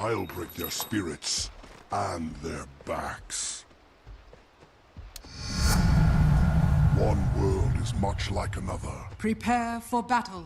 I'll break their spirits and their backs. One world is much like another. Prepare for battle.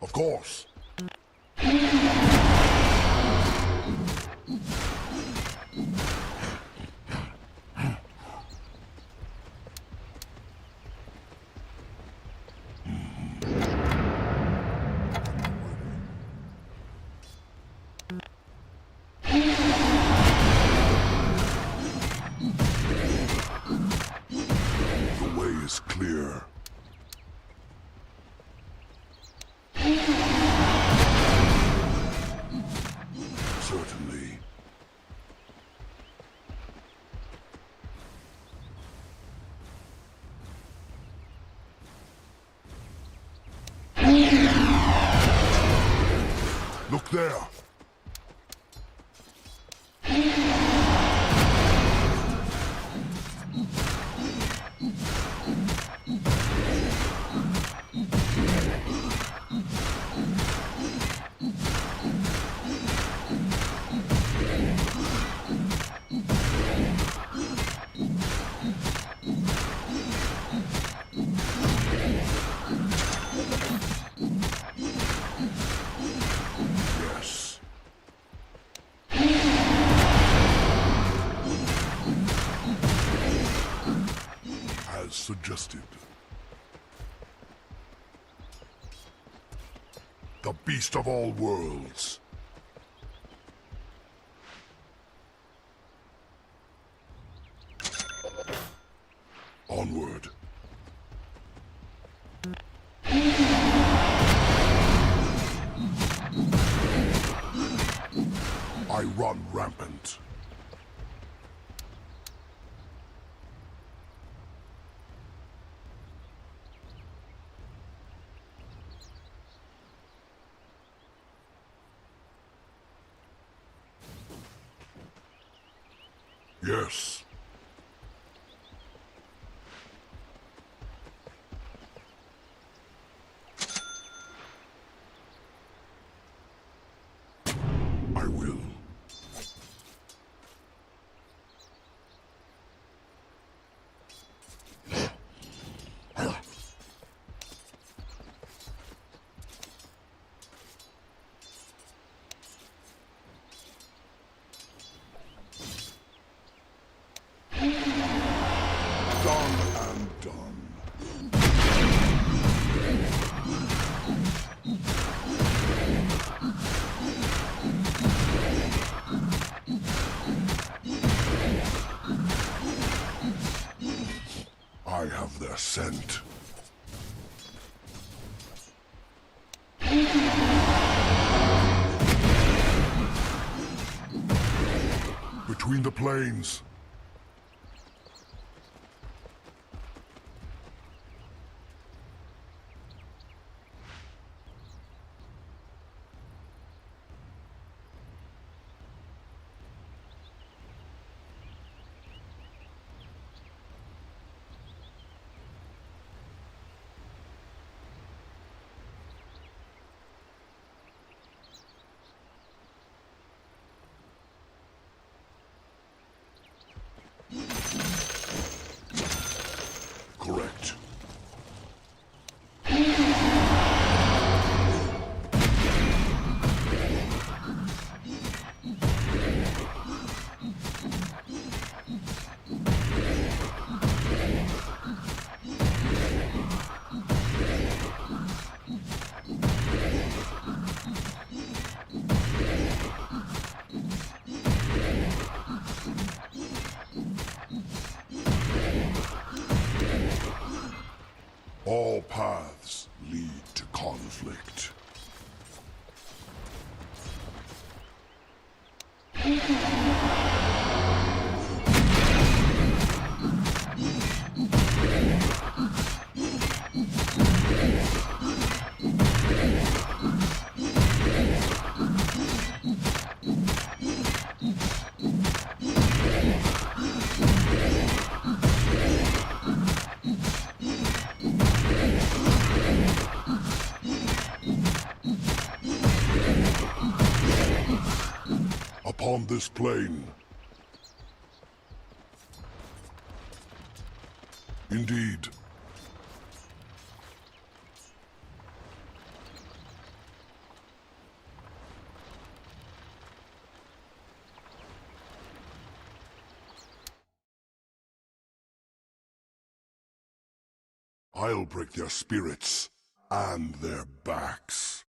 Of course. The way is clear. Certainly. Look there. Yes. As suggested. The beast of all worlds. Onward. I run rampant. Yes. I will. Done and done. I have their scent. Between the plains. correct. All paths lead to conflict. Upon this plane. Indeed. I'll break their spirits and their backs.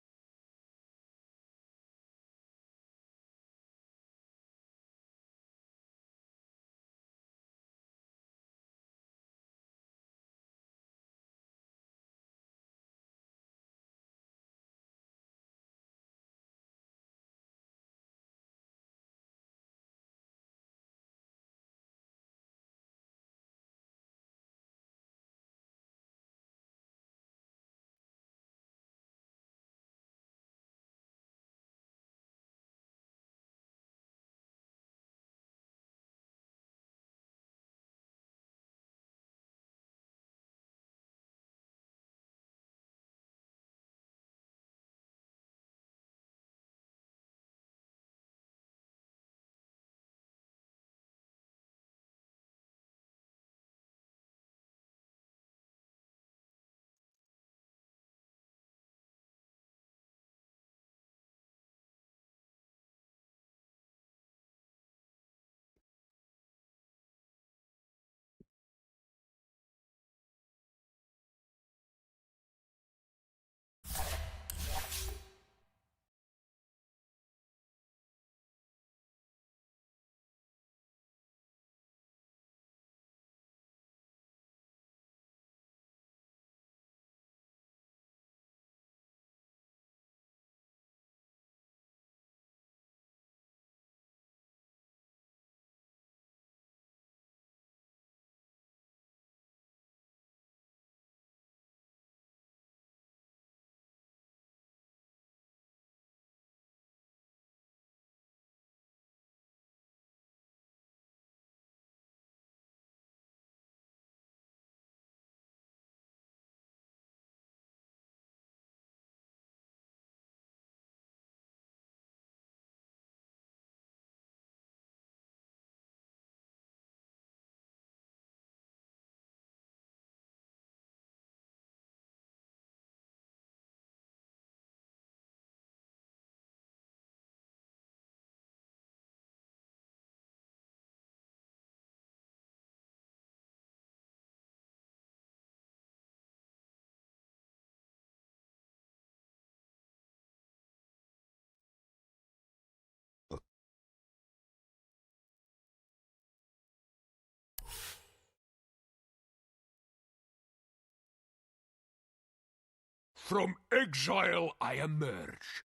From exile I emerge.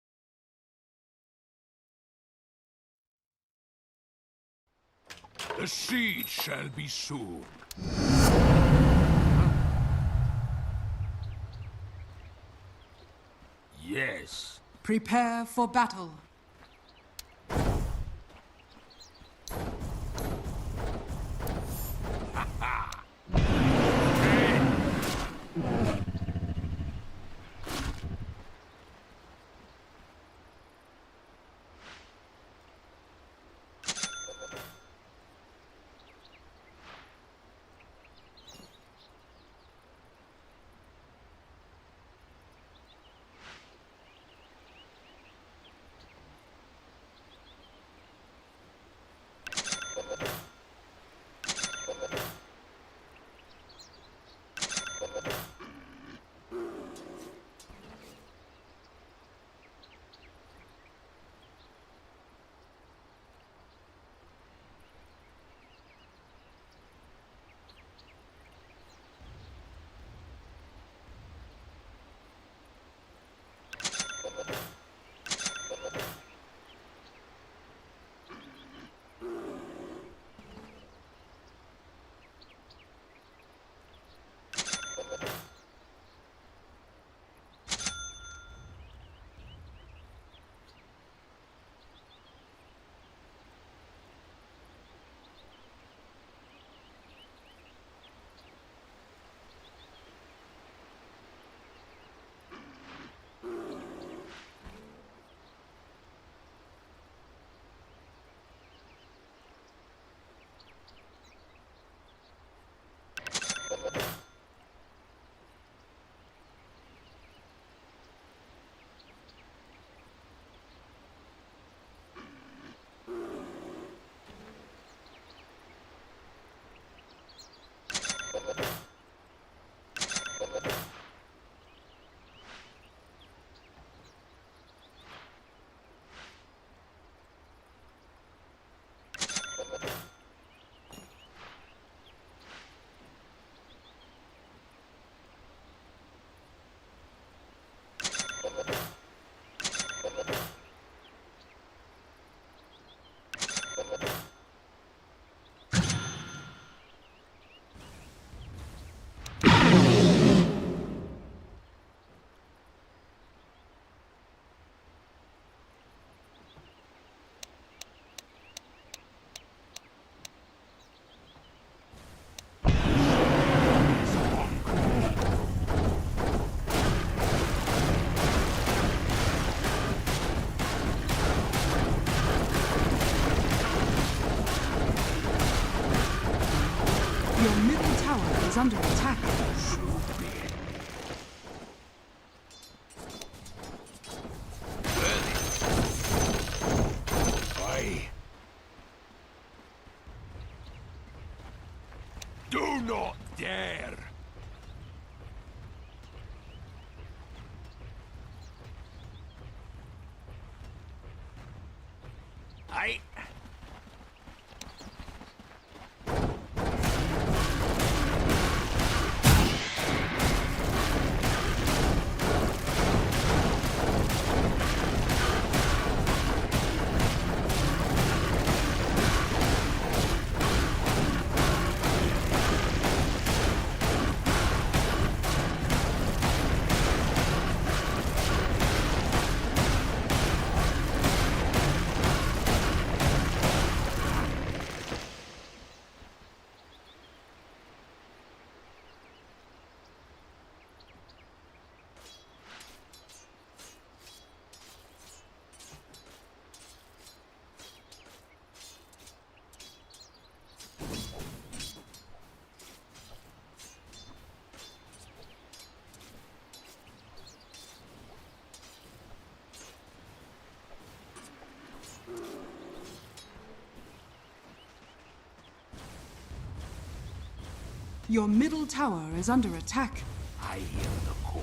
The siege shall be soon. Yes. Prepare for battle. Your middle tower is under attack. I do not dare. I Your middle tower is under attack. I hear the call.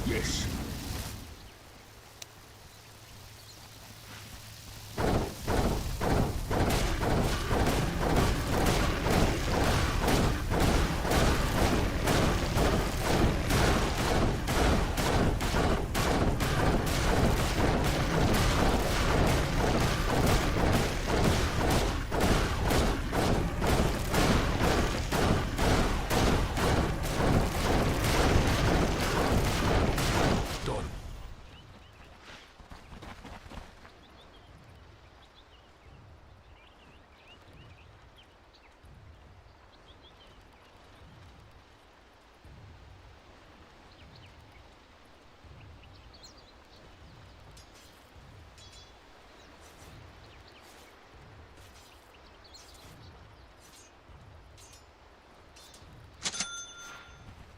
Yes. Done.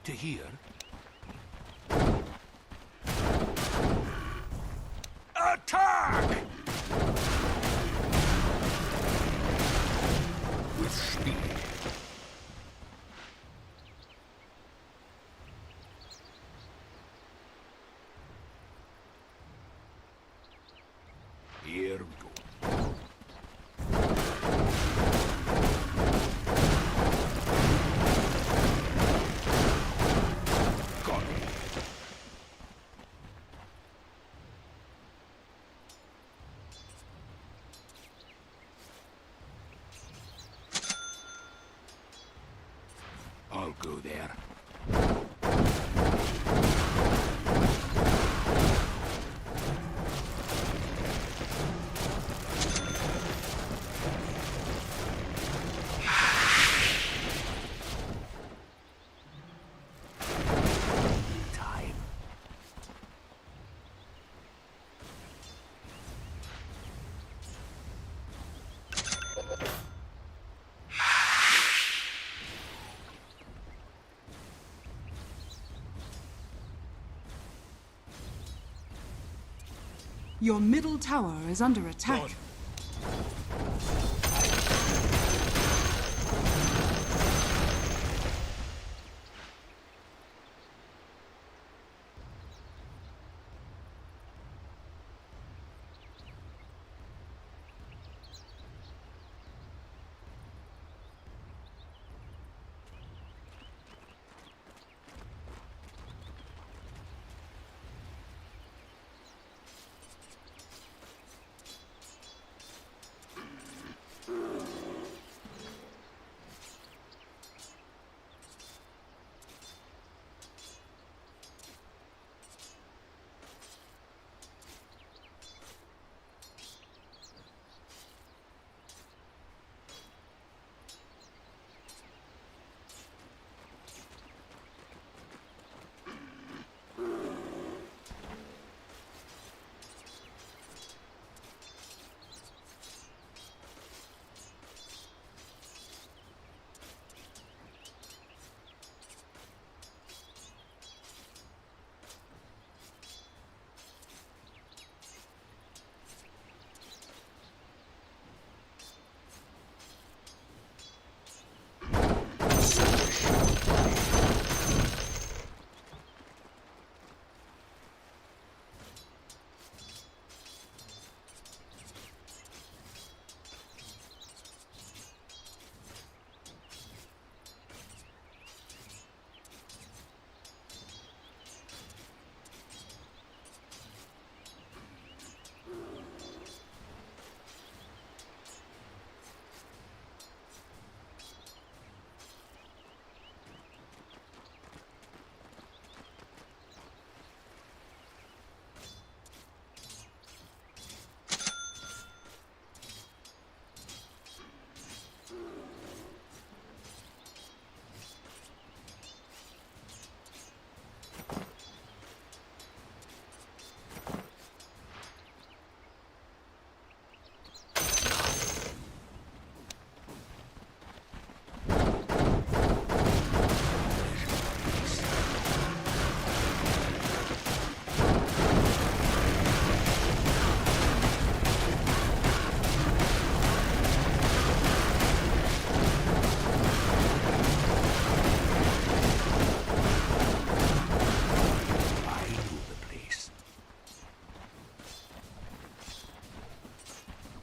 To hear. Attack! With speed. Here we go. Got it. Your middle tower is under attack.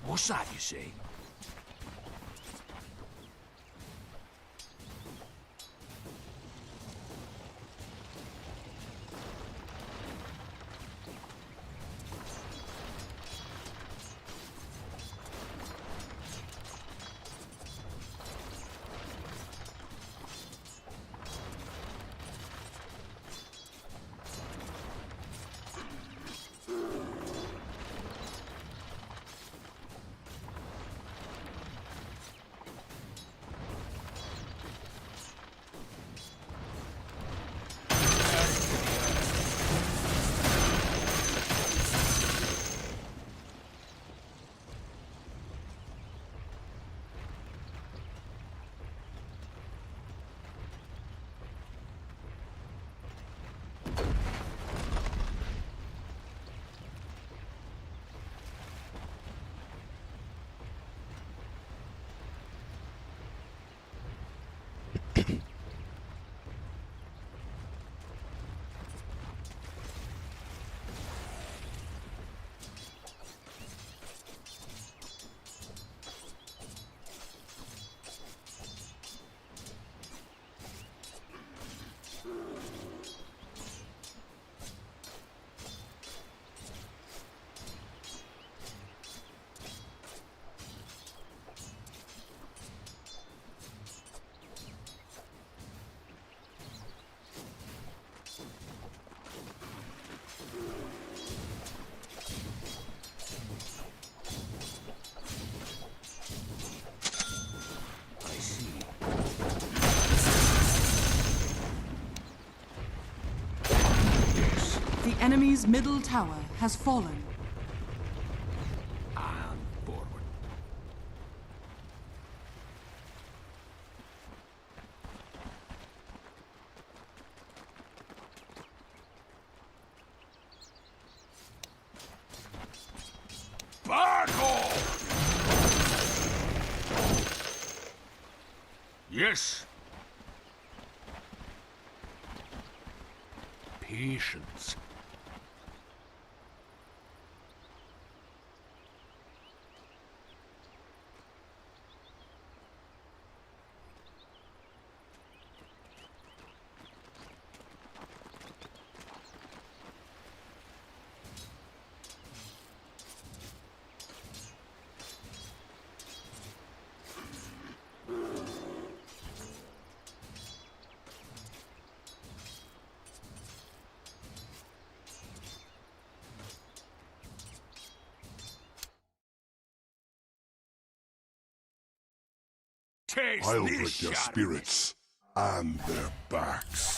What's that, you say? The enemy's middle tower has fallen. And forward. Yes. Patience. Taste I'll this break their shot. spirits and their backs.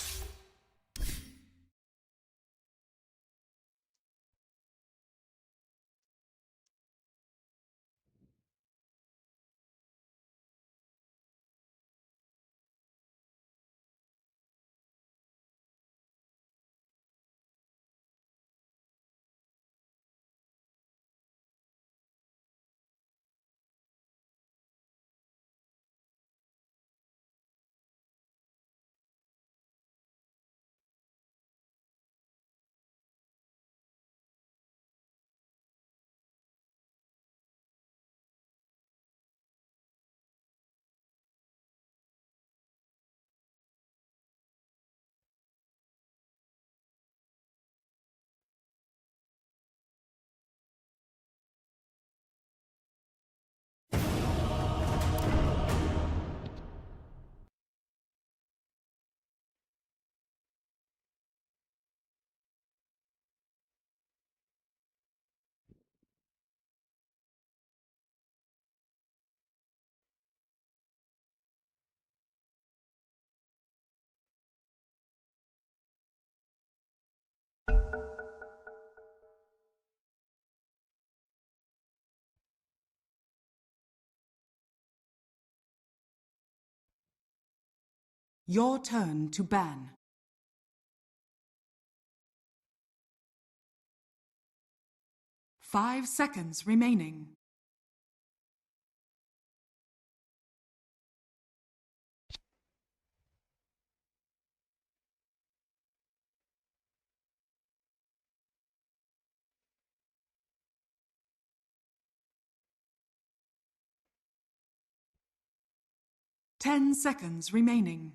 'Your turn to ban. 5 seconds remaining. 10 seconds remaining.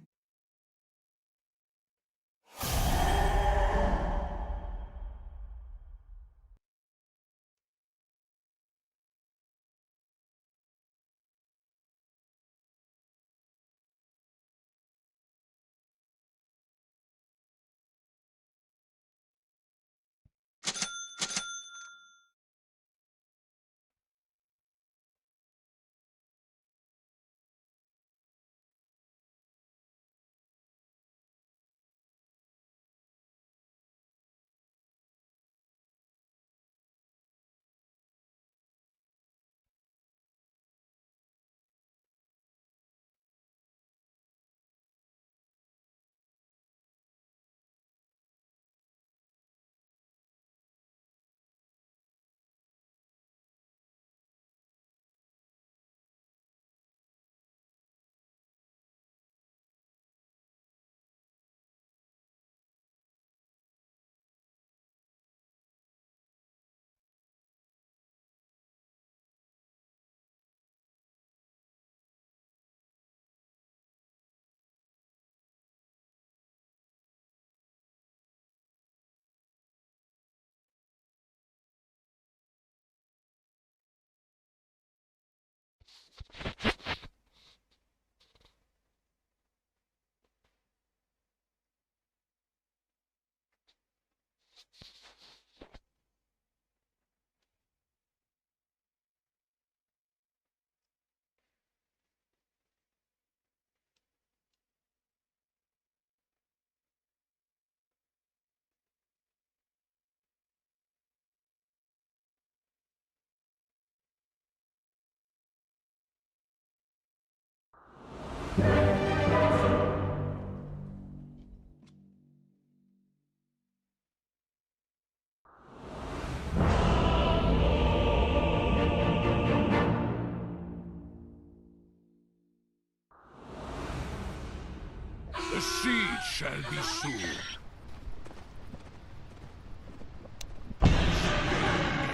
shall be soon.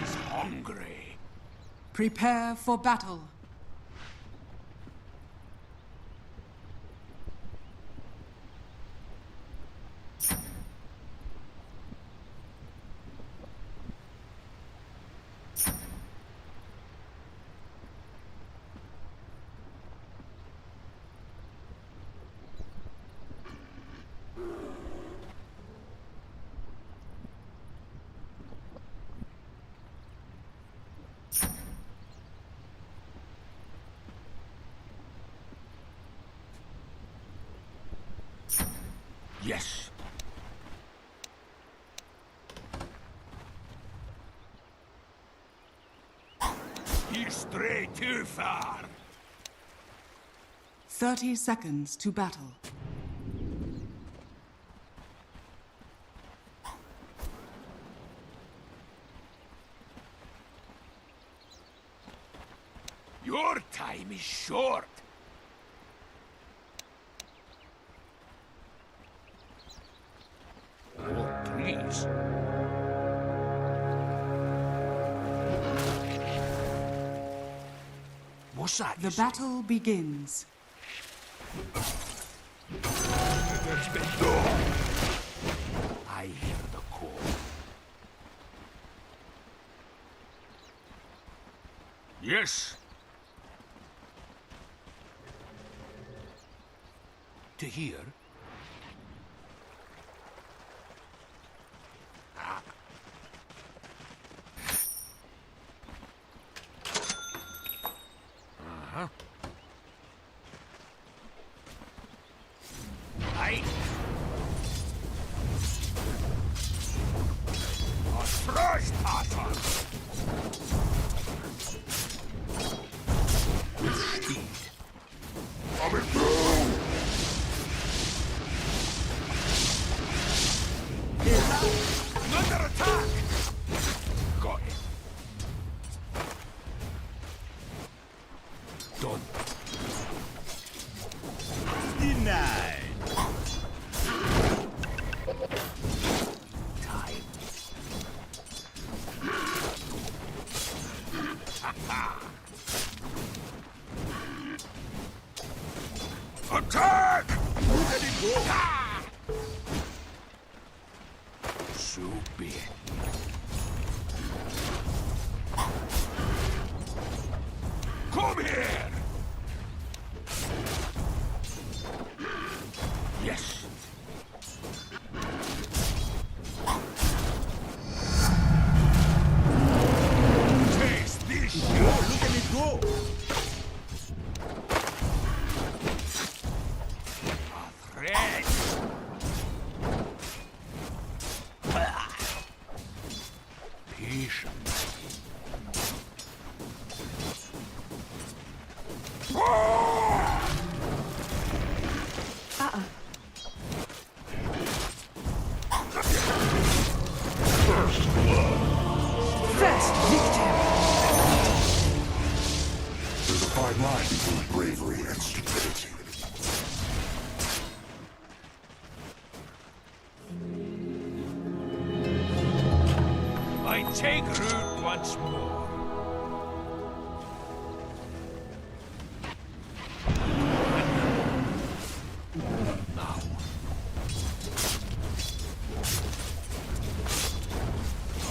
Is hungry. Prepare for battle. Yes. You stray too far. 30 seconds to battle. Your time is short. Oh, please. What's that? The battle begins. I hear the call. Yes. To hear. Uh-huh. Aye. A trespasser. With speed. Coming through! Under attack! Got it. Done. Denied. Time. Attack! Let it go. Ah! So be it. Come here! Yes. Taste this Oh, shit! look at it go. A threat! Patience. First victory. There's a fine line between bravery and stupidity. I take root once more. Now.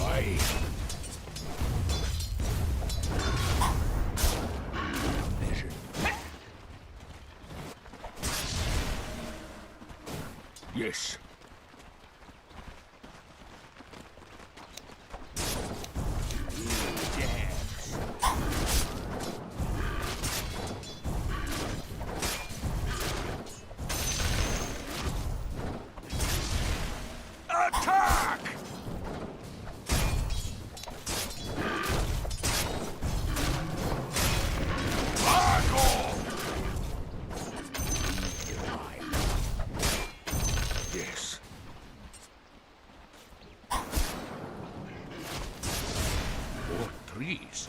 Aye. Measure. Yes. Attack! Back off! Yes. More trees.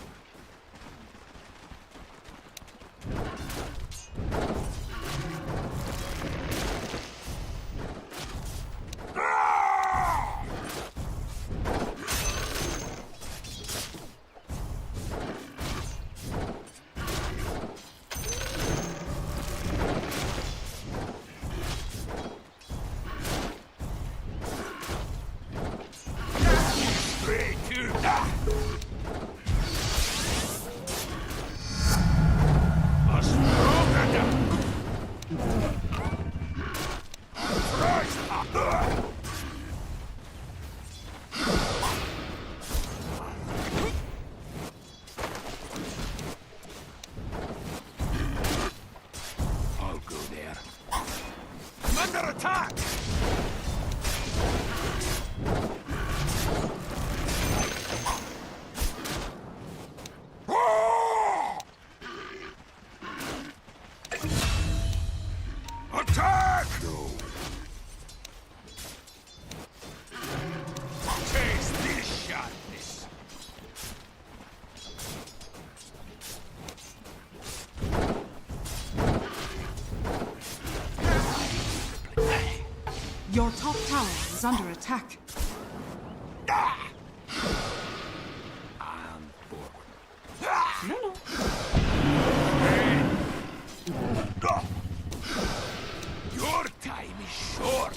Your top tower is under attack. And forward. No, no. Your time is short.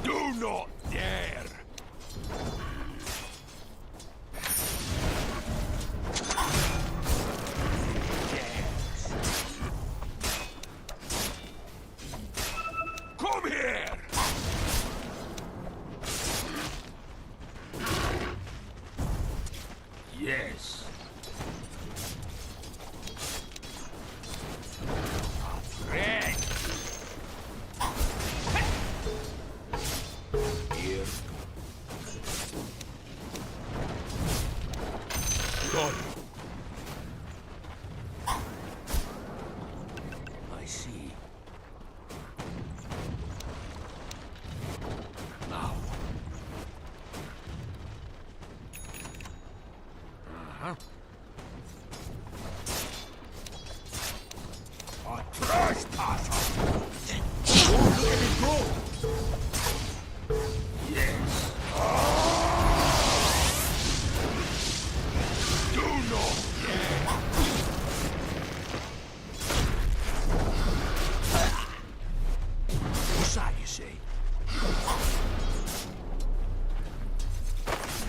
Do not dare. Come here! Yes. A threat. Here. Done. I see. Now. Uh-huh. A trespasser! Let it go! Yes. Do not dare! What's that you say?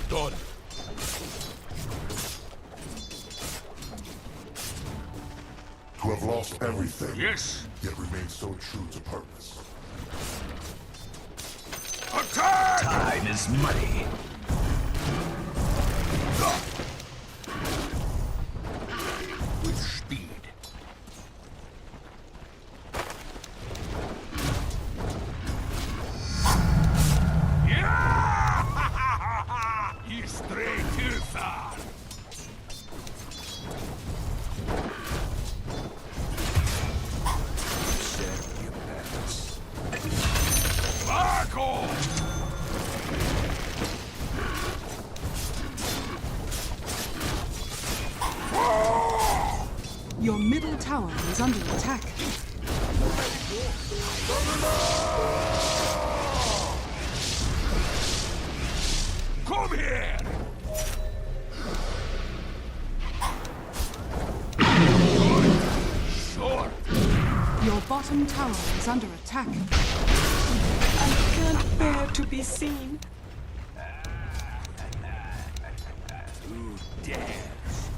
Done. To have lost everything, Yes. yet remain so true to purpose. Attack! Time is money. With speed. Yeah! You stray too far. Serve your purpose. Back off! Your middle tower is under attack. Come here! Short. Your bottom tower is under attack. I can't bear to be seen. Who dares?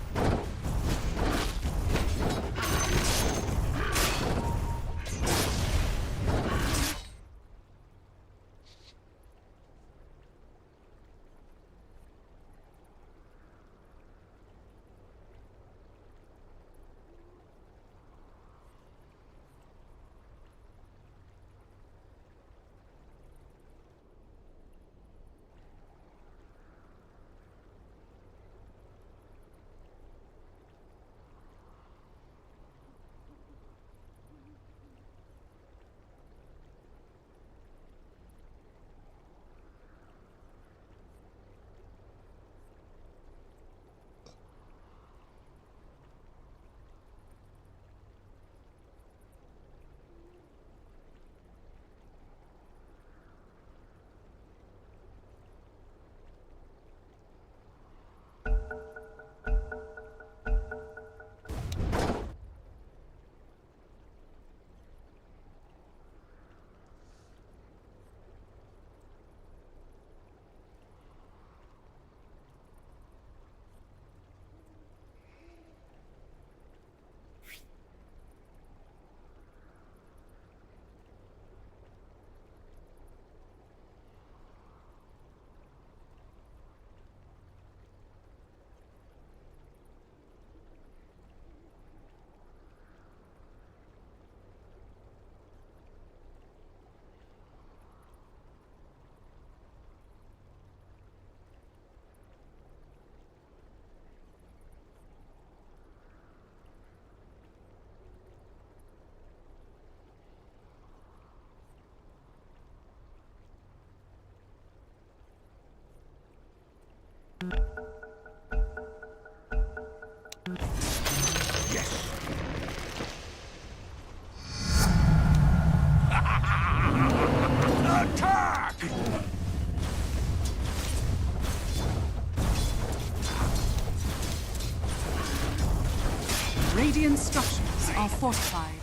Radiant structures are fortified.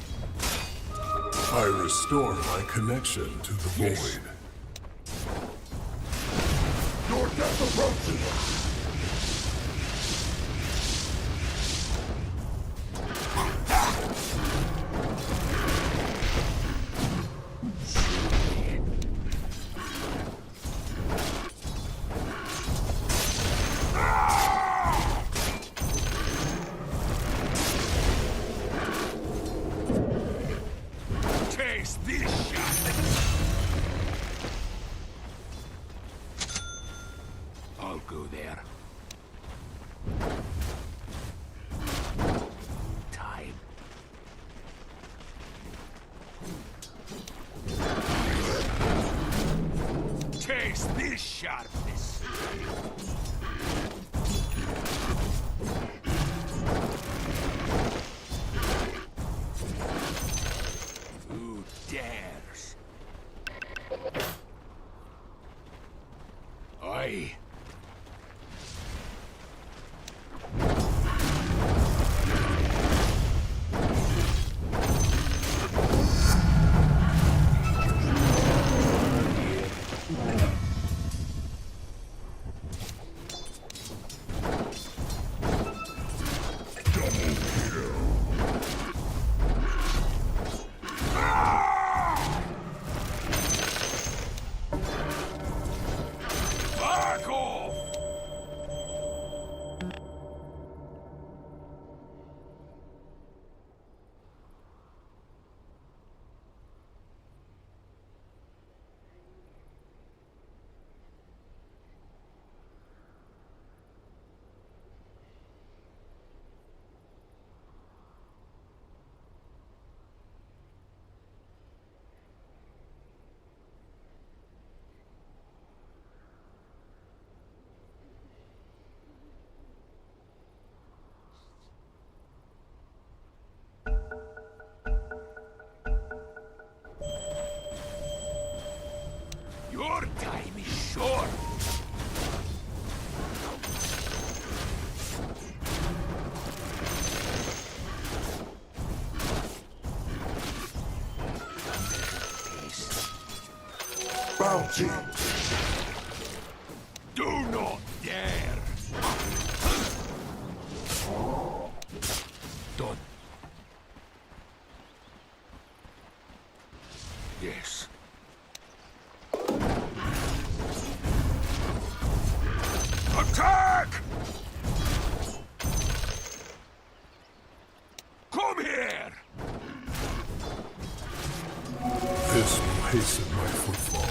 I restore my connection to the void. Your death approaches! Taste this shot! I'll go there. Time. Taste this sharpness! Who dares? Aye. Back off! Your time is short. Bounty! Do not dare. Done. Yes. Attack! Come here! This will hasten my footfall.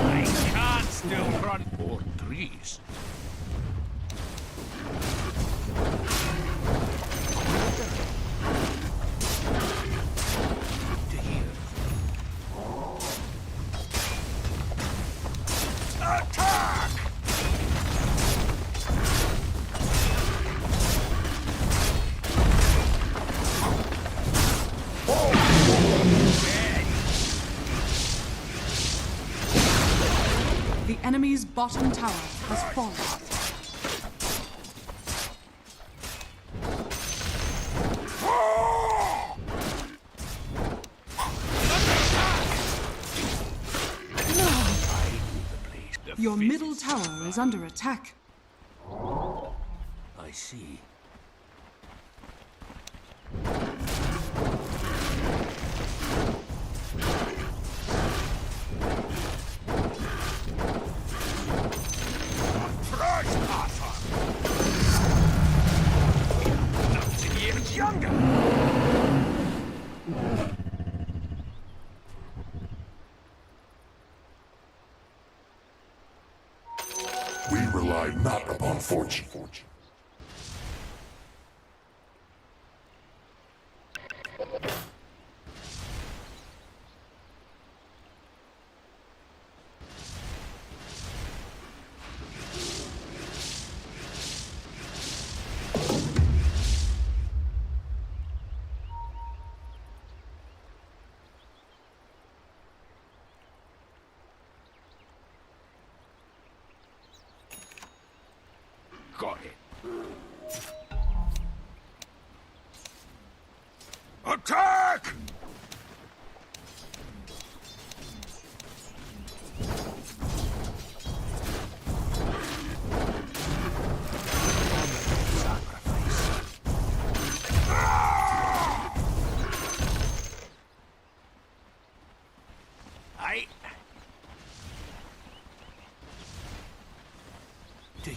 I can't still run or trees. To here. Attack! The enemy's bottom tower has fallen. Your middle tower is under attack. I see. Younger! We rely not upon fortune.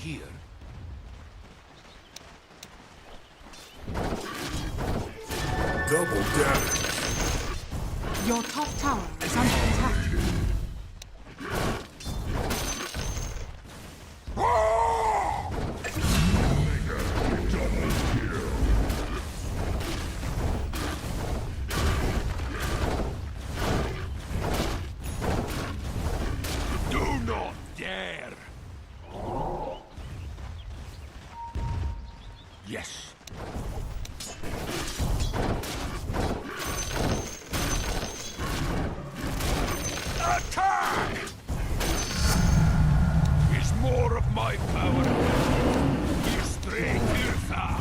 here. Double damage. Your top tower is under attack. Do not dare! Yes. Attack! Is more of my power. You stray too far.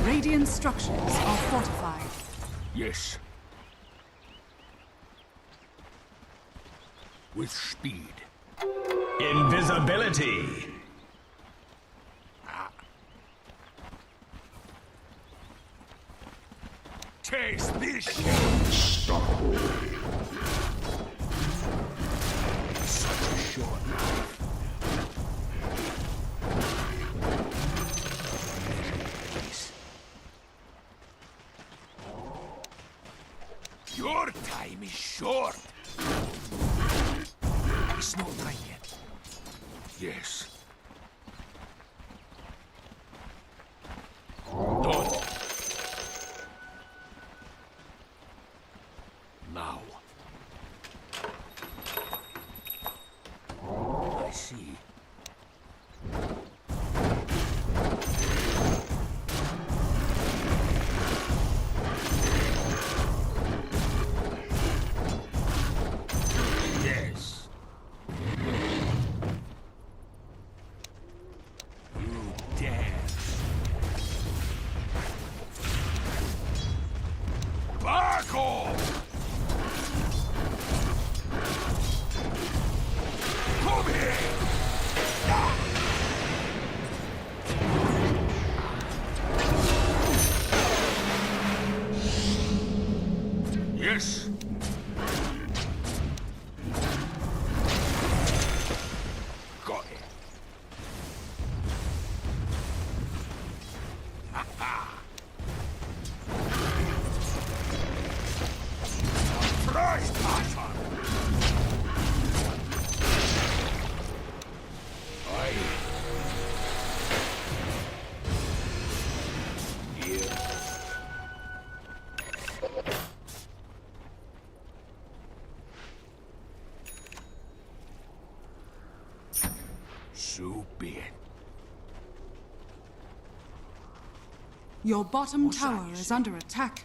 Radiant structures are fortified. Yes. With speed. Invisibility. Taste this shit. Unstoppable. Such a short life. Your time is short. It's not time yet. Yes. Done. Now. I see. Yes. You dare. Back off! Come here! Yes. Got it. Ha ha! Surprise pattern! Aye. Here. So be it. Your bottom What's that tower you is say? under attack.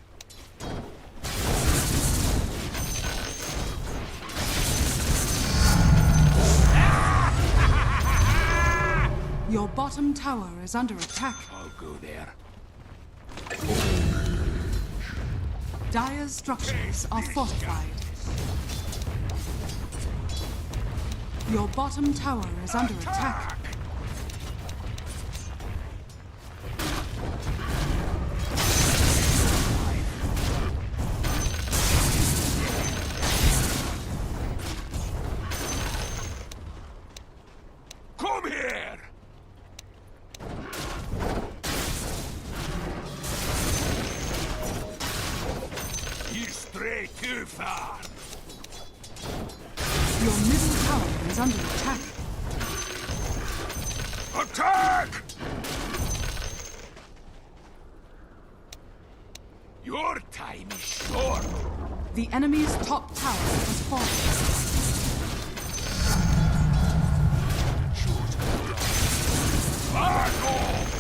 Your bottom tower is under attack. I'll go there. Dire's structures are fortified. Your bottom tower is under attack. Come here! You stray too far. Your middle tower is under attack. Attack! Your time is short. The enemy's top tower has fallen. Back off!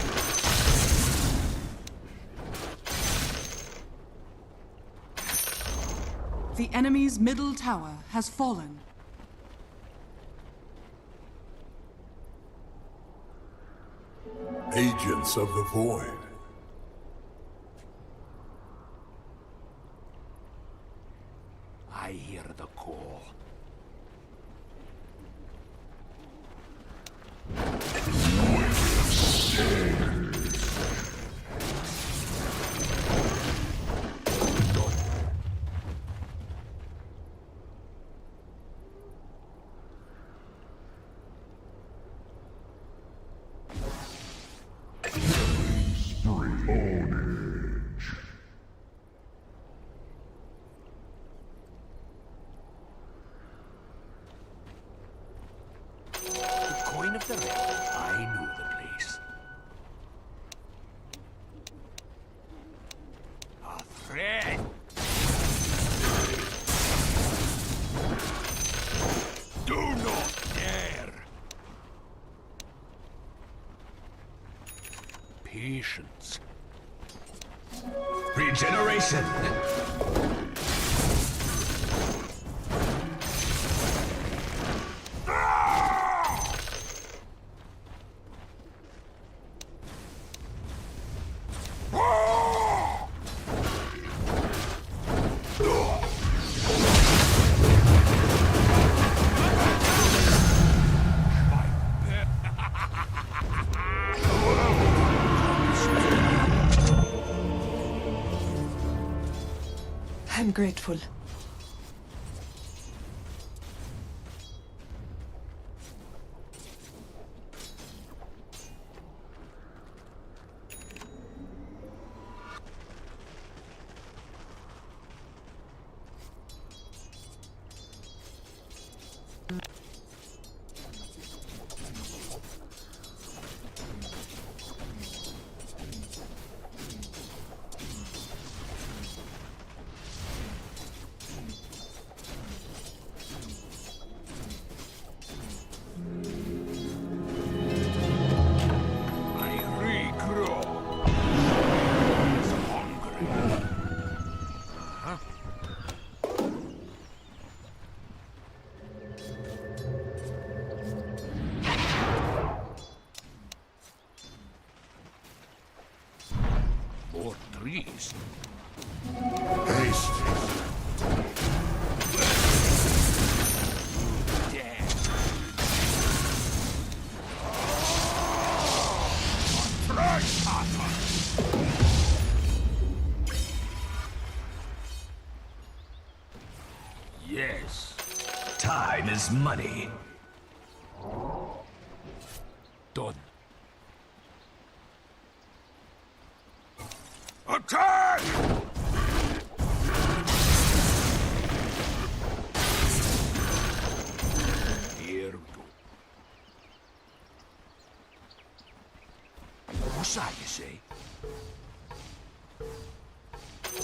The enemy's middle tower has fallen. Agents of the Void. I hear the call. yesterday. I knew the place. A threat! Do not dare! Patience. Regeneration. I'm grateful. I regrow. Is hungry. More trees. Haste. Dead. Trash pattern. Yes. Time is money. Done. Attack! Here we go. What's that you say?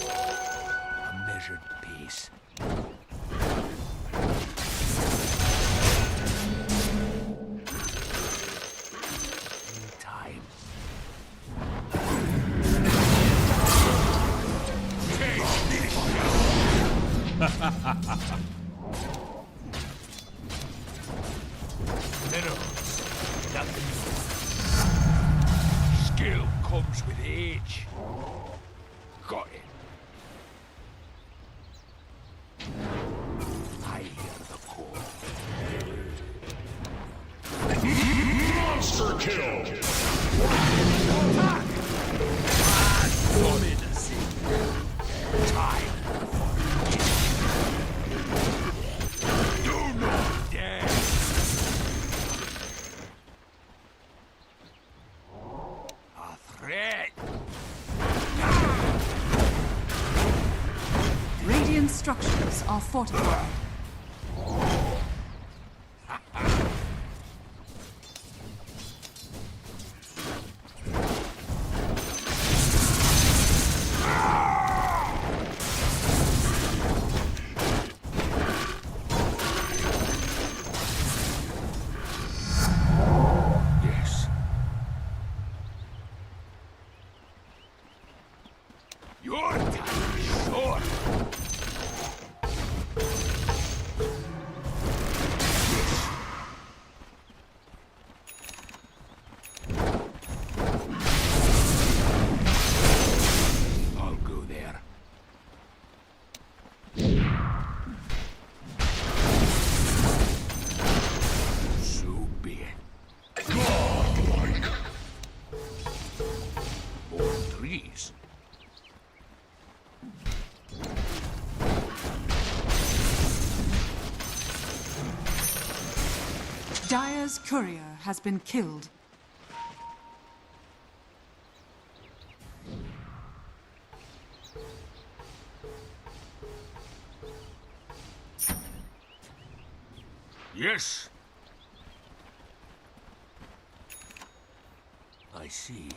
A measured pace. In time. Minerals, nothing. Skill comes with age. Got it. I hear the call. Monster kill! Attack! Dominacy. Time for it. Do not dare! A threat! Radiant structures are fortified. Yes. Your time is short. I'll go there. So be it. Godlike. More trees. Dire's courier has been killed. Yes. see.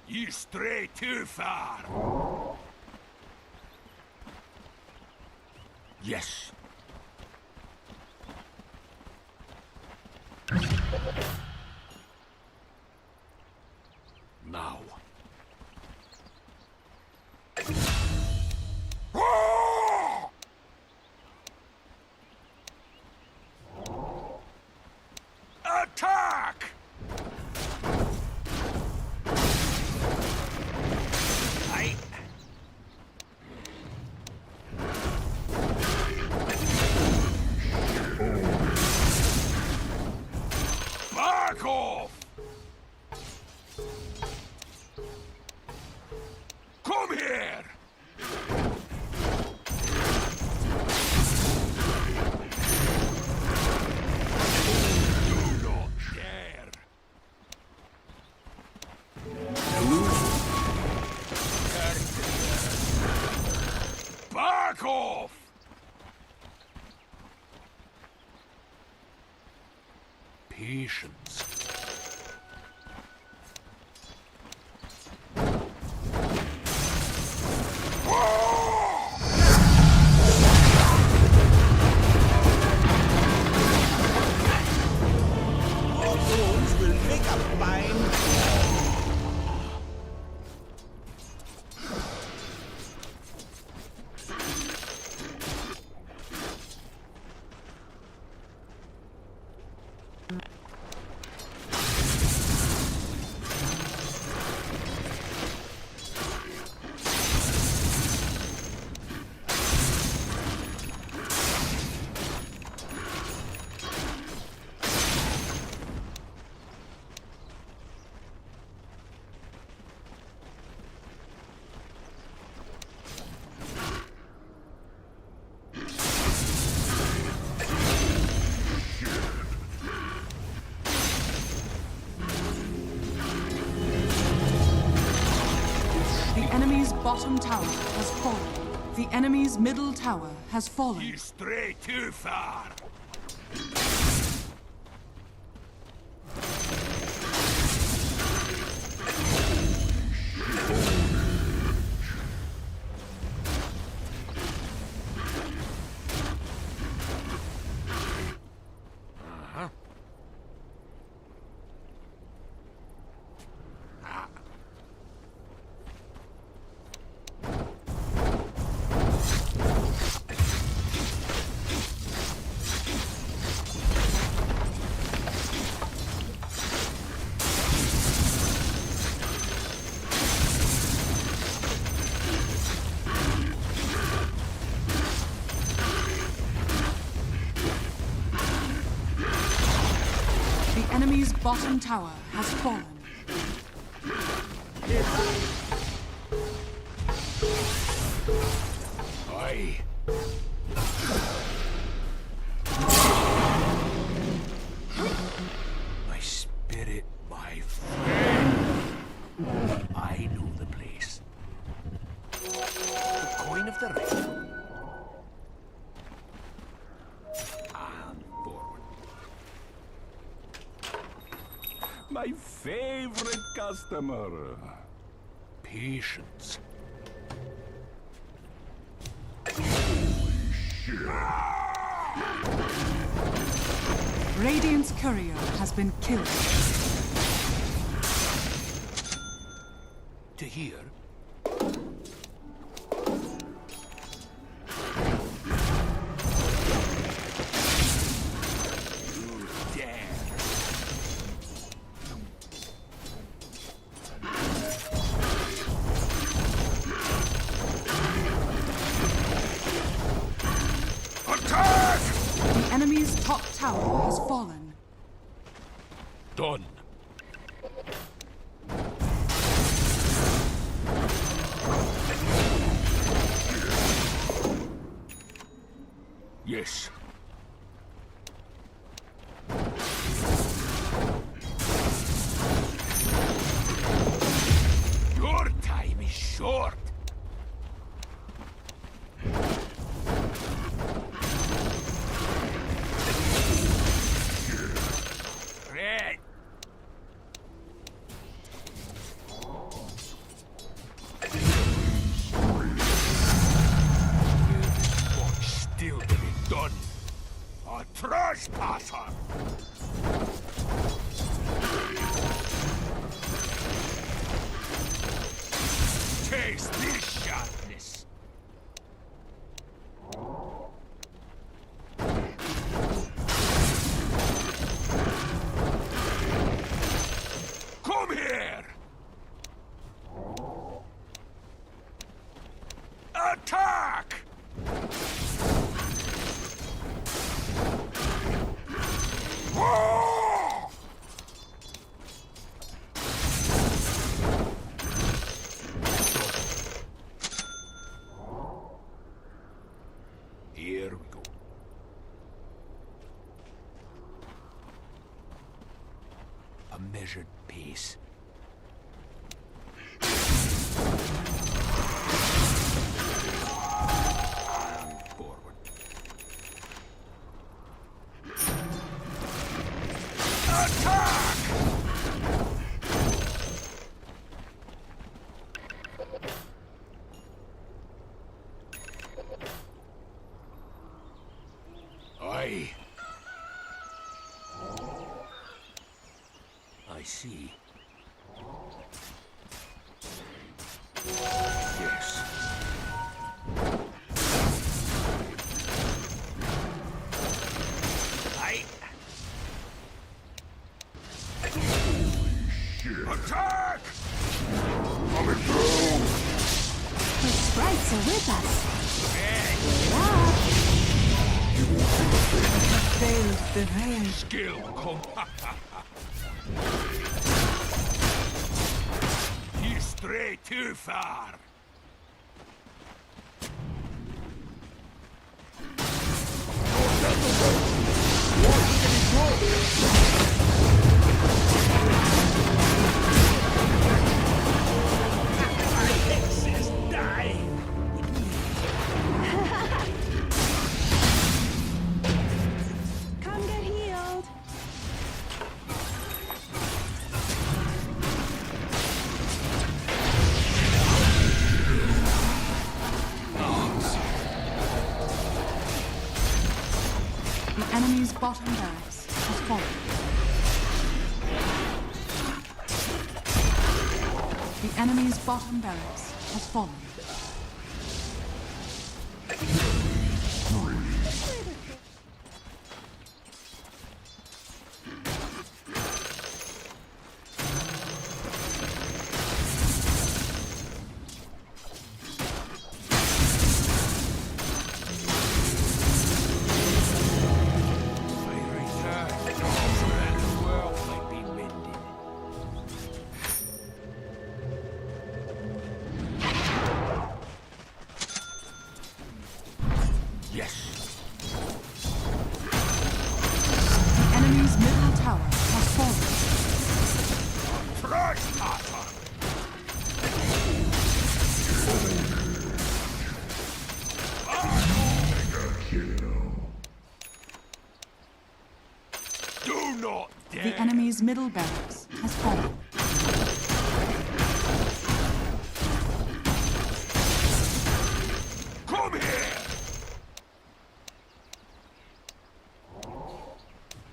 You stray too far. Yes. Now. Attack! I... Back off! Come here! Do not dare! Back off! Patience. Bones will make a fine. The enemy's bottom tower has fallen. The enemy's middle tower has fallen. You stray too far. The enemy's bottom tower has fallen. Aye. My spirit, my friend. I know the place. The coin of the right. And forward. My favorite customer. Patience. Radiant's courier has been killed. To hear. You dare. Attack! The enemy's top tower has fallen. Done. Yes. Your time is short. Taste this sharpness. Come here! Attack! Whoa! Here we go. A measured pace. And forward. Attack! Aye. I see. Yes. Aye. Attack! Coming through! The sprites are with us. Failed the rain. Skill come. You stray too far. Come get healed. The enemy's bottom barracks has fallen. The enemy's bottom barracks has fallen. Yes. The enemy's middle tower has fallen. Try harder. Do not dare. The enemy's middle barracks has fallen. Come here.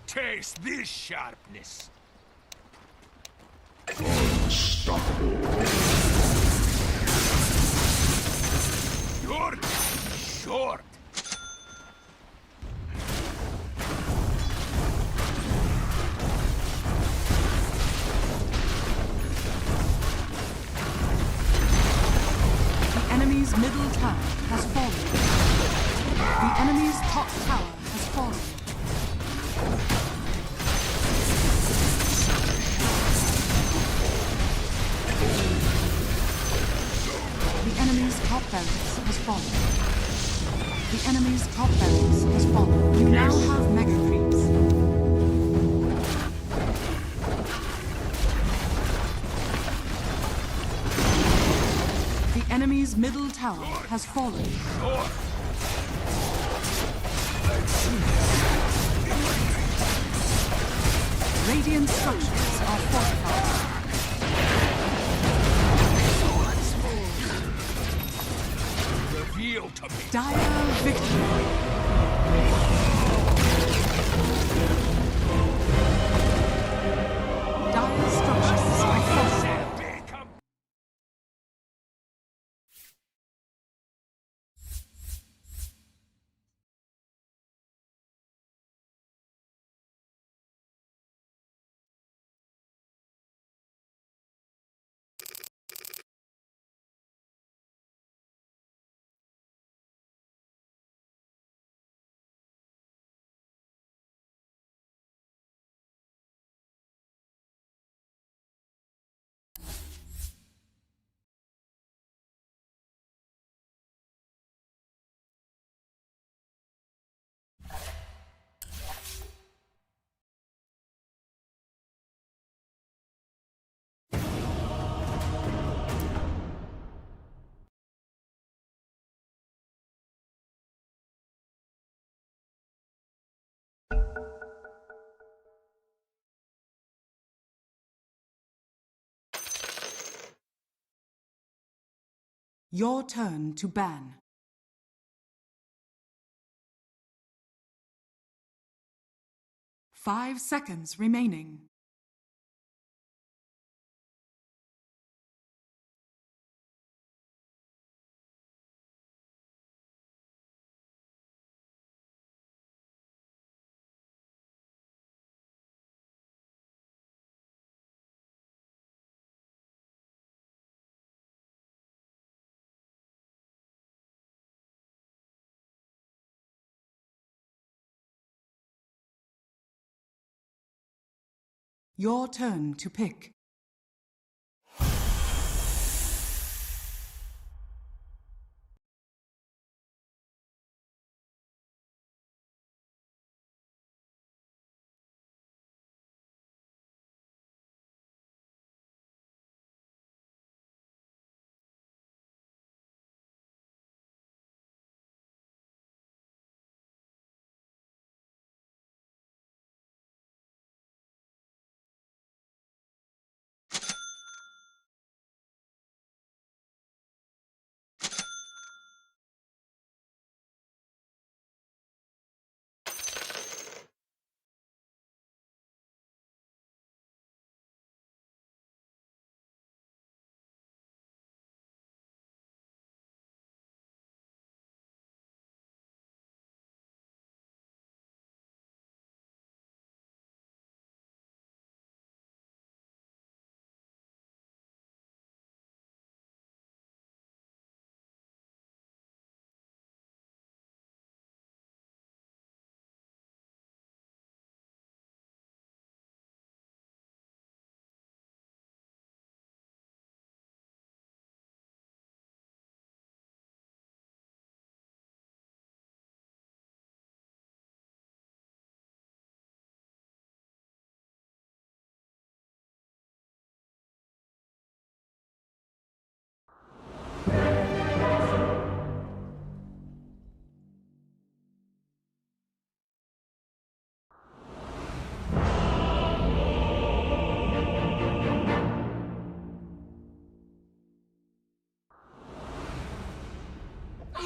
Taste this sharpness. Your time is short. The enemy's middle tower has fallen. The enemy's top tower has fallen. The enemy's top barracks has fallen. The enemy's top barracks has fallen. You now have mega creeps. The enemy's middle tower has fallen. Radiant structures are fortified. Reveal to me. Dire victory. Your turn to ban. Five seconds remaining. Your turn to pick.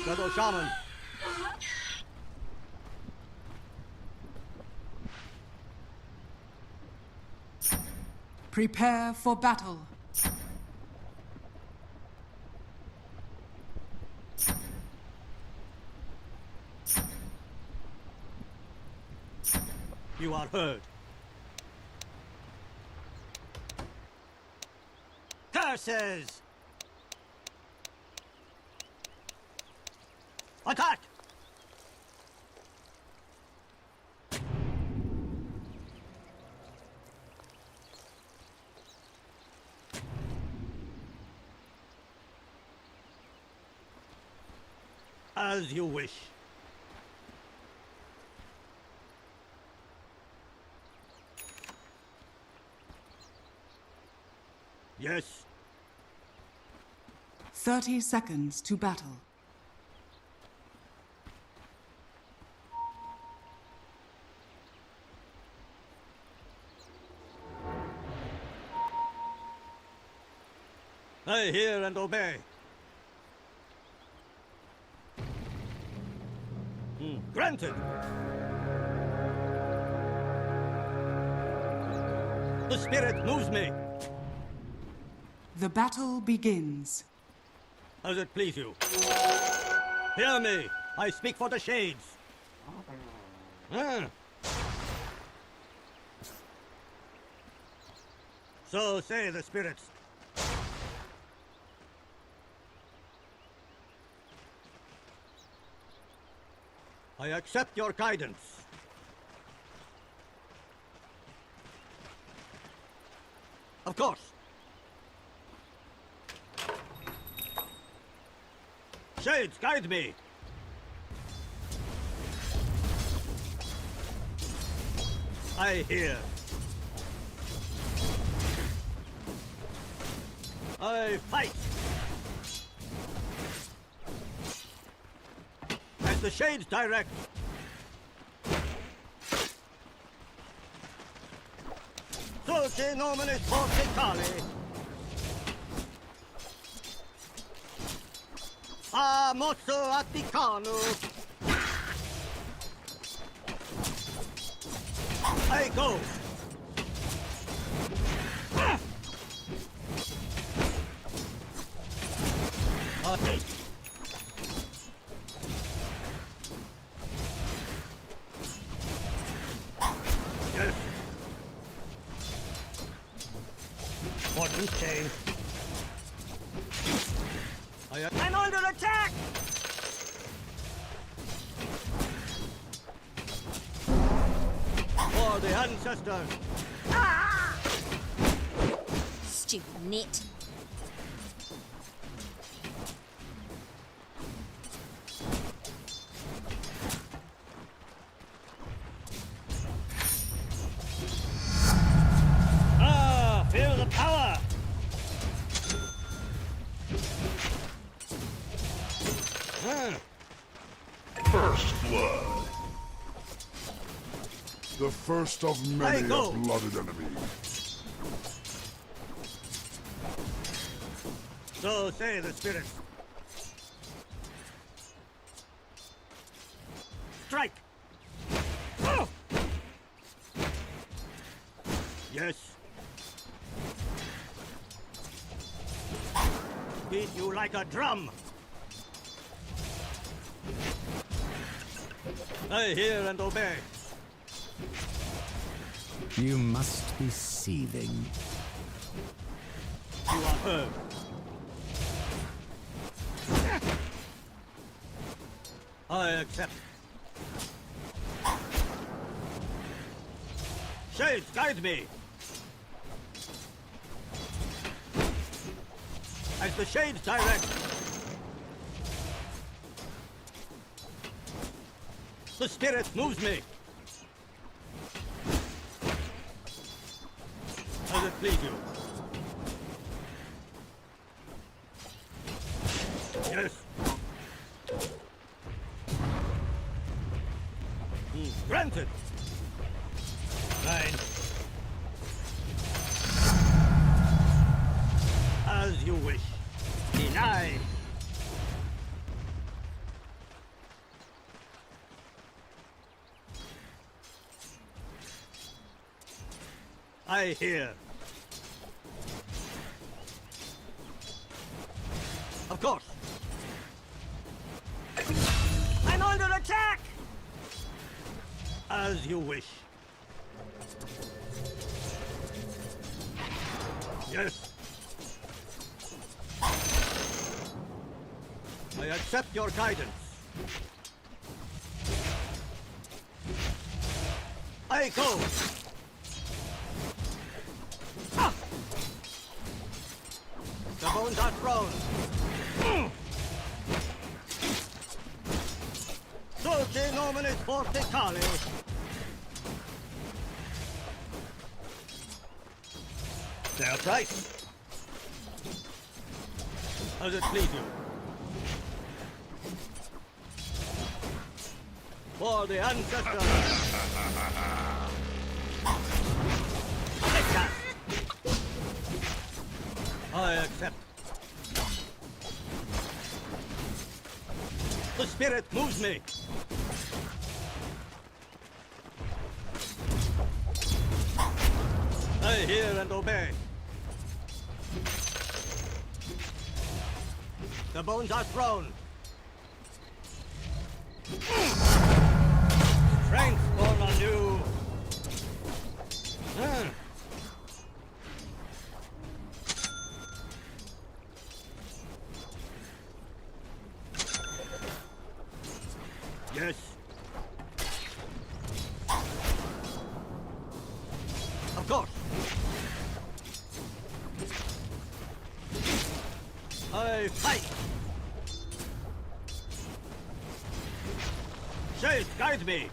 Shadow Shaman. Prepare for battle. You are heard. Curses! Attack! As you wish. Yes. 30 seconds to battle. I hear and obey. Granted. The spirit moves me. The battle begins. As it please you. Hear me. I speak for the shades. So say the spirits. I accept your guidance. Of course. Shades, guide me. I hear. I fight. As the shades direct. Sote nominis fortitali. Famoso Atticano. I go. Okay. Yes. Fortune's changed. I'm under attack! For the ancestors! Stupid nit. Ah, feel the power! First blood. The first of many go. a blooded enemy. So say the spirits. Strike! Oh! Yes. Beat you like a drum. I hear and obey. You must be seething. You are heard. I accept. Shades, guide me. As the shades direct. The spirit moves me. Does it please you? Yes. Granted. Fine. As you wish. Denied. I hear. Of course. I'm under attack! As you wish. Yes. I accept your guidance. I go. Ah! The bones are thrown. Dulce nominis forticale. Their price. Does it please you? For the ancestors. Take that. I accept. The spirit moves me. I hear and obey. The bones are thrown. Strength born anew. Yes. Of course. I fight. Shades, guide me.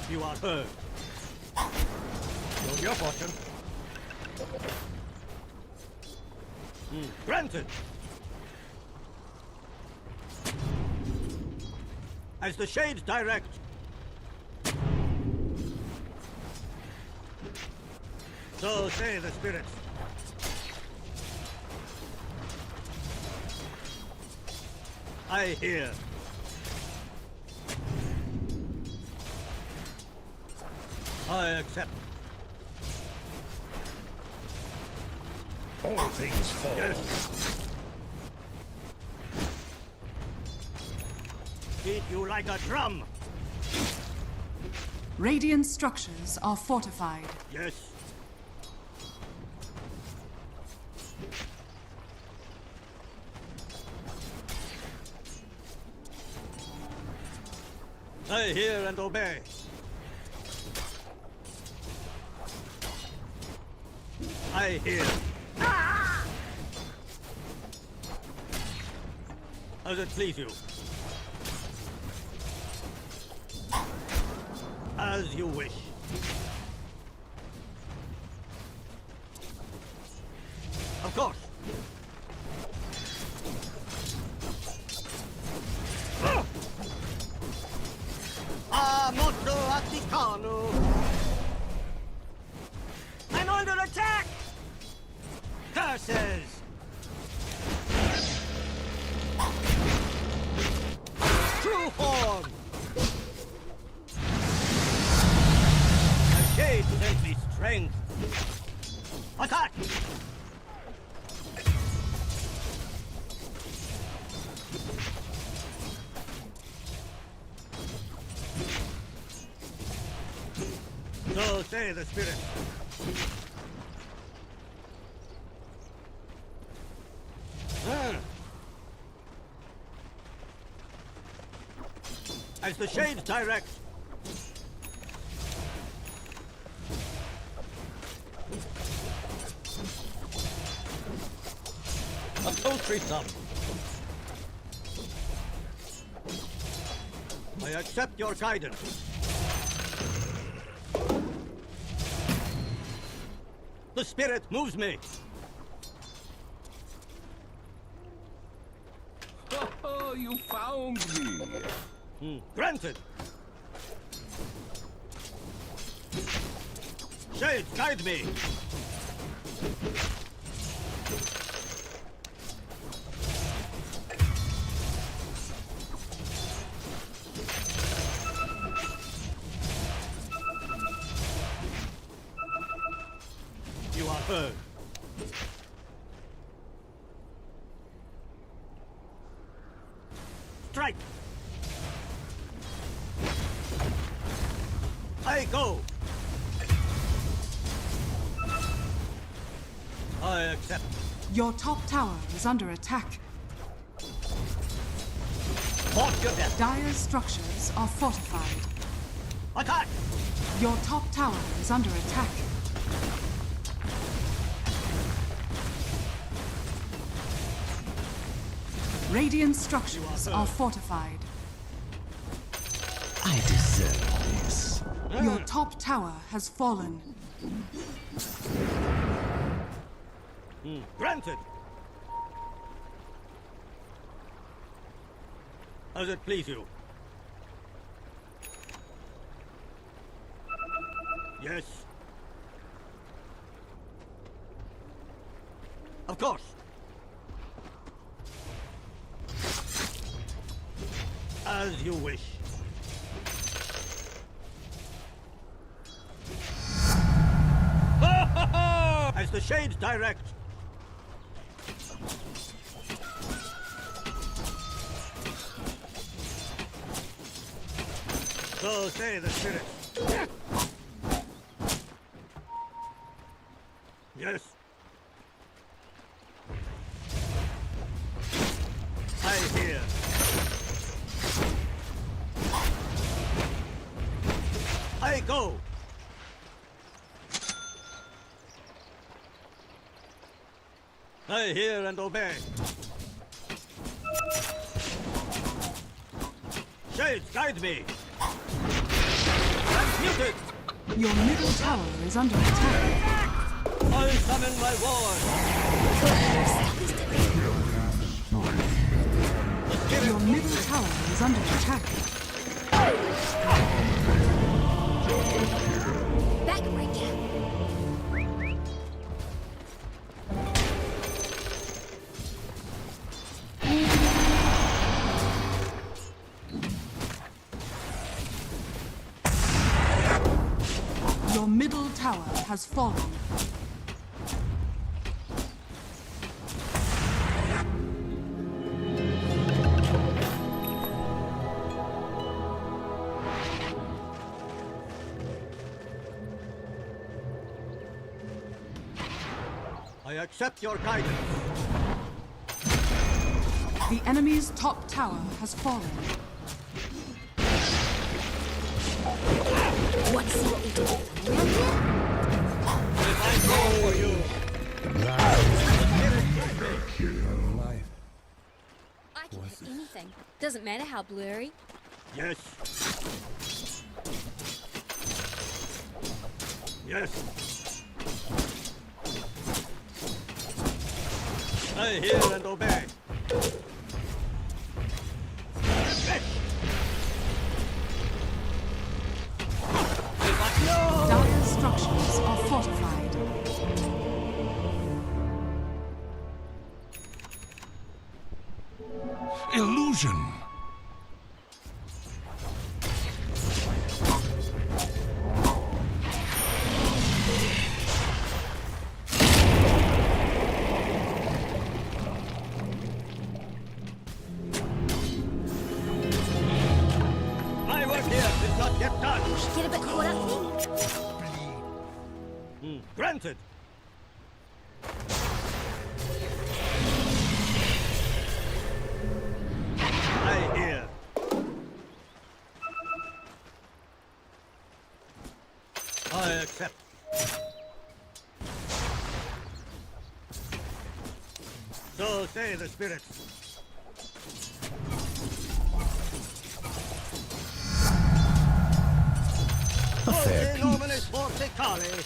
You are heard. Know your fortune. Granted. As the shades direct. So say the spirits. I hear. I accept. All things fall. Yes. Beat you like a drum. Radiant structures are fortified. Yes. I hear and obey. I hear. As it please you. As you wish. Of course. Molto Atticano. I'm under attack! Curses! True form! The shade sends me strength. Attack! So say the spirit. As the shades direct. A poultry sum. I accept your guidance. The spirit moves me. Oh, you found me. Granted. Shades, guide me. You are heard. Strike! I go! I accept. Your top tower is under attack. Fought your death. Dire's structures are fortified. Attack! Your top tower is under attack. Radiant structures are fortified. I deserve this. Your top tower has fallen. Granted. As it please you. Yes. Of course. As you wish. As the shades direct. So say the spirit. Yes. I hear. I go. I hear and obey. Shades, guide me. Transmuted. Your middle tower is under attack. I summon my ward. Your middle tower is under attack. Backbreaker. Your middle tower has fallen. I accept your guidance. The enemy's top tower has fallen. Want to see what we do? If I go for you. I can hit anything. Doesn't matter how blurry. Yes. Yes. I hear and obey. Dire structures are fortified. Illusion. My work here is not yet done. Get a bit caught up. Granted. I hear. I accept. So say the spirits. A fair Forte nomen peace. forte cale.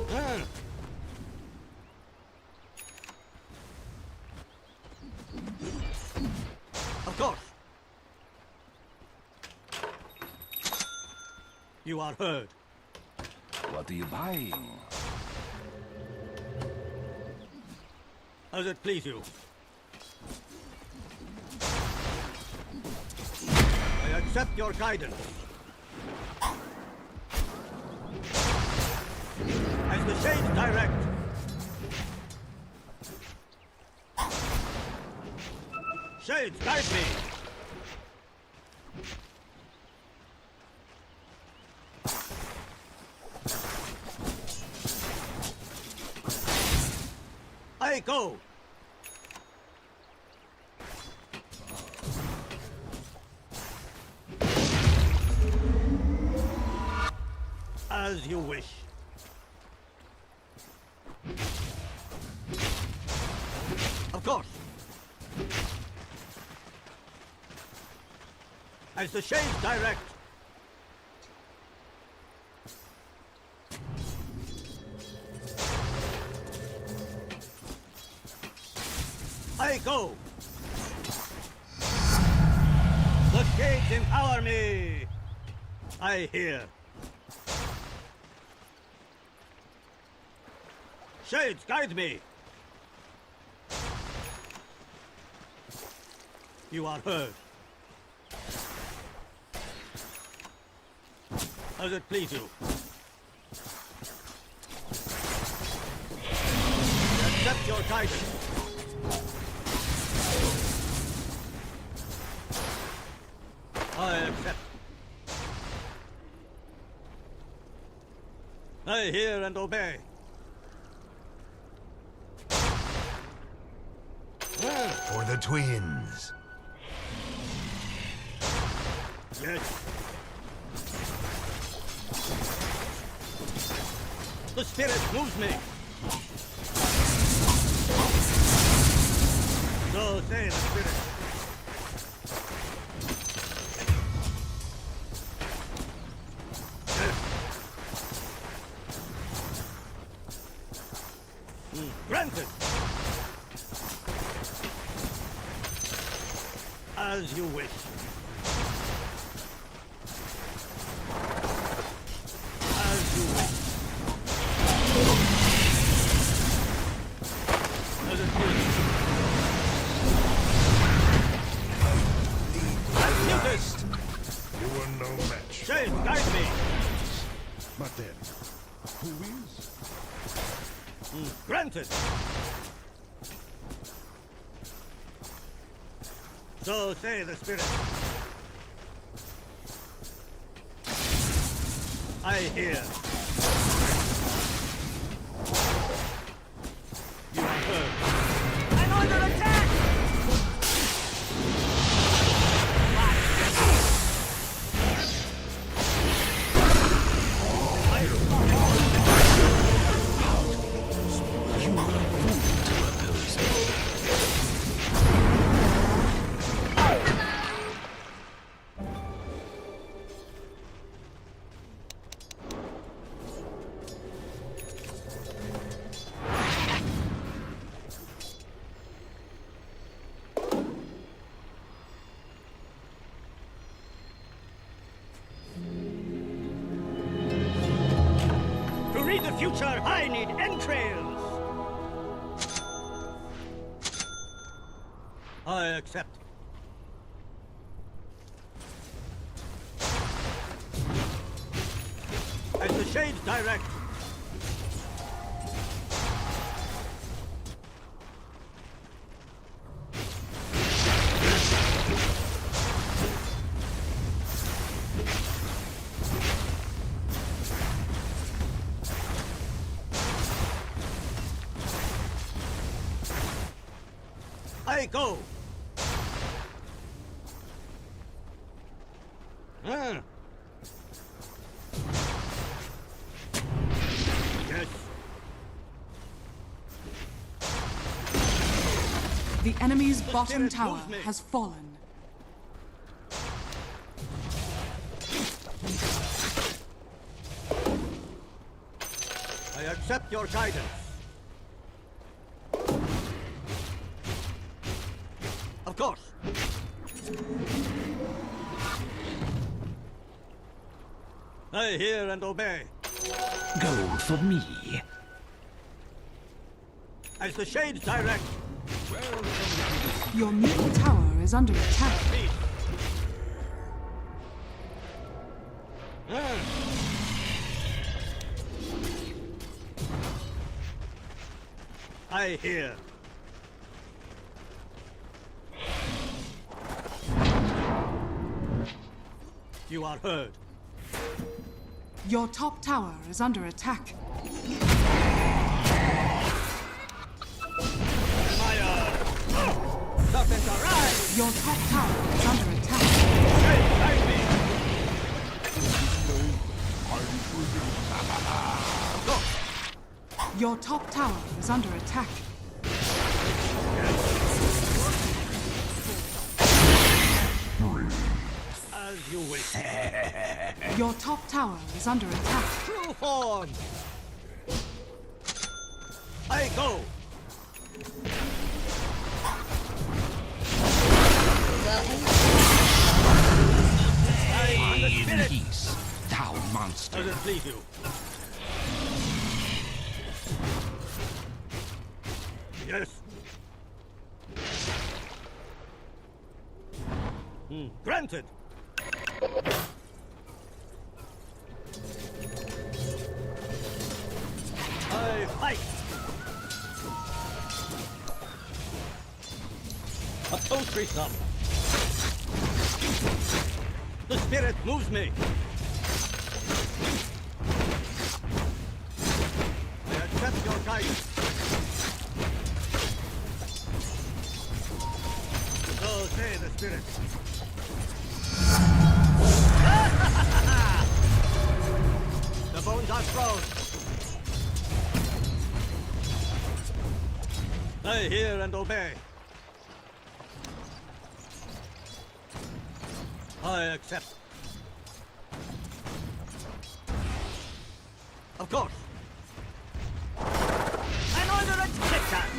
Ah. Of course. You are heard. What are you buying? As it please you. I accept your guidance. As the shades direct. Shades, guide me. I go. As you wish. Of course. As the shades direct. I go. The shades empower me. I hear. Shades, guide me. You are heard. As it please you. Accept your guidance. I accept. I hear and obey. For the twins. Yes. The spirit moves me. So say the spirit. Yes. Granted. As you wish. As you wish. As it please. Executed. Shades, guide me! But then, who is? Granted! So say the spirit. I hear. You have heard. I'm under attack! To read the future, I need entrails! I accept. As the shades direct. I go. Yes. The enemy's bottom spirit tower moves me. has fallen. I accept your guidance. Of course. I hear and obey. Gold for me. As the shades direct. Your middle tower is under attack. Peace. I hear. You are heard. Your top tower is under attack. Fire! Serpent arise! Your top tower is under attack. Hey, guide me! Your top tower is under attack. As you wish. Your top tower is under attack. True form! I go! In peace, thou monster. Does it please you? Yes. Granted. I fight. A poultry sum. The spirit moves me. I accept your guidance. So say the spirit. The bones are thrown. I hear and obey. I accept. Of course. I'm under attack.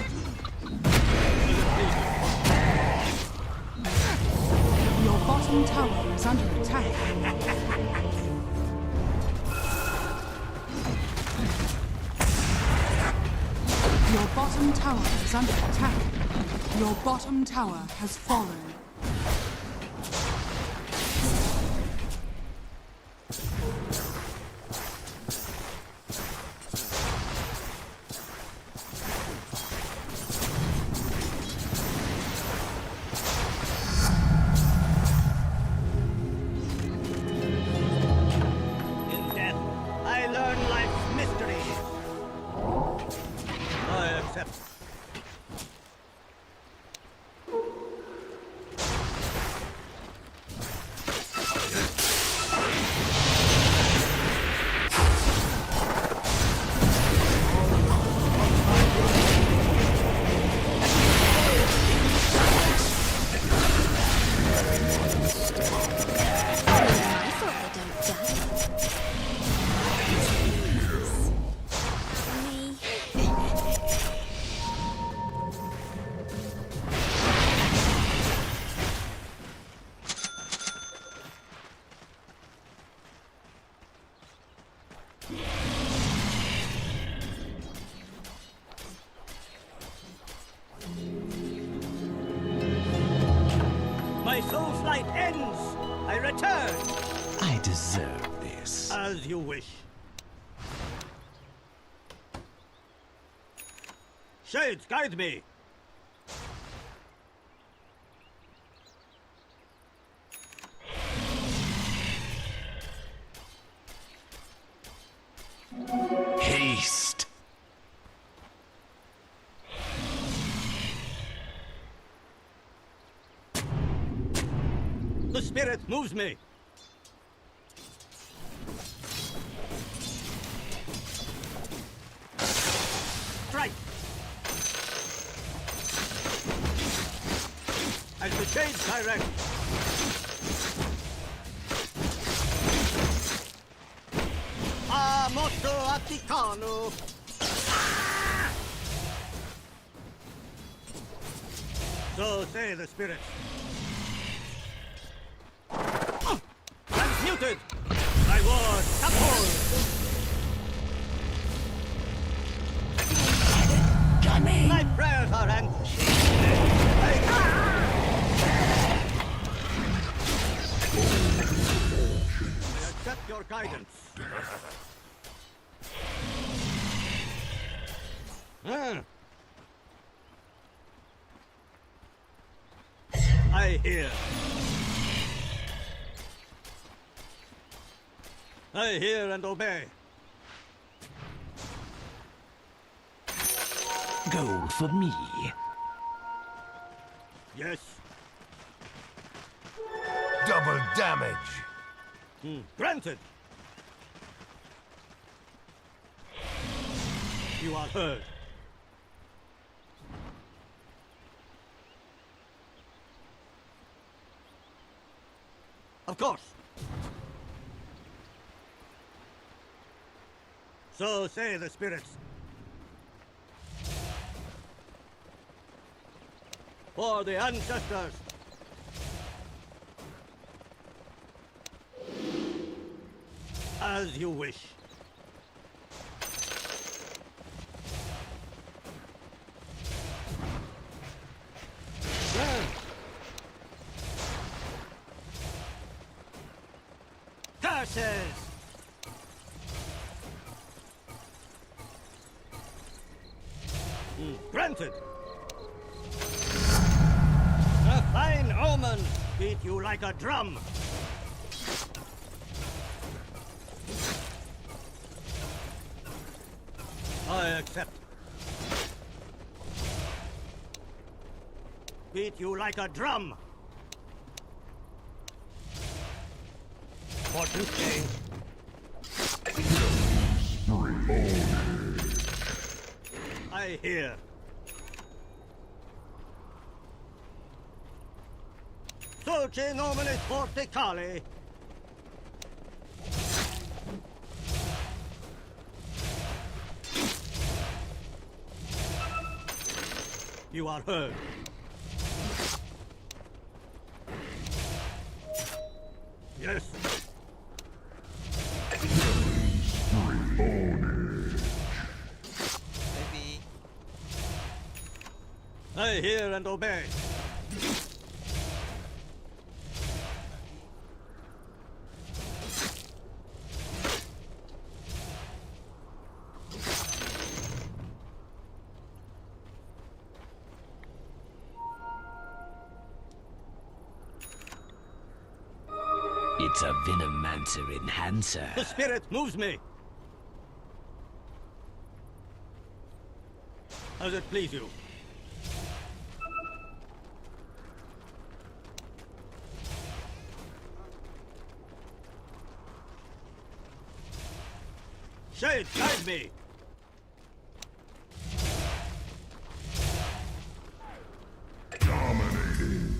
Your bottom tower is under attack. Your bottom tower is under attack. Your bottom tower has fallen. I thought they don't die. Me. My soul's light ends. I return. I deserve this. As you wish. Shades, guide me. Haste. The spirit moves me. Strike. As the shades direct. Moto Atticano. So say the spirits. Transmuted! My ward, uphold! My prayers are answered. I accept your guidance. I hear. I hear and obey. Gold for me. Yes. Double damage. Granted. You are heard. Of course. So say the spirits. For the ancestors. As you wish. Curses! Granted. A fine omen beat you like a drum. I accept. Beat you like a drum. Fortune stay. I hear. Dulce nominis forticale. You are heard. Yes. Maybe. I hear and obey. It's a Venomancer enhancer. The spirit moves me. As it please you. Shade, guide me. Dominating.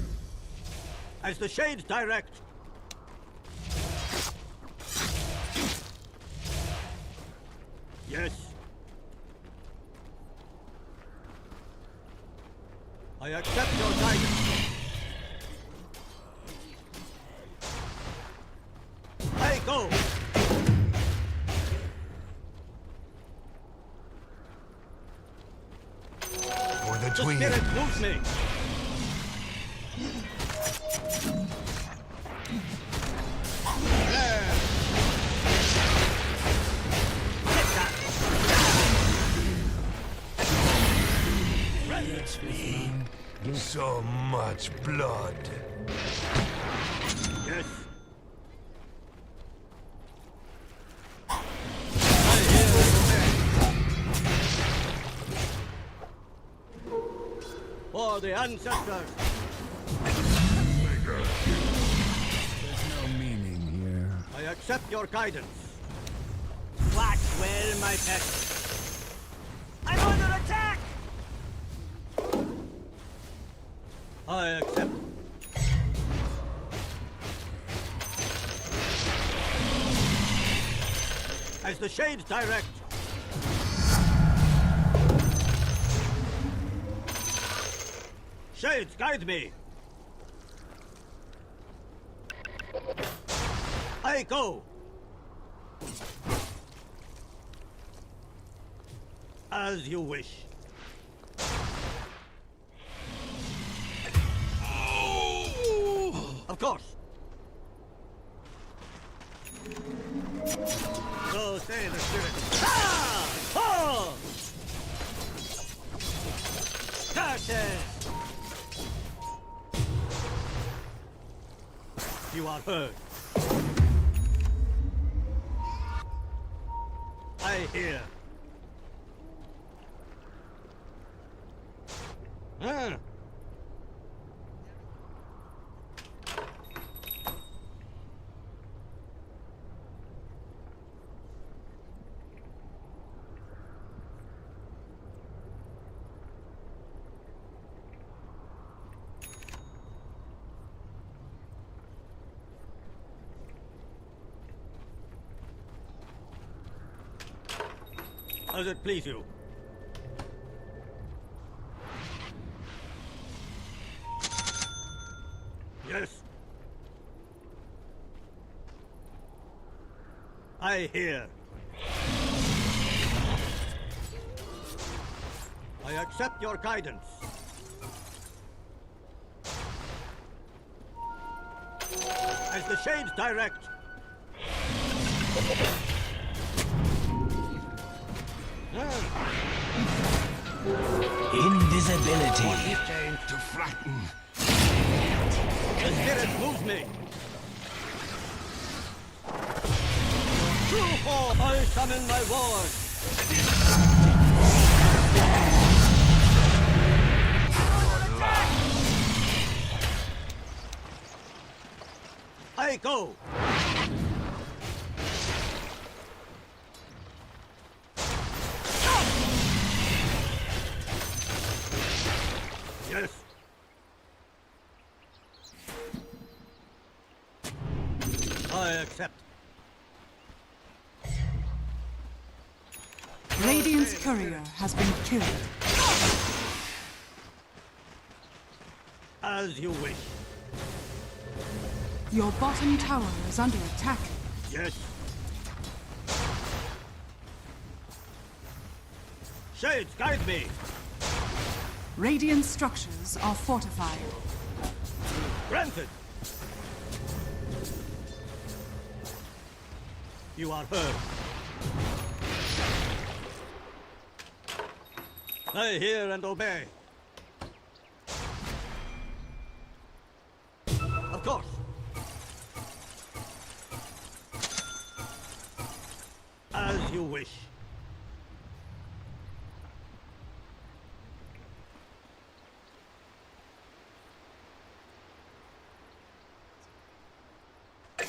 As the shades direct. Yes. I accept your guidance. I go. For the The twin. spirit moves me. So much blood. Yes. For the ancestors. No meaning here. I accept your guidance. Watch well, my pet. I'm under attack! I accept. As the shades direct. Shades, guide me. I go. As you wish. Of course. So say the spirit. Ah! Oh! Curses! You are heard. I hear. Ah. Does it please you? Yes. I hear. I accept your guidance. As the shades direct. Invisibility. To flatten. The spirit moves me. True form, I summon my ward. I go. Yes. I accept. Radiant's courier has been killed. As you wish. Your bottom tower is under attack. Yes. Shades, guide me. Radiant structures are fortified. Granted. You are heard. I hear and obey. Of course. As you wish.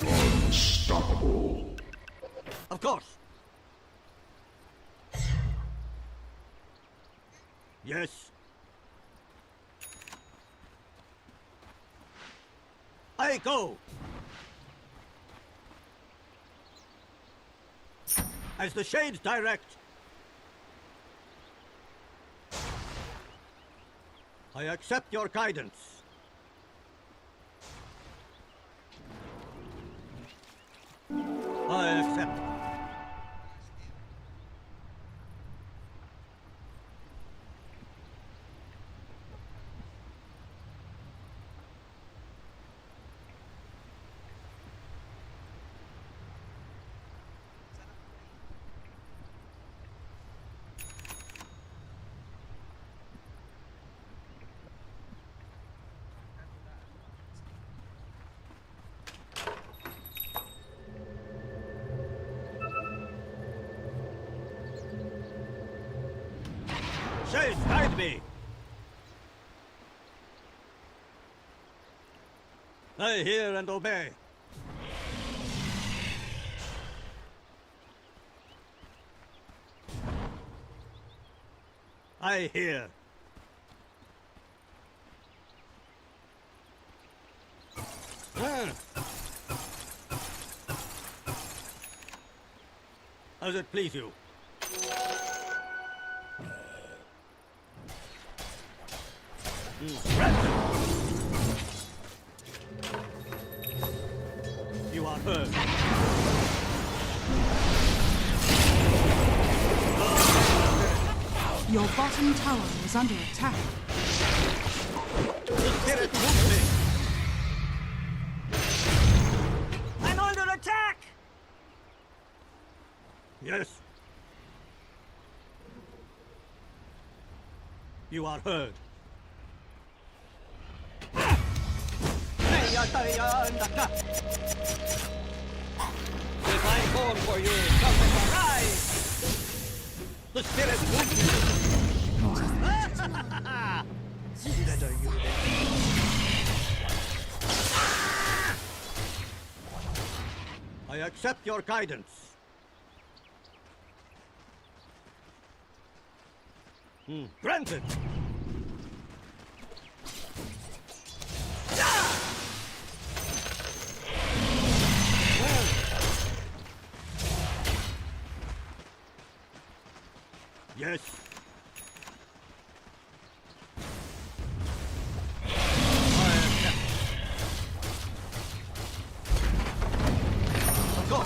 Unstoppable. Of course. Yes. I go. As the shades direct. I accept your guidance. I accept. Shade, guide me! I hear and obey. I hear. As it please you. You are heard. Your bottom tower is under attack. The spirit moves me. I'm under attack! Yes. You are heard. Divine form for you, come arise! The spirit moves me. Better you than I accept your guidance. Granted. Yes. I accept. Go.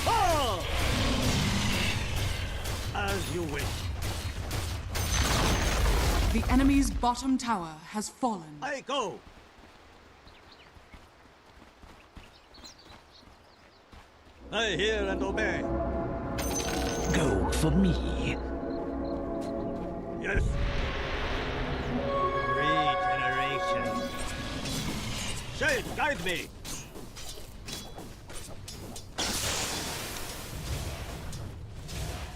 Oh! As you wish. The enemy's bottom tower has fallen. I go. I hear and obey. Go for me. Yes. Regeneration. Shade, guide me.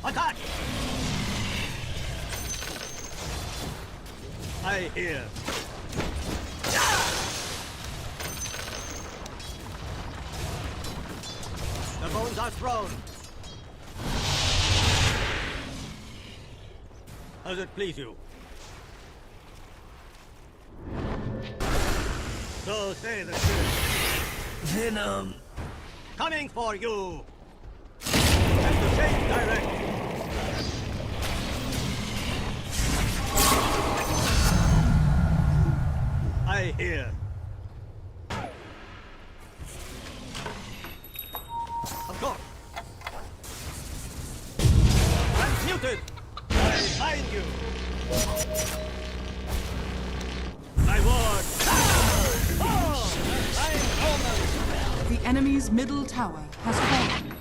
Attack! I hear. The bones are thrown. As it please you. So say the spirit. Venom. Coming for you. And the shade direct. I hear. Of course. Transmuted. I find you. My ward. Oh, I'm The enemy's middle tower has fallen.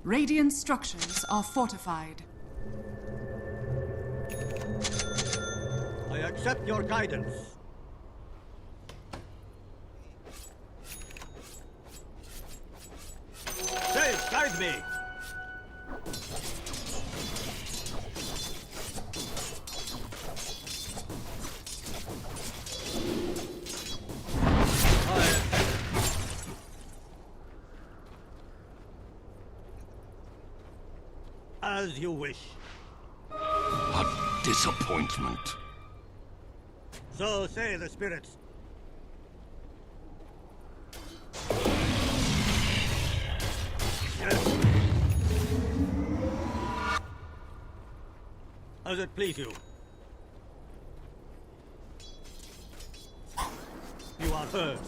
Radiant structures are fortified. I accept your guidance. Sage, guide me. As you wish. A disappointment. So say the spirits. Yes. As it please you. You are heard.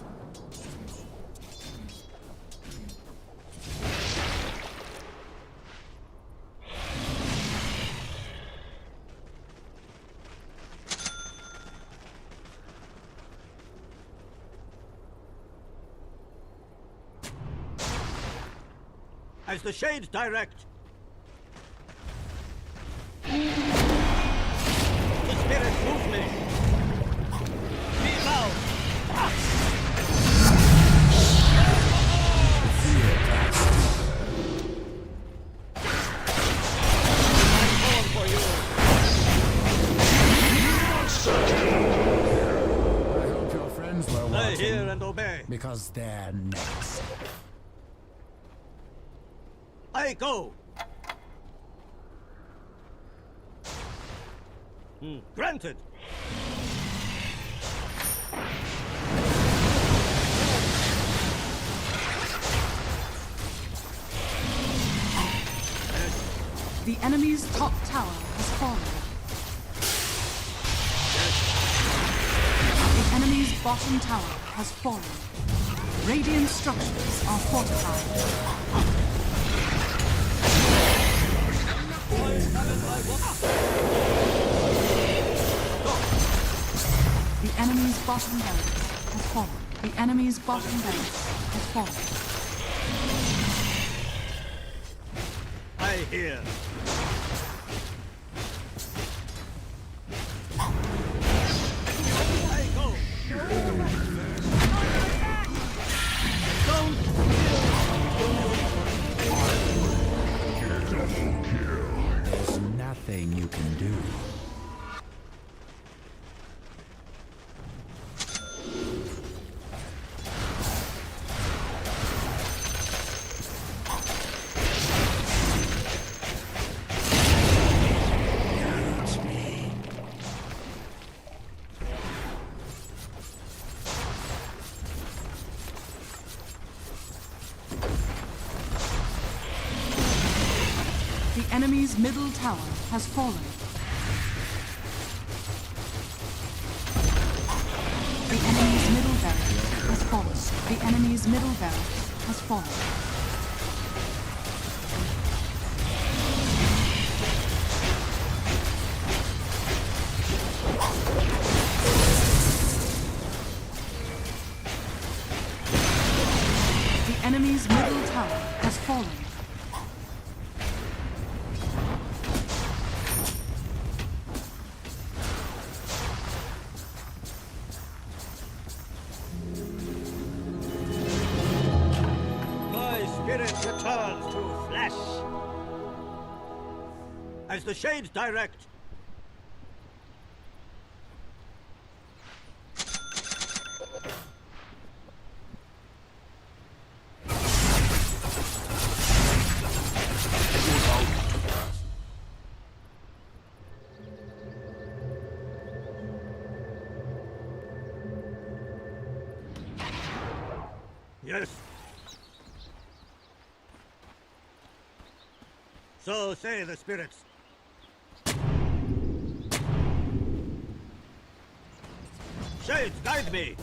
As the shades direct. The spirit moves me. Be loud. I'm calling for you. I hope your friends were I watching. hear and obey. Because they're next. I go. Granted. The enemy's top tower has fallen. The enemy's bottom tower has fallen. Radiant structures are fortified. The enemy's bottom barracks has fallen. The enemy's bottom barracks has fallen. I hear. I go. Don't. There's nothing you can do. The enemy's middle tower has fallen. The enemy's middle barracks has fallen. The enemy's middle barracks has fallen. The enemy's middle tower has fallen. My spirit returns to flesh. As the shades direct. Yes. So say the spirits. Shades, guide me.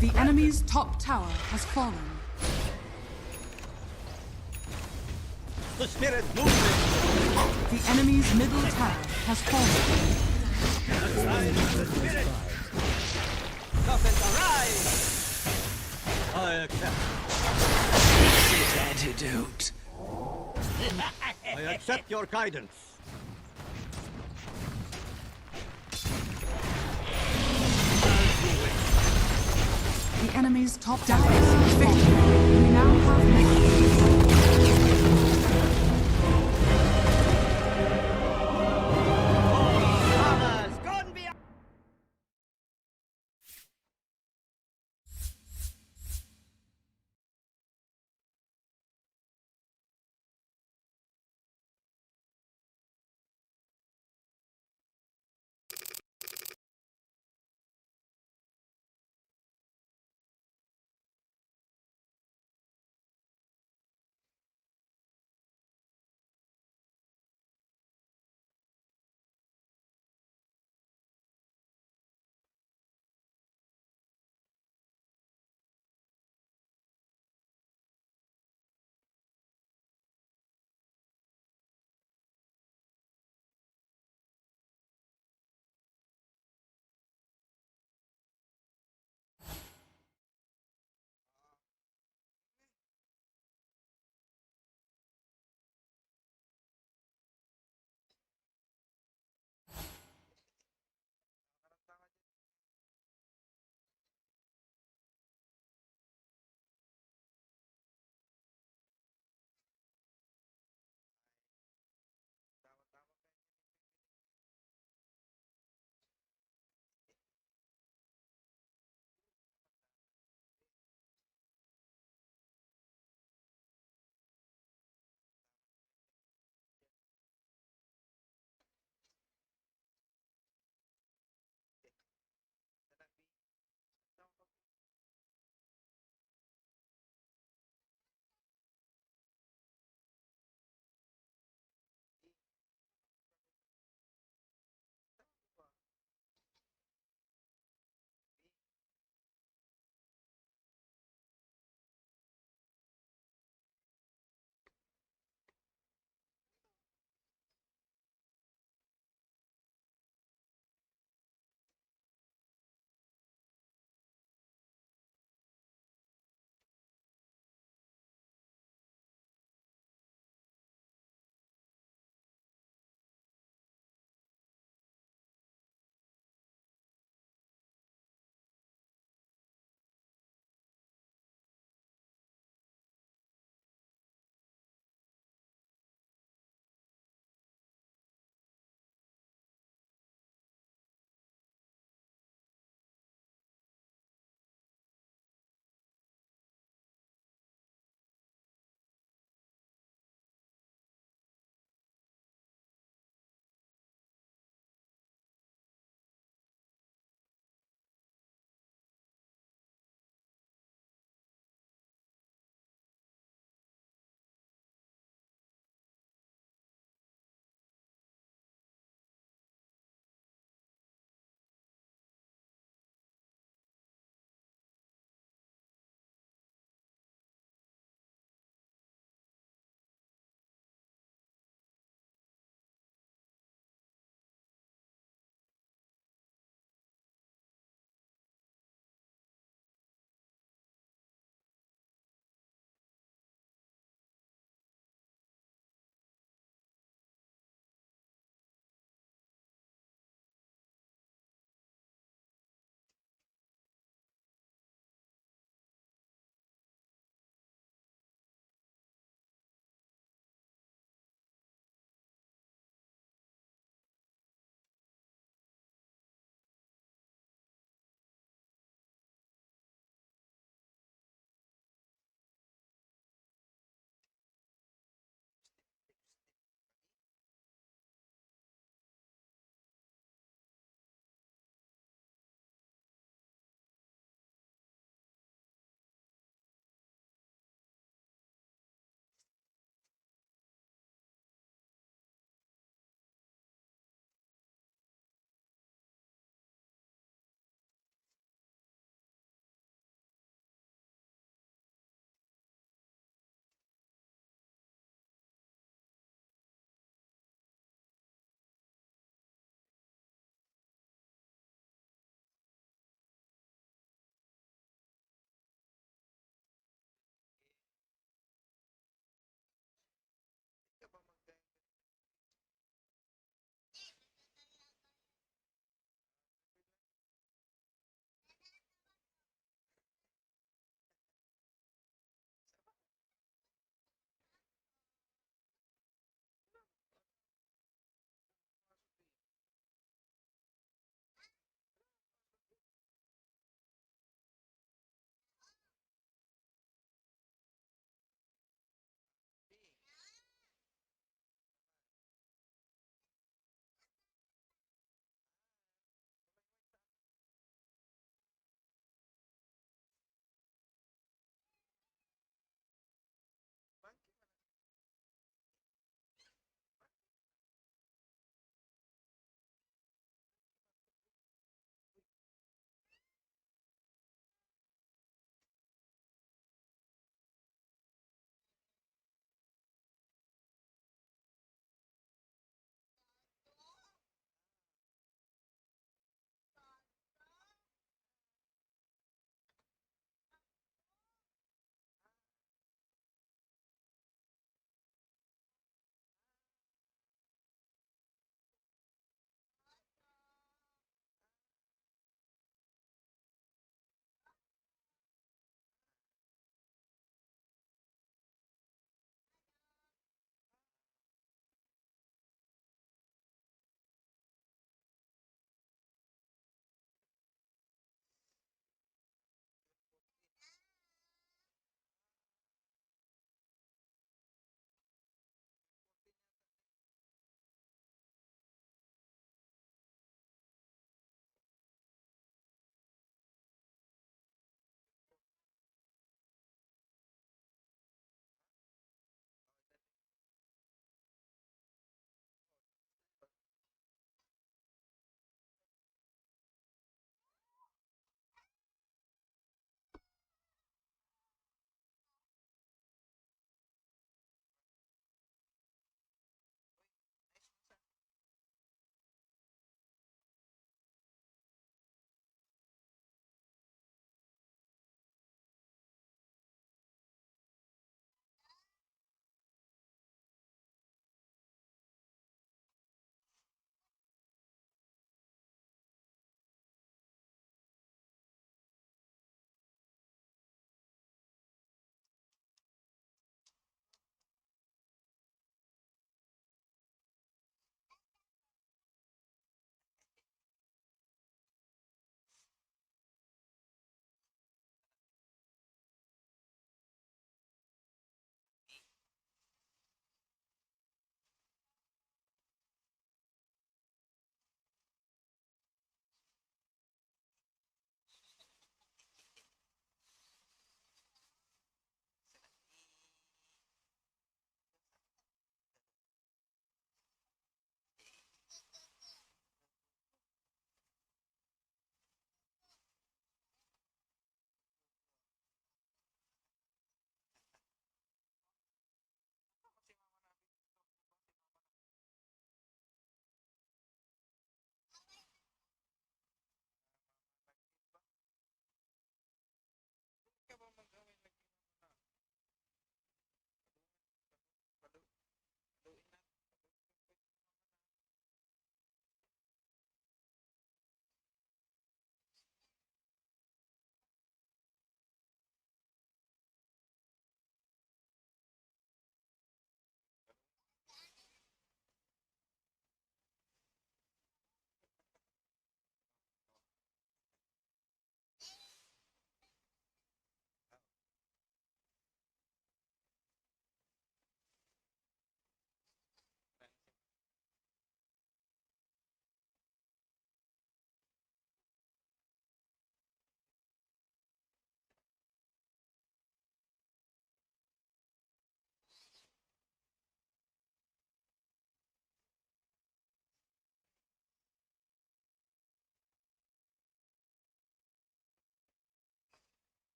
The enemy's top tower has fallen. The spirit moves me. The enemy's middle tower has fallen. The sign of the spirit. Coffins arise. I accept. Antidote. I accept your guidance. The enemy's top tower has fallen. We now have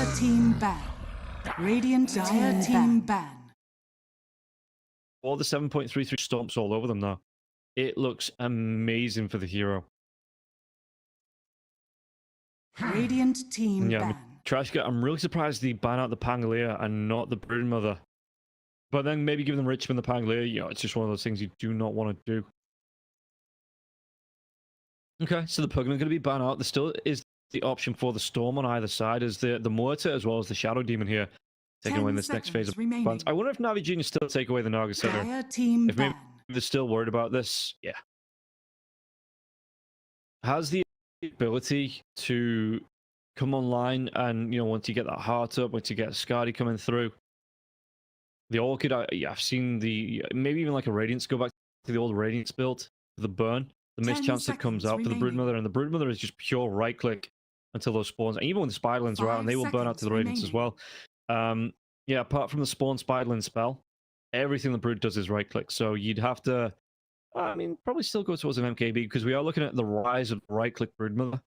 Dire team ban. Radiant Dire team ban. All the 7.33 stomps all over them now. It looks amazing for the hero. Radiant team Yeah, ban. Trashka, I'm really surprised they ban out the Pangolier and not the Broodmother. But then maybe give them Richmond the Pangolier. You know, it's just one of those things you do not want to do. Okay, so the Pugna are going to be banned out. There still is the option for the Storm on either side as the Mortar as well as the Shadow Demon here. Taking away in this next phase of bans. I wonder if Navi Jr. still take away the Naga Center. If maybe they're still worried about this, yeah. Has the ability to come online and, you know, once you get that heart up, once you get a Skadi coming through, the Orchid, yeah, I've seen the, maybe even like a Radiance, go back to the old Radiance build, the burn, the mischance that comes out for the Broodmother, and the Broodmother is just pure right click until those spawns, and even when the Spiderlings are out, and they will burn out to the Radiance as well. Yeah, apart from the spawn Spiderling spell, everything the Brood does is right click, so you'd have to, I mean, probably still go towards an MKB, because we are looking at the rise of right click Broodmother.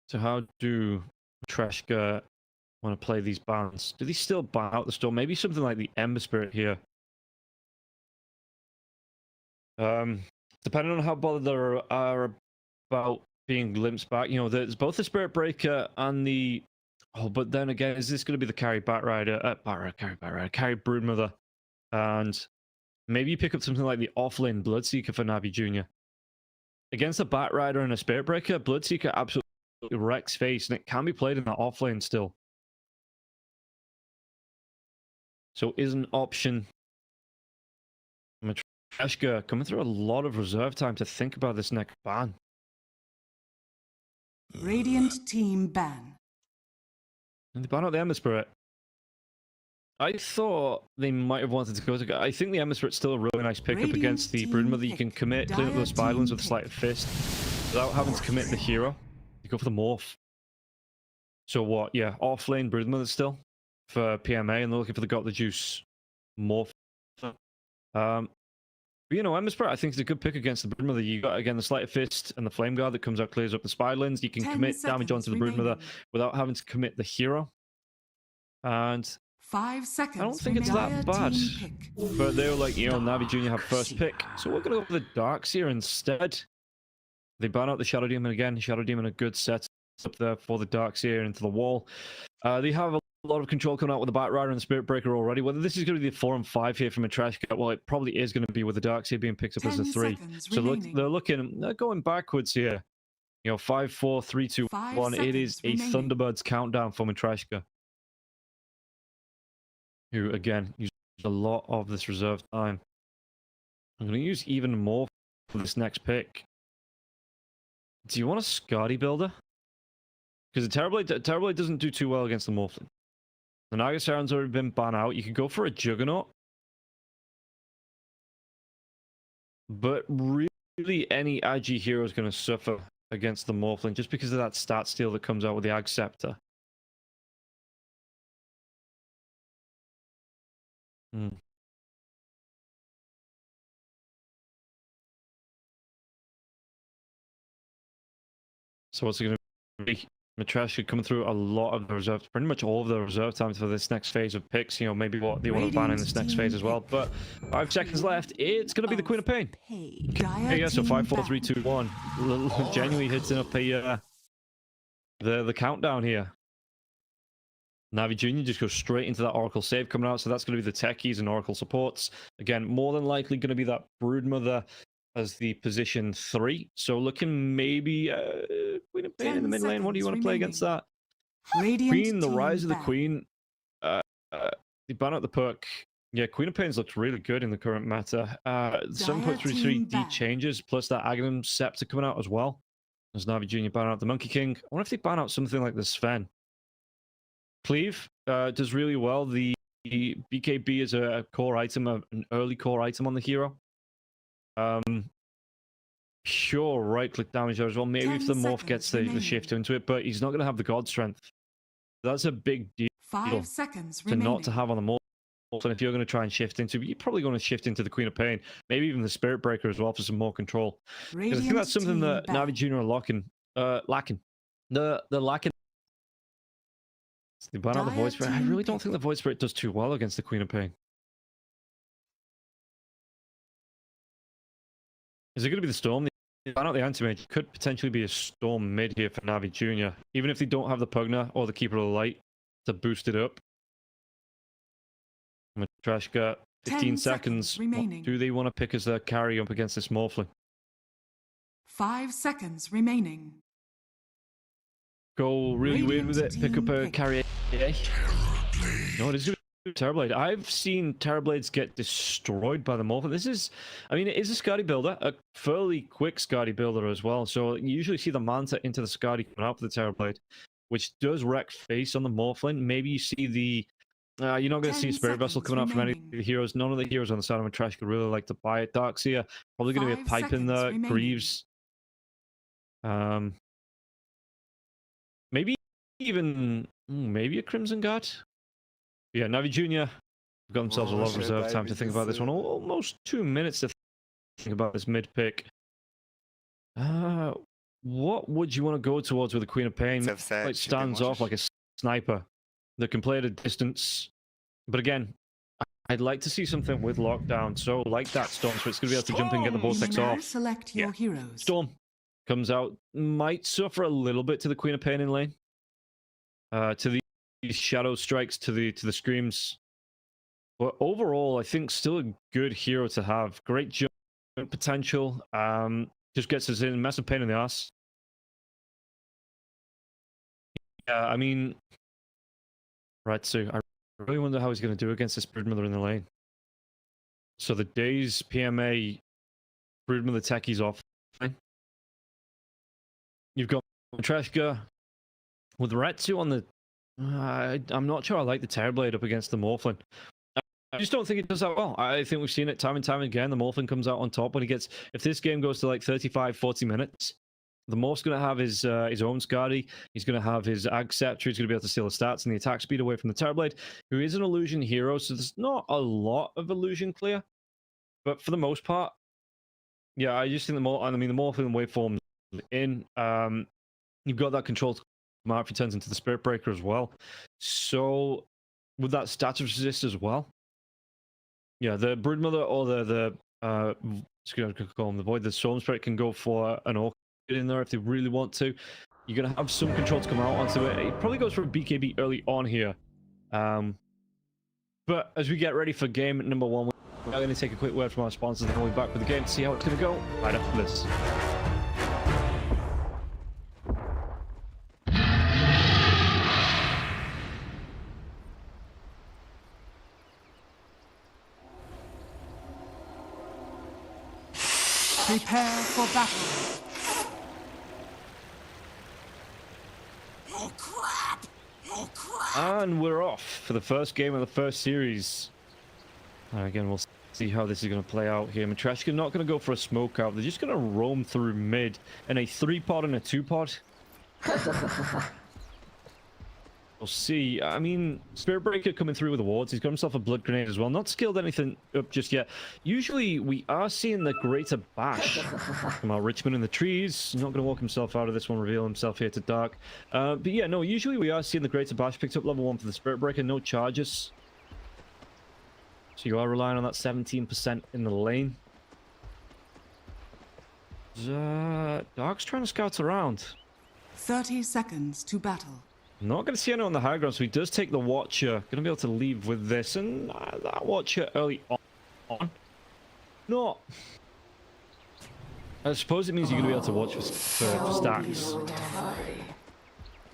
So how do Treshka want to play these bans? Do they still ban out the Storm? Maybe something like the Ember Spirit here. Depending on how bothered they are about being glimpsed back, you know, there's both the Spirit Breaker and the... Oh, but then again, is this going to be the carry Batrider? Carry Broodmother. And maybe you pick up something like the offlane Bloodseeker for Navi Jr. Against a Batrider and a Spirit Breaker, Bloodseeker absolutely wrecks face, and it can be played in that offlane still. So is an option. Matreshka coming through a lot of reserve time to think about this next ban. Radiant team ban. And they ban out the Ember Spirit. I thought they might have wanted to go to... I think the Ember Spirit's still a really nice pickup against the Broodmother. You can commit, clean up those Spiderlings with a Sleight of Fist without having to commit the hero. You go for the Morph. So what? Yeah, offlane Broodmother still for PMA, and they're looking for the Got the Juice Morph. But, you know, Ember Spirit, I think, is a good pick against the Broodmother. You got, again, the Sleight of Fist and the Flame Guard that comes out, clears up the Spiderlings. You can commit damage onto the Broodmother without having to commit the hero. And 5 seconds. I don't think it's that bad. But they were like, you know, Navi Jr. have first pick. So we're going to go for the Darkseer instead. They ban out the Shadow Demon again. Shadow Demon, a good set up there for the Darkseer into the wall. They have a lot of control coming out with the Batrider and the Spirit Breaker already. Whether this is going to be the 4 and 5 here from Matreshka, well, it probably is going to be with the Darkseer being picked up as a 3. So look, they're going backwards here. You know, 5, 4, 3, 2, 1. It is a Thunderbirds countdown for Matreshka, who again used a lot of this reserve time. I'm going to use even more for this next pick. Do you want a Skadi builder? Because the Terrorblade doesn't do too well against the Morphling. The Naga Saren's already been banned out. You could go for a Juggernaut. But really, any IG hero is going to suffer against the Morphling just because of that stat steal that comes out with the Ag Scepter. So what's it going to be? Matreshka coming through a lot of the reserve, pretty much all of the reserve times for this next phase of picks. You know, maybe what they want to ban in this next phase as well. But 5 seconds left. It's going to be the Queen of Pain. Okay, yeah, so 5, 4, 3, 2, 1. Genuinely hitting up the countdown here. Navi Jr. just goes straight into that Oracle save coming out. So that's going to be the techies and Oracle supports. Again, more than likely going to be that Broodmother as the position 3. So looking maybe Queen of Pain in the mid lane. What do you want to play against that? Queen, the Rise of the Queen. They ban out the perk. Yeah, Queen of Pain's looked really good in the current meta. 7.33 D changes plus that Aghanim Scepter coming out as well. As Navi Jr. ban out the Monkey King. I wonder if they ban out something like the Sven. Cleave does really well. The BKB is a core item, an early core item on the hero. Sure, right click damage there as well. Maybe if the Morph gets the shift into it, but he's not going to have the God Strength. That's a big deal 5 seconds to not to have on the Morphin, if you're going to try and shift into, you're probably going to shift into the Queen of Pain, maybe even the Spirit Breaker as well for some more control. 'Cause I think that's something that Navi Junior are lacking. They're lacking. They ban out the Void Spirit. I really don't think the Void Spirit does too well against the Queen of Pain. Is it going to be the Storm? They ban out the Anti-Mage. Could potentially be a Storm mid here for Navi Junior. Even if they don't have the Pugna or the Keeper of the Light to boost it up. Matryoshka, 15 seconds. remaining. What do they want to pick as their carry up against this Morphling? 5 seconds remaining. Go really weird with it. Pick up a pick. carry. No, it is going to be Terrorblade. I've seen Terrorblades get destroyed by the Morphin. This is, I mean, it is a Skadi builder, a fairly quick Skadi builder as well. So you usually see the Manta into the Skadi coming out for the Terrorblade, which does wreck face on the Morphlin. Maybe you see the, you're not going to see Spirit Vessel coming out from any of the heroes. None of the heroes on the side of Matryoshka could really like to buy it. Darkseer, probably going to be a 5 pipe in there. seconds Greaves. Maybe even, maybe a Crimson Guard. Yeah, Navi Junior got themselves a lot of reserve time to think about this one. Almost 2 minutes to think about this mid pick. What would you want to go towards with the Queen of Pain? Like stands off like a sniper that can play at a distance. But again, I'd like to see something with lockdown. So like that Storm, so it's going to be able to jump in and get the Vortex Now off. select your heroes. Storm comes out, might suffer a little bit to the Queen of Pain in lane. To the shadow strikes, to the screams. But overall, I think still a good hero to have. Great jump potential. Just gets us in, massive pain in the ass. Yeah, I mean, right. So I really wonder how he's going to do against this Broodmother in the lane. So the Days PMA Broodmother techies off. You've got Matryoshka with Retsu on the. I'm not sure I like the Terrorblade up against the Morphlin. I just don't think it does that well. I think we've seen it time and time again. The Morphlin comes out on top when he gets. If this game goes to like 35, 40 minutes, the Morph's going to have his own Skadi. He's going to have his Ag Scepter. He's going to be able to steal the stats and the attack speed away from the Terrorblade, who is an illusion hero. So there's not a lot of illusion clear, but for the most part, yeah, I just think the Morphlin waveform in. You've got that control. Mark turns into the Spirit Breaker as well. So with that status resist as well. Yeah, the Broodmother or the call him the Void, the Storm Spirit can go for an Orchid in there if they really want to. You're gonna have some control to come out onto it. It probably goes for a BKB early on here. But as we get ready for game number 1, we're going to take a quick word from our sponsors and we'll be back with the game to see how it's going to go right after this. Prepare for battle. Oh crap! Oh crap! And we're off for the first game of the first series. Again, we'll see how this is going to play out here. Matryoshka not going to go for a smoke out. They're just going to roam through mid in a 3-pod and a 2-pod. We'll see. I mean, Spirit Breaker coming through with the wards. He's got himself a blood grenade as well. Not skilled anything up just yet. Usually, we are seeing the Greater Bash come out. Richmond in the trees. He's not going to walk himself out of this one, reveal himself here to Dark. But yeah, no, usually we are seeing the Greater Bash. Picked up level 1 for the Spirit Breaker. No charges. So you are relying on that 17% in the lane. Dark's trying to scout around. 30 seconds to battle. Not going to see anyone on the high ground, so he does take the Watcher. Going to be able to leave with this, and that Watcher early on. Not. I suppose it means you're going to be able to watch for stacks.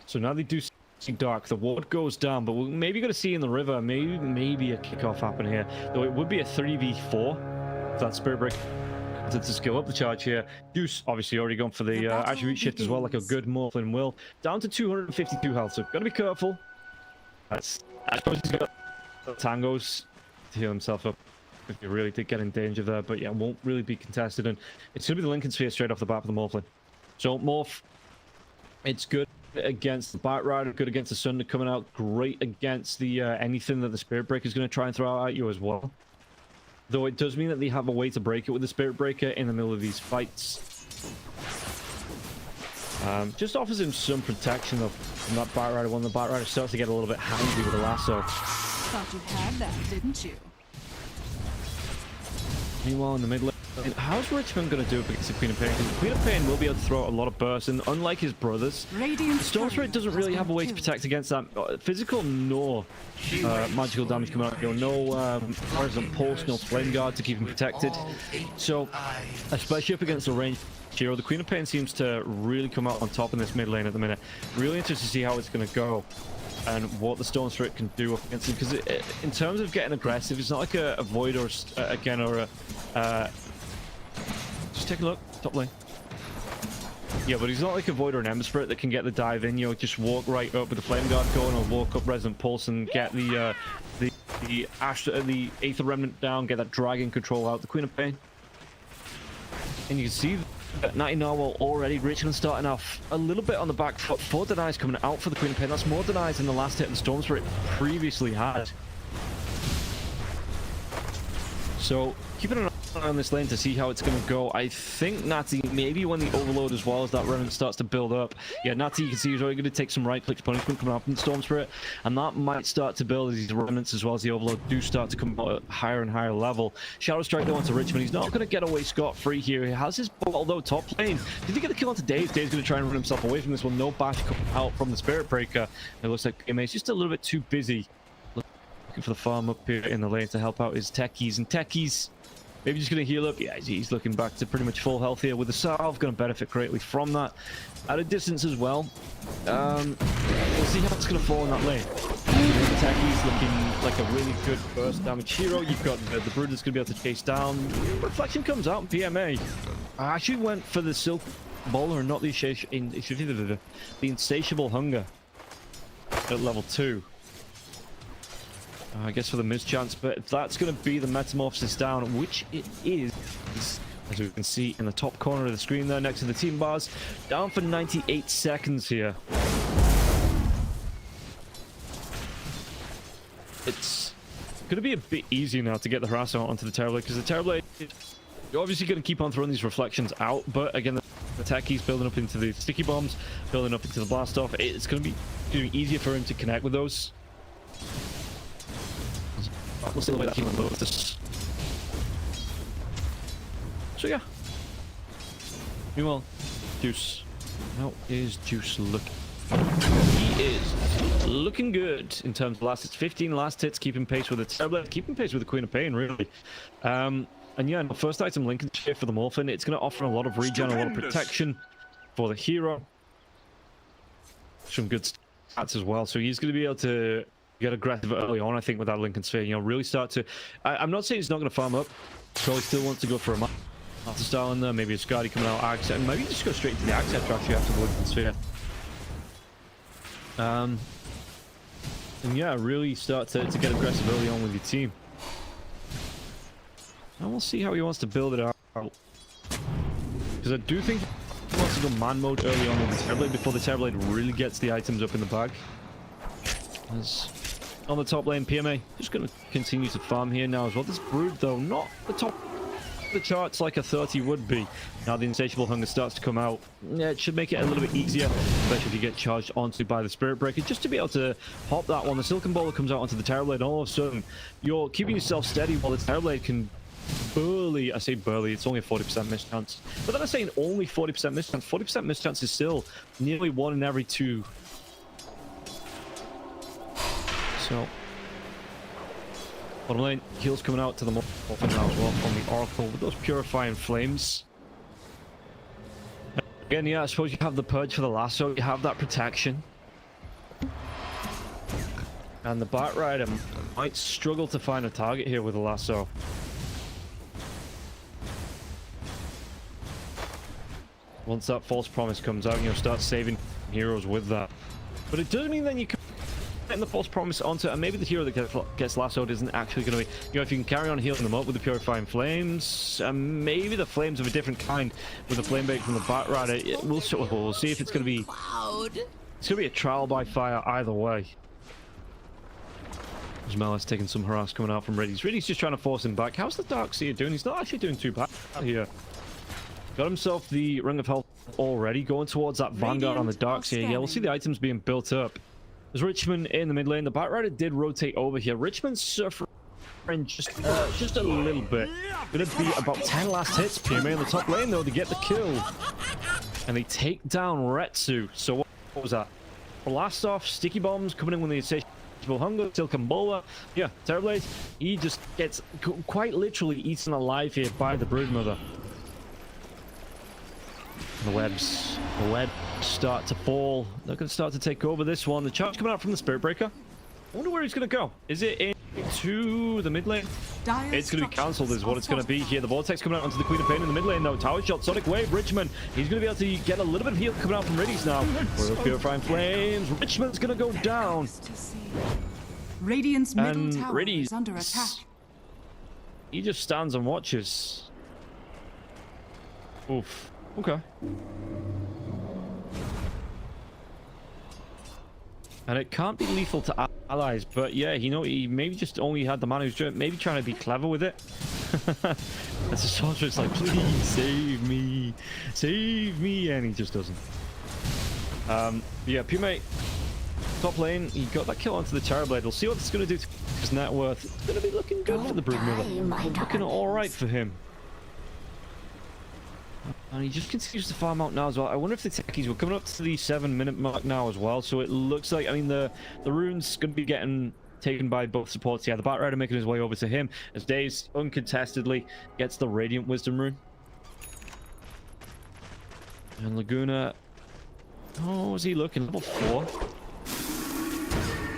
So now they do see Dark. The ward goes down, but we're maybe going to see in the river, maybe a kickoff happen here. Though it would be a 3v4 if that Spirit Break to skill up the charge here. Deuce obviously already gone for the attribute shift as well, like a good Morphlin will. Down to 252 health, so gotta be careful. I suppose he's got tangos to heal himself up if he really did get in danger there, but yeah, won't really be contested. And it's gonna be the Lincoln Sphere straight off the bat for the Morphlin. So Morph, it's good against the Bat Rider, good against the Sunder coming out, great against the anything that the Spirit Breaker is going to try and throw out at you as well. Though it does mean that they have a way to break it with the Spirit Breaker in the middle of these fights. Just offers him some protection though from that Bat Rider when the Bat Rider starts to get a little bit handy with the lasso. Thought you had that, didn't you? Meanwhile, in the mid lane, how's Richmond going to do against the Queen of Pain? Because the Queen of Pain will be able to throw a lot of bursts, and unlike his brothers, Storm Spirit doesn't really have a way to protect against that physical nor magical damage coming out. No Horizon Pulse, no Flame Guard to keep him protected. So, especially up against the range hero, the Queen of Pain seems to really come out on top in this mid lane at the minute. Really interested to see how it's going to go and what the Storm Spirit can do up against him, because in terms of getting aggressive, it's not like a Void or again or a just take a look top lane. Yeah, but he's not like a Void or an Ember Spirit that can get the dive in. Just walk right up with the Flame Guard going, or walk up Resonant Pulse and get the Aether Remnant down, get that Dragon control out. The Queen of Pain, and you can see that 90 Narwhal already. Richmond starting off a little bit on the back foot. 4 denies coming out for the Queen of Pain. That's more denies than the last hit the Storm Spirit previously had. So keeping an eye on this lane to see how it's going to go. I think Natty, maybe when the Overload as well as that Remnant starts to build up. Yeah, Natty, you can see he's already going to take some right-click punishment coming up from the Storm Spirit, and that might start to build as these Remnants as well as the Overload do start to come out at higher and higher level. Shadow Strike though onto Richmond. He's not going to get away scot-free here. He has his ball, although top lane. Did he get the kill onto Dave? Dave's going to try and run himself away from this one. No bash coming out from the Spirit Breaker. It looks like PMA's just a little bit too busy looking for the farm up here in the lane to help out his techies. And techies, maybe just going to heal up. Yeah, he's looking back to pretty much full health here with the salve. Going to benefit greatly from that. At a distance as well. We'll see how it's going to fall in that lane. The techies looking like a really good burst damage hero. You've got the Brood that's going to be able to chase down. Reflection comes out. PMA. I actually went for the Silk Bowler and not the Insatiable Hunger at level 2. I guess for the mischance, but that's going to be the Metamorphosis down, which it is, as we can see in the top corner of the screen there next to the team bars, down for 98 seconds here. It's going to be a bit easier now to get the harass out onto the Terrorblade, because the Terrorblade, you're obviously going to keep on throwing these reflections out, but again, the techies building up into the sticky bombs, building up into the blast off, it's going to be doing easier for him to connect with those. We'll see the way that he will move this. So yeah. Meanwhile, Juice. How is Juice looking? He is looking good in terms of last hits. 15 last hits, keeping pace with the Terrorblade, keeping pace with the Queen of Pain, really. And yeah, no, first item Lincoln Shift for the Morphin. It's going to offer a lot of regen, a lot of protection for the hero. Some good stats as well. So he's going to be able to get aggressive early on, I think, with that Lincoln Sphere. Really start to... I'm not saying he's not going to farm up. Probably still wants to go for a Master Style in there, maybe a Skadi coming out, Axe, and maybe just go straight to the Axe actually after the Lincoln Sphere. And yeah, really start to get aggressive early on with your team. And we'll see how he wants to build it out. Because I do think he wants to go man mode early on with the Terrorblade before the Terrorblade really gets the items up in the bag. As on the top lane, PMA just going to continue to farm here now as well. This Brood, though, not the top of the charts like a 30 would be. Now the Insatiable Hunger starts to come out. Yeah, it should make it a little bit easier, especially if you get charged onto by the Spirit Breaker, just to be able to pop that one. The Silken Bowler comes out onto the Terrorblade, and all of a sudden, you're keeping yourself steady while the Terrorblade can barely, I say barely, it's only a 40% mischance. But then I'm saying only 40% mischance. 40% mischance is still nearly 1 in every 2. So, bottom lane, heals coming out to the Morphin now as well from the Oracle with those Purifying Flames. Again, yeah, I suppose you have the Purge for the lasso, you have that protection. And the Bat Rider might struggle to find a target here with the lasso. Once that False Promise comes out, you'll start saving heroes with that. But it does mean then you can the False Promise onto, and maybe the hero that gets lassoed isn't actually going to be, if you can carry on healing them up with the Purifying Flames, and maybe the flames of a different kind with the Flame Bait from the Bat Rider, we'll see if it's going to be It's going to be a trial by fire either way. Melis taking some harass coming out from Riddy's. Riddy's just trying to force him back. How's the Darkseer doing? He's not actually doing too bad here. Got himself the Ring of Health already, going towards that Vanguard on the Darkseer. Yeah, we'll see the items being built up. There's Richmond in the mid lane. The Batrider did rotate over here. Richmond's suffering just a little bit. Gonna be about 10 last hits. PMA in the top lane though, they get the kill. And they take down Retsu. So what was that? Blast off, sticky bombs coming in when the insatiable hunger, Silkambola. Yeah, Terrorblade. He just gets quite literally eaten alive here by the Broodmother. The webs start to fall. They're going to start to take over this one. The charge coming out from the Spirit Breaker. I wonder where he's going to go. Is it into the mid lane? It's going to be cancelled is what it's going to be here. The Vortex coming out onto the Queen of Pain in the mid lane though. Tower shot, Sonic Wave, Richmond. He's going to be able to get a little bit of heal coming out from Riddy's now. Royal Purifying Flames. Richmond's going to go down. Radiant's middle And tower Riddy's, is under attack. he just stands and watches. Oof. Okay. And it can't be lethal to allies, but yeah, he maybe just only had the man who's maybe trying to be clever with it. That's a sorceress like, please save me, and he just doesn't. Yeah, Pume, top lane, he got that kill onto the Terrorblade. We'll see what it's going to do to his net worth. It's going to be looking good for the Broodmother. Looking all right for him. And he just continues to farm out now as well. I wonder if the techies were coming up to the 7-minute mark now as well. So it looks like, I mean, the rune's going to be getting taken by both supports. Yeah, the Batrider making his way over to him as Daze uncontestedly gets the Radiant Wisdom rune. And Laguna, oh, is he looking? Level 4.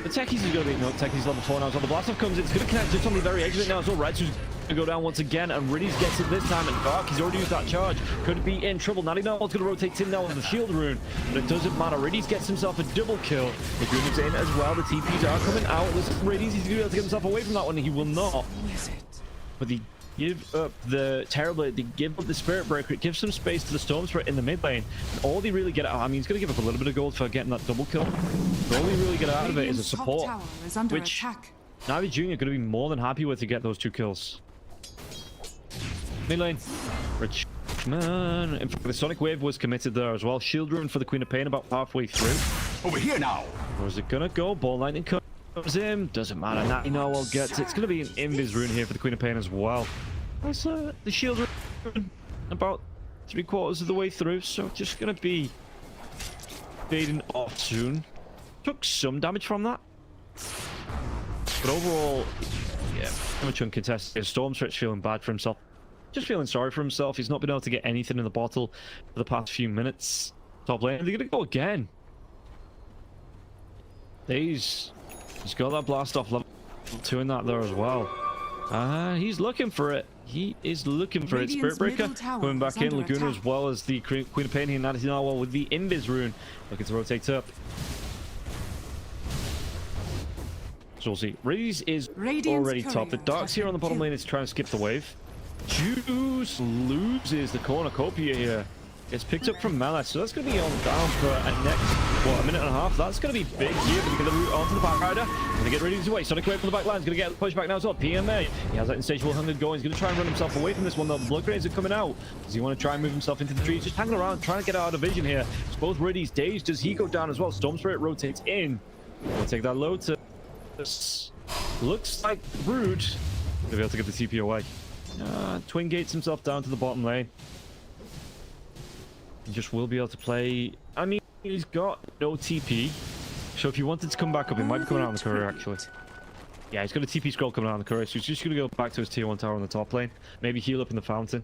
The techies is going to be, no, techies level 4 now. So the blast off comes in. It's going to connect just on the very edge of it now. So Red's to go down once again, and Riddy's gets it this time, and Dark, he's already used that charge, could be in trouble. Natty now wants to rotate in now with the shield rune, but it doesn't matter. Riddy's gets himself a double kill. The Laguna's in as well. The TPs are coming out. This is Riddy's, he's going to be able to get himself away from that one. He will not. But they give up the Terrorblade, they give up the Spirit Breaker. It gives some space to the Storm Spirit in the mid lane. And all they really get out, I mean, he's going to give up a little bit of gold for getting that double kill. But all they really get out of it is a support, which Navi Jr. going to be more than happy with to get those 2 kills. Mid lane, Richmond. In fact, the Sonic Wave was committed there as well. Shield rune for the Queen of Pain about halfway through. Over here now. Where's it gonna go? Ball lightning comes in. Doesn't matter. Natty Narwhal gets it. It's gonna be an Invis rune here for the Queen of Pain as well. That's the shield rune about 3/4 of the way through, so just gonna be fading off soon. Took some damage from that, but overall, yeah, pretty much uncontested. Storm Spirit's feeling bad for himself. Just feeling sorry for himself. He's not been able to get anything in the bottle for the past few minutes. Top lane, they're gonna go again. He's got that blast off level 2 in that there as well. He's looking for it. He is looking for it. Spirit Breaker coming back in. Laguna as well as the Queen of Pain here. Natty Narwhal with the Invis rune. Looking to rotate up. So we'll see. Riddy's is already top. The Darks here on the bottom lane is trying to skip the wave. Juice loses the cornucopia here. It's picked up from Melis, so that's going to be on down for a minute and a half. That's going to be big here. Going to get the route onto the Batrider. Going to get ready to wait. Sonic Wave from the back line. He's going to get the push back now as well. PMA. He has that insatiable hunger going. He's going to try and run himself away from this one though. The blood grenades are coming out. Does he want to try and move himself into the trees? Just hanging around, trying to get out of vision here. It's both Riddy's. Daze, does he go down as well? Storm Spirit rotates in. We'll take that low to... Looks like Brood. Going to be able to get the TP away. Twin gates himself down to the bottom lane. He just will be able to play. I mean, he's got no TP. So if he wanted to come back up, he might be coming out on the courier actually. Yeah, he's got a TP scroll coming out on the courier, so he's just going to go back to his tier 1 tower on the top lane. Maybe heal up in the fountain.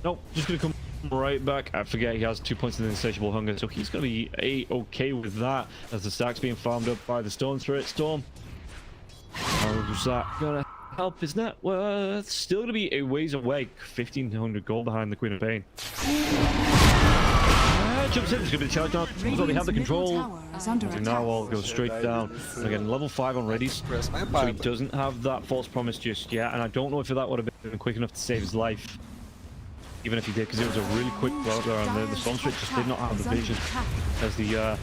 Nope, just going to come right back. I forget he has 2 points in the insatiable hunger, so he's going to be okay with that as the stack's being farmed up by the Storm Spirit. Storm. How's that going to help his net worth? Still going to be a ways away. 1,500 gold behind the Queen of Pain. Jumps in. It's going to be charged on. So they have the control. Narwhal goes straight down. And again, level 5 on Riddy's. So he doesn't have that false promise just yet. And I don't know if that would have been quick enough to save his life. even if he did, because it was a really quick blow there, and the Storm Spirit just did not have the vision. As the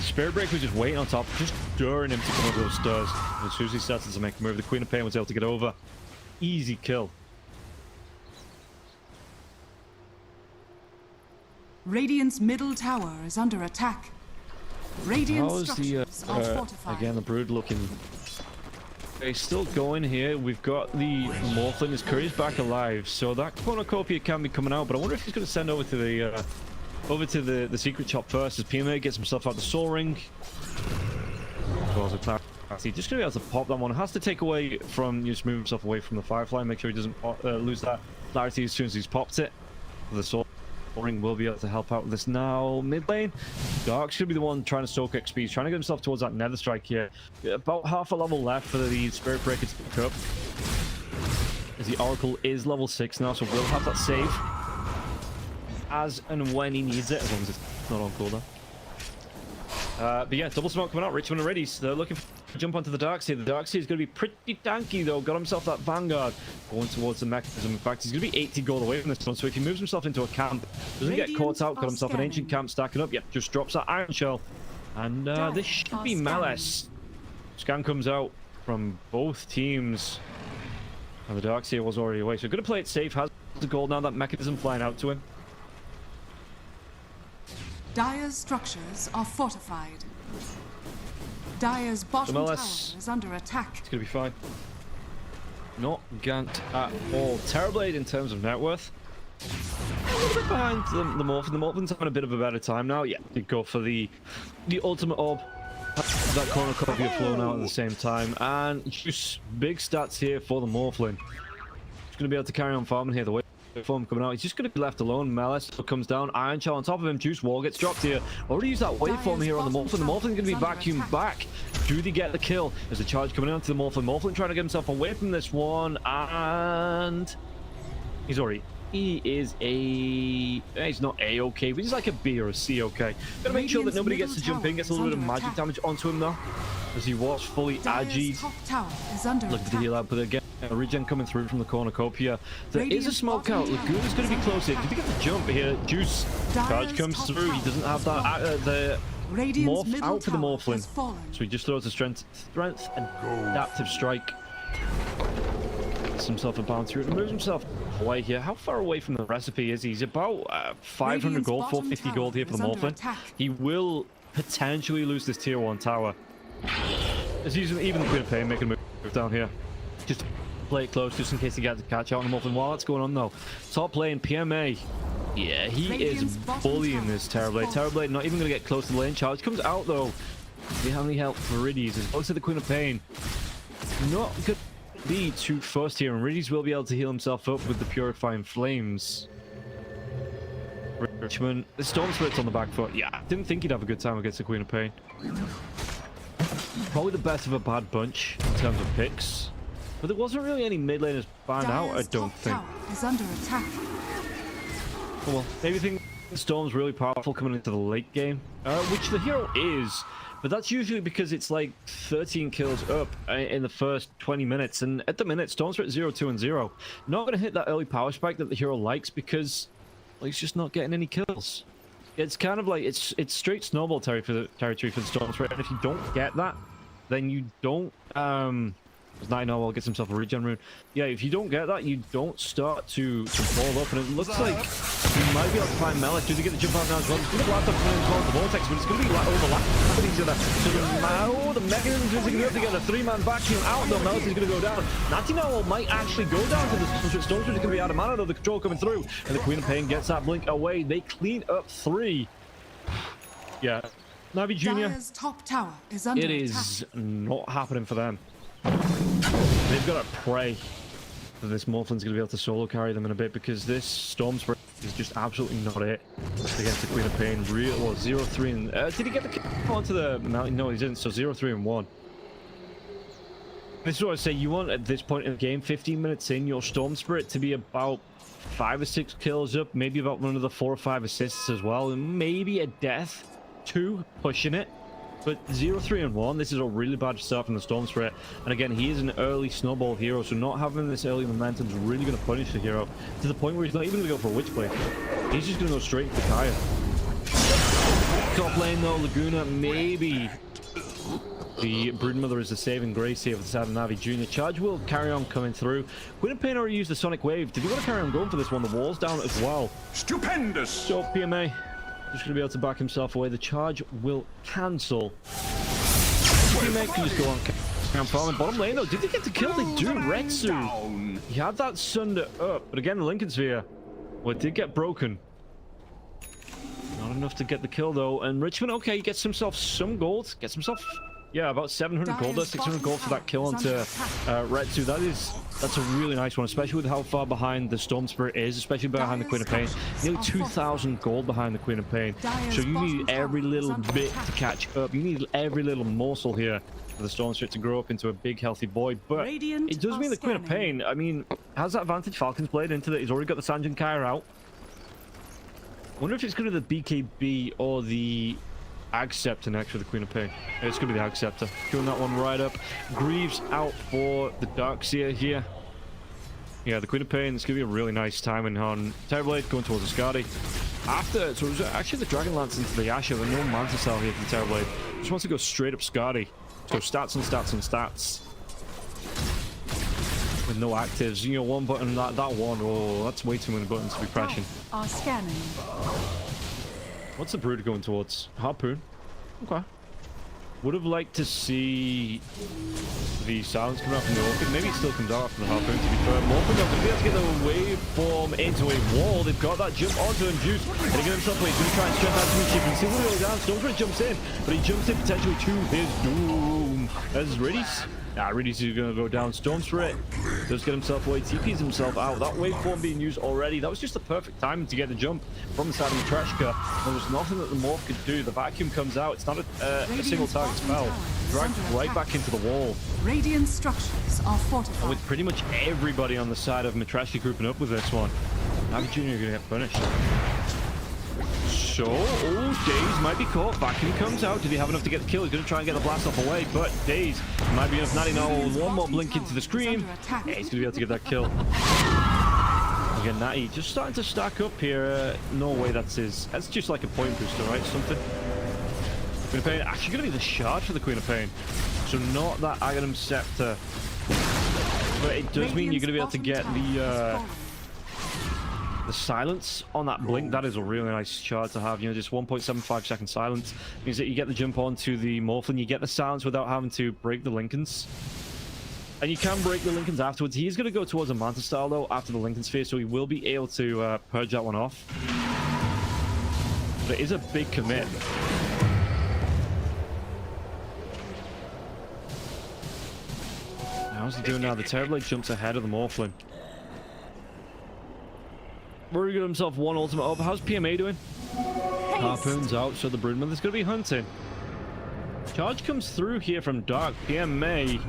Spirit Break was just waiting on top, just daring him to come over those stairs. And as soon as he started to make a move, the Queen of Pain was able to get over. Easy kill. Radiant's middle tower is under attack. Radiant How's the structures are fortified. again, the Brood looking... He's still going here. We've got the Morphling. His Curry's back alive, so that cornucopia can be coming out. But I wonder if he's going to send over to the secret shop first, as PMA gets himself out the Soul Ring. As well as a clarity. Just going to be able to pop that one. Has to take away from, just move himself away from the Firefly. Make sure he doesn't lose that clarity as soon as he's popped it. The Soul Ring will be able to help out with this now. Mid lane, Dark should be the one trying to soak XP. He's trying to get himself towards that Nether Strike here. About half a level left for the Spirit Breaker to pick up. As the Oracle is level 6 now, so we'll have that save as and when he needs it, as long as it's not on cooldown. But yeah, double smoke coming out. Richmond and ready. So they're looking to jump onto the Darkseer. The Darkseer is going to be pretty tanky though. Got himself that Vanguard going towards the mechanism. In fact, he's going to be 80 gold away from this one. So if he moves himself into a camp, doesn't get caught out, got himself an ancient camp stacking up. Yep, just drops that Iron Shell. And this should be Melis. Scan comes out from both teams. And the Darkseer was already away. So going to play it safe. Has the gold now. That mechanism flying out to him. Dire's structures are fortified. Dire's bottom tower is under attack. It's going to be fine. Not ganked at all. Terrorblade in terms of net worth. A little bit behind the Morphin. The Morphin's having a bit of a better time now. Yeah, did go for the ultimate orb. That cornucopia flown out at the same time. And just big stats here for the Morphling. He's going to be able to carry on farming here the way. Form coming out. He's just going to be left alone. Melis comes down. Iron Shell on top of him. Juice Wall gets dropped here. Already used that waveform here on the Morphin. The Morphin's going to be vacuumed back. Do they get the kill? There's a charge coming onto the Morphin. Morphin trying to get himself away from this one. And he's already... He is a... He's not A-okay, but he's like a B or a C okay. Gotta make sure that nobody gets to jump in. Gets a little bit of magic damage onto him though, as he was fully agied. Looking to heal out, but again, a regen coming through from the cornucopia. There is a smoke out. Lagoon's going to be close here. Did he get the jump here? Juice charge comes through. He doesn't have that the morph out for the Morphling, so he just throws a strength and adaptive strike. Gets himself a bounce through and moves himself away here. How far away from the recipe is he? He's about 500 gold, 450 gold here for the Morphling. He will potentially lose this tier 1 tower. As using even the Queen of Pain making a move down here. Just play it close just in case he gets to catch out on the Morphling. While that's going on though, top lane PMA. Yeah, he is bullying this Terrorblade. Terrorblade not even going to get close to the lane. Charge comes out though. We have any help for Riddies. As well as the Queen of Pain. Not good. Be too first here, and Riddies will be able to heal himself up with the Purifying Flames. Richmond, the Storm Spirit's on the back foot. Yeah, didn't think he'd have a good time against the Queen of Pain. Probably the best of a bad bunch in terms of picks, but there wasn't really any mid laners banned out, I don't think. Is under attack. Well, maybe think the Storm's really powerful coming into the late game, which the hero is. But that's usually because it's like 13 kills up in the first 20 minutes. And at the minute, Storm's at 0, 2, and 0. Not going to hit that early power spike that the hero likes because well, he's just not getting any kills. It's kind of like, it's straight snowball territory for the Storm Spirit. And if you don't get that, then you don't... As Nightingale gets himself a regen rune. Yeah, if you don't get that, you don't start to fall up. And it looks like he might be able to find Melis. Does he get the jump out now as well? He's going to blast up the vortex, but it's going to be like overlapping each other. So now the mechanism is going to be able to get a 3-man vacuum out though. Melis is going to go down. Nightingale might actually go down to the Storm Spirit. Is going to be out of mana though. The control coming through. And the Queen of Pain gets that blink away. They clean up 3. Yeah. Navi Jr. Top tower is under it is not happening for them. They've got to pray that this Morphling's going to be able to solo carry them in a bit because this Storm Spirit is just absolutely not it against the Queen of Pain. Real, well, 0, 3, and... did he get the kill onto the mountain? No, he didn't. So 0, 3, and 1. This is what I say. You want, at this point in the game, 15 minutes in, your Storm Spirit to be about 5 or 6 kills up, maybe about one of the 4 or 5 assists as well, and maybe a death. 2, pushing it. But 0-3-1, this is a really bad start from the Storm Spirit. And again, he is an early snowball hero, so not having this early momentum is really going to punish the hero to the point where he's not even going to go for a Witchblade. He's just going to go straight for Kaya. Top lane though, Laguna, maybe the Broodmother is the saving grace here for the side of Navi Jr. Charge will carry on coming through. Queen of Pain already used the Sonic Wave. Did he want to carry on going for this one? The wall's down as well. Stupendous! So PMA just going to be able to back himself away. The charge will cancel. PMA can just go on farming. Bottom lane though, did they get the kill? They do. Retsu. He had that Sunder up, but again the Lincoln Sphere, well, it did get broken. Not enough to get the kill though. And Richmond, okay, he gets himself some gold. Gets himself, yeah, about 700 gold there, 600 gold for that kill onto Retsu. That's a really nice one, especially with how far behind the Storm Spirit is, especially behind the Queen of Pain. Nearly 2,000 gold behind the Queen of Pain. So you need every little bit to catch up. You need every little morsel here for the Storm Spirit to grow up into a big, healthy boy. But it does mean the Queen of Pain, I mean, has that advantage. Falcon's Blade into that. He's already got the Sanjin Kaya out. I wonder if it's going to be the BKB or the Ag Scepter next for the Queen of Pain. It's going to be the Ag Scepter. Killing that one right up. Greaves out for the Darkseer here. Yeah, the Queen of Pain, it's going to be a really nice timing on Terrorblade going towards the Skadi. After, so it was actually the Dragon Lance into the Asher, but no Mantis Cell here for the Terrorblade. Just wants to go straight up Skadi. So stats and stats and stats. With no actives. You know, one button, that one, oh, that's way too many buttons to be pressing. Are scanning. What's the Brood going towards? Harpoon. Okay. Would have liked to see the silence coming out from the Orchid. Maybe it still comes out after the Harpoon, to be fair. Morphin not going to be able to get the waveform into a wall. They've got that jump onto him, Juice. And he gets himself away. He's going to try and strength that to chip. You see the way down. Stormfront jumps in, but he jumps in potentially to his doom. As Riddies. Nah, Riddies is going to go down. Storm Spirit does get himself away. TPs himself out. That waveform being used already. That was just the perfect timing to get the jump from the side of the Trashka. There was nothing that the Morph could do. The vacuum comes out. It's not a single target spell. Dragged right back into the wall. Radiant structures are fortified. And with pretty much everybody on the side of Matrashki grouping up with this one, Navi Jr. are going to get punished. So, oh, Daze might be caught. Vacuum comes out. Did he have enough to get the kill? He's going to try and get the blast off away, but Daze might be enough. Natty now with one more blink into the scream. Yeah, he's going to be able to get that kill. Again, Natty just starting to stack up here. No way, that's just like a point booster, right? Something. Queen of Pain, actually going to be the shard for the Queen of Pain. So not that Aghanim Scepter. But it does mean you're going to be able to get the silence on that blink. That is a really nice shard to have. You know, just 1.75 second silence means that you get the jump onto the Morphlin. You get the silence without having to break the Lincolns. And you can break the Lincolns afterwards. He is going to go towards a Manta style though after the Lincoln Sphere, so he will be able to purge that one off. But it is a big commit. How's he doing now? The Terrorblade jumps ahead of the Morphlin. Rory got himself one ultimate up. How's PMA doing? Harpoon's out, so the Broodmother's going to be hunting. Charge comes through here from Dark. PMA.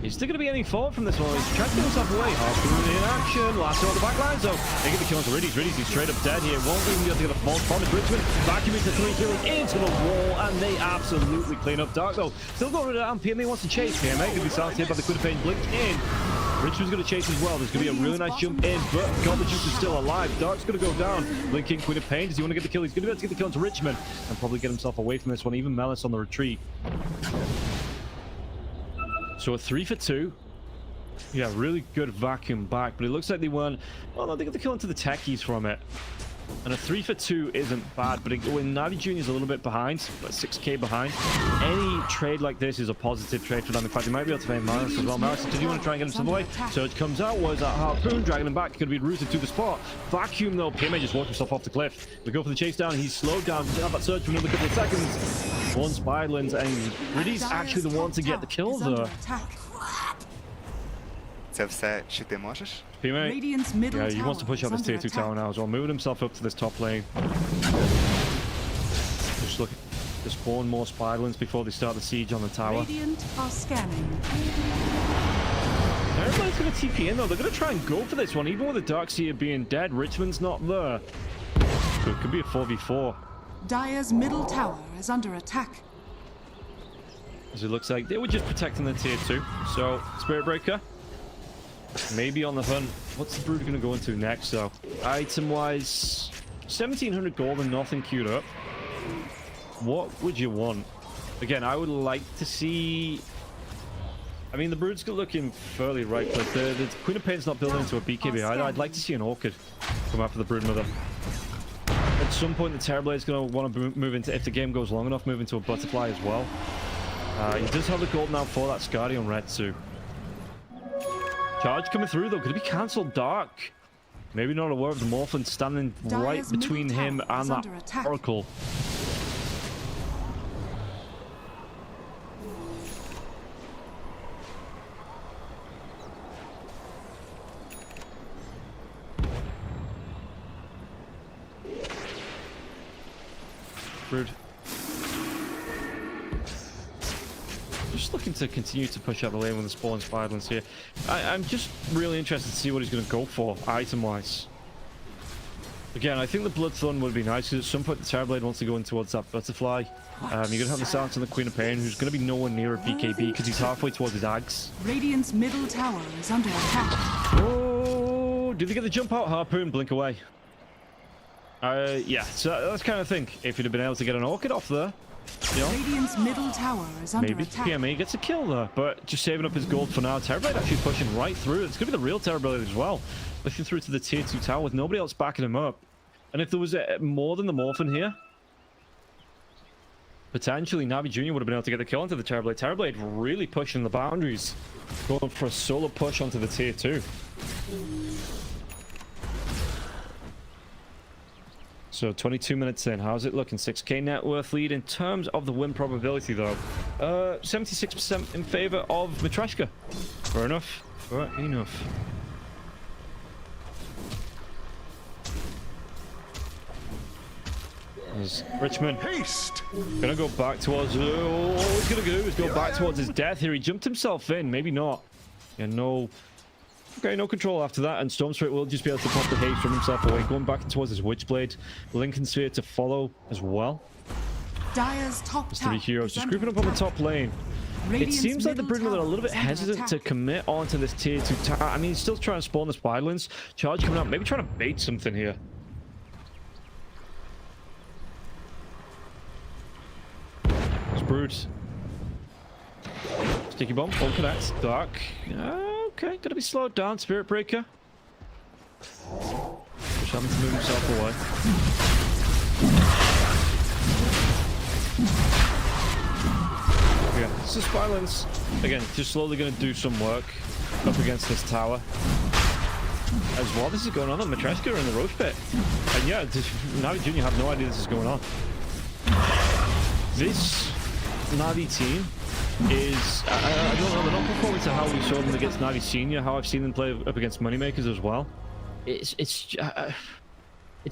Is there going to be any fault from this one? He's trying to get himself away. Harpoon in action. Last on the back line, so they get the kill onto Riddies. Riddies is straight up dead here. Won't even be able to get a false promise. Richmond vacuum into 3 killing into the wall, and they absolutely clean up Dark though. Still going down. PMA wants to chase. PMA going to be silenced here by the Queen of Pain. Blinked in. Richmond's going to chase as well. There's going to be a really nice jump in, but God, the Juice is still alive. Dark's going to go down. Blinking Queen of Pain. Does he want to get the kill? He's going to be able to get the kill into Richmond and probably get himself away from this one. Even Melis on the retreat. So a 3 for 2. Yeah, really good vacuum back, but it looks like they weren't. Well, no, they got the kill into the techies from it. And a 3 for 2 isn't bad, but when Navi Jr. is a little bit behind, about 6k behind, any trade like this is a positive trade for them. In fact, they might be able to find Maris as well. Maris, did you want to try and get himself away? Surge comes out, was that Harpoon, dragging him back, could be rooted to the spot. Vacuum though, PMA just walked himself off the cliff. They go for the chase down, he's slowed down, he's have that surge for another couple of seconds. One Spirelins, and Riddy's actually the one to get the kill though. Це все, що ти можеш? PMA, yeah, he wants to push up this tier 2 tower now as well, moving himself up to this top lane. Just looking to spawn more Spirelins before they start the siege on the tower. Radiant are scanning. Everybody's going to TP in though. They're going to try and go for this one, even with the Darkseer being dead. Richmond's not there. So it could be a 4v4. Dire's middle tower is under attack. as it looks like they were just protecting the tier 2. So, Spirit Breaker, maybe on the hunt. What's the Brood going to go into next, though? Item-wise, 1,700 gold and nothing queued up. What would you want? Again, I would like to see... I mean, the Brood's looking fairly right, but the Queen of Pain's not building into a BKB either. I'd like to see an Orchid come after the Broodmother. At some point, the Terrorblade's going to want to move into, if the game goes long enough, move into a Butterfly as well. He does have the gold now for that Scardy on Retsu. Charge coming through, though. Could it be cancelled? Dark. Maybe not aware of the Morphin standing right between him and that Oracle. Brood. Just looking to continue to push out the lane with the Spawn Spiderlings here. I'm just really interested to see what he's going to go for, item-wise. Again, I think the Bloodthorn would be nice, because at some point the Terrorblade wants to go in towards that Butterfly. You're going to have the silence on the Queen of Pain, who's going to be nowhere near a BKB, because he's halfway towards his Ags. Radiant's middle tower is under attack. Oh, did they get the jump out? Harpoon, blink away. Yeah, so that's kind of thing. If you'd have been able to get an Orchid off there, you know, Radiant's middle tower is under maybe attack. PMA gets a kill there, but just saving up his gold for now. Terrorblade actually pushing right through. It's going to be the real Terrorblade as well, pushing through to the tier 2 tower with nobody else backing him up. And if there was more than the Morphin here, potentially Navi Jr. would have been able to get the kill onto the Terrorblade. Terrorblade really pushing the boundaries, going for a solo push onto the tier 2. So 22 minutes in, how's it looking? 6k net worth lead in terms of the win probability, though. 76% in favor of Matryoshka. Fair enough. Fair enough. There's Richmond. Haste! Gonna go back towards... all he's gonna do is go back towards his death here. He jumped himself in. Maybe not. Yeah, no... Okay, no control after that, and Stormspirit will just be able to pop the haste from himself away, going back towards his Witchblade. Lincoln Sphere to follow as well. Dire's top There's 3 heroes just grouping up on the top lane. It seems like the Broodmother are a little bit hesitant to commit onto this tier 2 tower. I mean, he's still trying to spawn the Spiderlings. Charge coming out, maybe trying to bait something here. There's Brood. Sticky Bomb, all connects. Dark. Okay, gonna be slowed down. Spirit Breaker. Just having to move himself away. Yeah, this is Spiderlings. Again, just slowly gonna do some work up against this tower. As well, this is going on. Matryoshka are in the Roach Pit. And yeah, Navi Jr. have no idea this is going on. This Navi team is, I don't know, they're not performing to how we saw them against Navi Senior, how I've seen them play up against Moneymakers as well. It's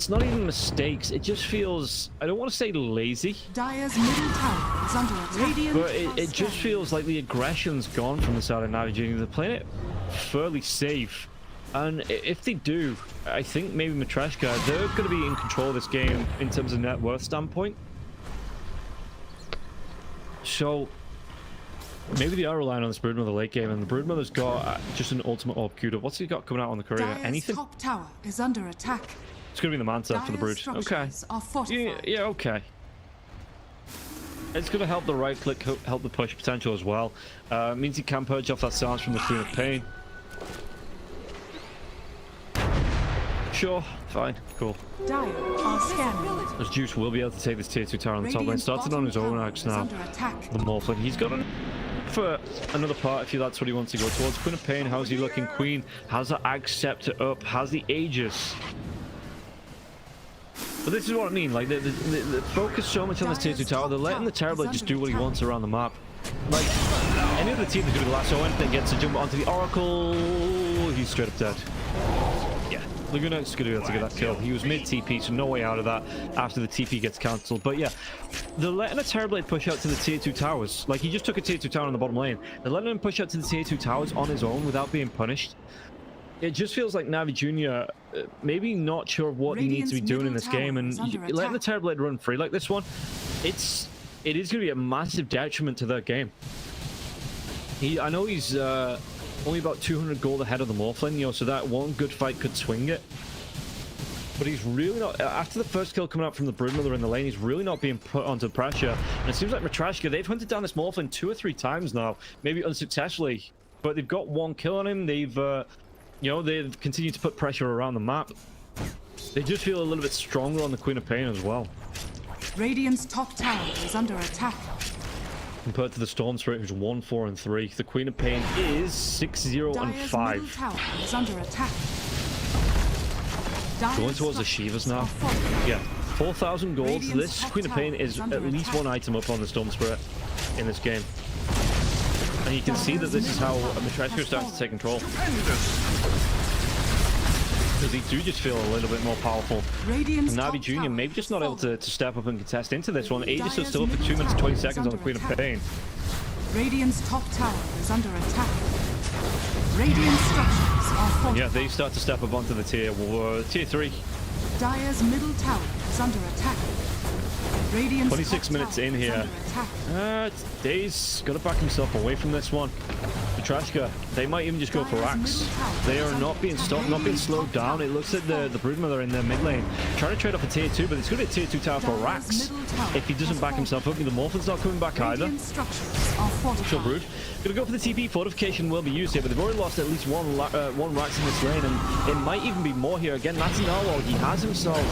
not even mistakes, it just feels, I don't want to say lazy, Dire's middle tower is under attack. but it just feels like the aggression's gone from the side of Navi Junior. They're playing it fairly safe, and if they do, I think maybe Matryoshka, they're going to be in control of this game in terms of net worth standpoint. So maybe they are relying on this Broodmother late game, and the Broodmother's got just an ultimate orb queued up. What's he got coming out on the courier? Dire's Anything? top tower is under attack. It's going to be the Manta for the Brood. Okay. Yeah, okay. It's going to help the right click, help the push potential as well. Means he can purge off that silence from the Queen of Pain. Sure, fine, cool. Dire are scanning. As Juice will be able to take this tier 2 tower on the top lane. Started on his own axe now. The Morphling. He's got for another part if that's what he wants to go towards. Queen of Pain, how's he looking? Queen has the Axe Scepter up, has the Aegis. But this is what I mean, like, they focus so much on this tier 2 tower, they're letting the Terrorblade just do what he wants around the map. Like, any other team is going to be the last, so anything gets to jump onto the Oracle, he's straight up dead. Yeah, Laguna's going to be able to get that kill. He was mid-TP, so no way out of that after the TP gets cancelled. But yeah, they're letting a Terrorblade push out to the tier 2 towers. Like, he just took a tier 2 tower on the bottom lane. They're letting him push out to the tier 2 towers on his own without being punished. It just feels like Navi Jr. Maybe not sure what he needs to be doing in this game, and letting the Terrorblade run free like this one, it's it is going to be a massive detriment to their game. I know he's only about 200 gold ahead of the Morphlin, you know, so that one good fight could swing it. But he's really not, after the first kill coming out from the Broodmother in the lane, he's really not being put onto pressure. And it seems like Matryoshka, they've hunted down this Morphlin 2 or 3 times now, maybe unsuccessfully. But they've got 1 kill on him. They've, you know, they've continued to put pressure around the map. They just feel a little bit stronger on the Queen of Pain as well. Radiant's top tower is under attack. Compared to the Storm Spirit, who's 1, 4, and 3, the Queen of Pain is 6, 0, and Dire's 5. middle tower is under attack. Going towards the Shivas now. Yeah, 4,000 gold. This Queen of Pain is at least 1 item up on the Storm Spirit in this game. And you can see that this is how Matryoshka is starting to take control. Because they do just feel a little bit more powerful. And Navi Jr. maybe just not able to step up and contest into this one. Aegis is still up for 2 minutes 20 seconds on the Queen of Pain. Radiant's top tower is under attack. Radiant structures are fortified. Yeah, they start to step up onto the tier 3. Dire's middle tower is under attack. Radiant's 26 minutes in here. Daze got to back himself away from this one. Matryoshka, they might even just go for Axe. They are not being stopped, not being slowed down. It looks like the Broodmother in their mid lane trying to trade off a tier 2, but it's going to be a tier 2 tower for Axe. If he doesn't back himself up, the Morphin's not coming back either. Sure, Brood. Gonna go for the TP. Fortification will be used here, but they've already lost at least one Rax in this lane, and it might even be more here. Again, Natinawa, he has himself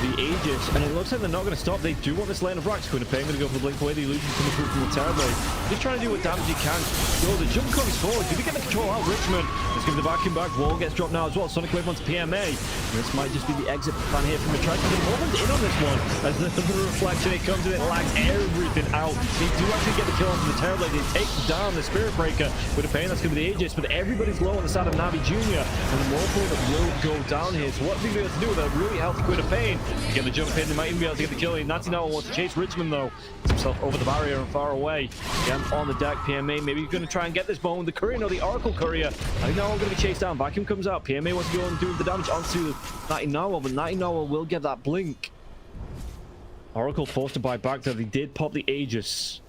the Aegis, and it looks like they're not going to stop. They do want this lane of Rax. Queen of Pain going to go for the blink away. The illusion coming through from the Terrible. Just trying to do what damage he can. So the jump comes forward. Did he get the control out? Richmond. Let's give the vacuum back. Wall gets dropped now as well. Sonic Wave onto PMA. And this might just be the exit plan here from Matryoshka. The Morphin's in on this one. As the reflection, it comes in, it lags everything out. They do actually get the kill onto the Terrible. They take down the Spirit Breaker with a Pain. That's going to be the Aegis, but everybody's low on the side of Navi Jr. And the Morphin will go down here. So what are they going to do with a really healthy Queen of Pain? Get the jump in. They might even be able to get the kill. Natinawa wants to chase Richmond though. Gets himself over the barrier and far away. Again, on the deck, PMA maybe he's going to try and get this bone. The Courier, no, the Oracle Courier. Natinawa going to be chased down. Vacuum comes out. PMA wants to go and do the damage onto Natinawa, but Natinawa will get that blink. Oracle forced to buy back there. They did pop the Aegis,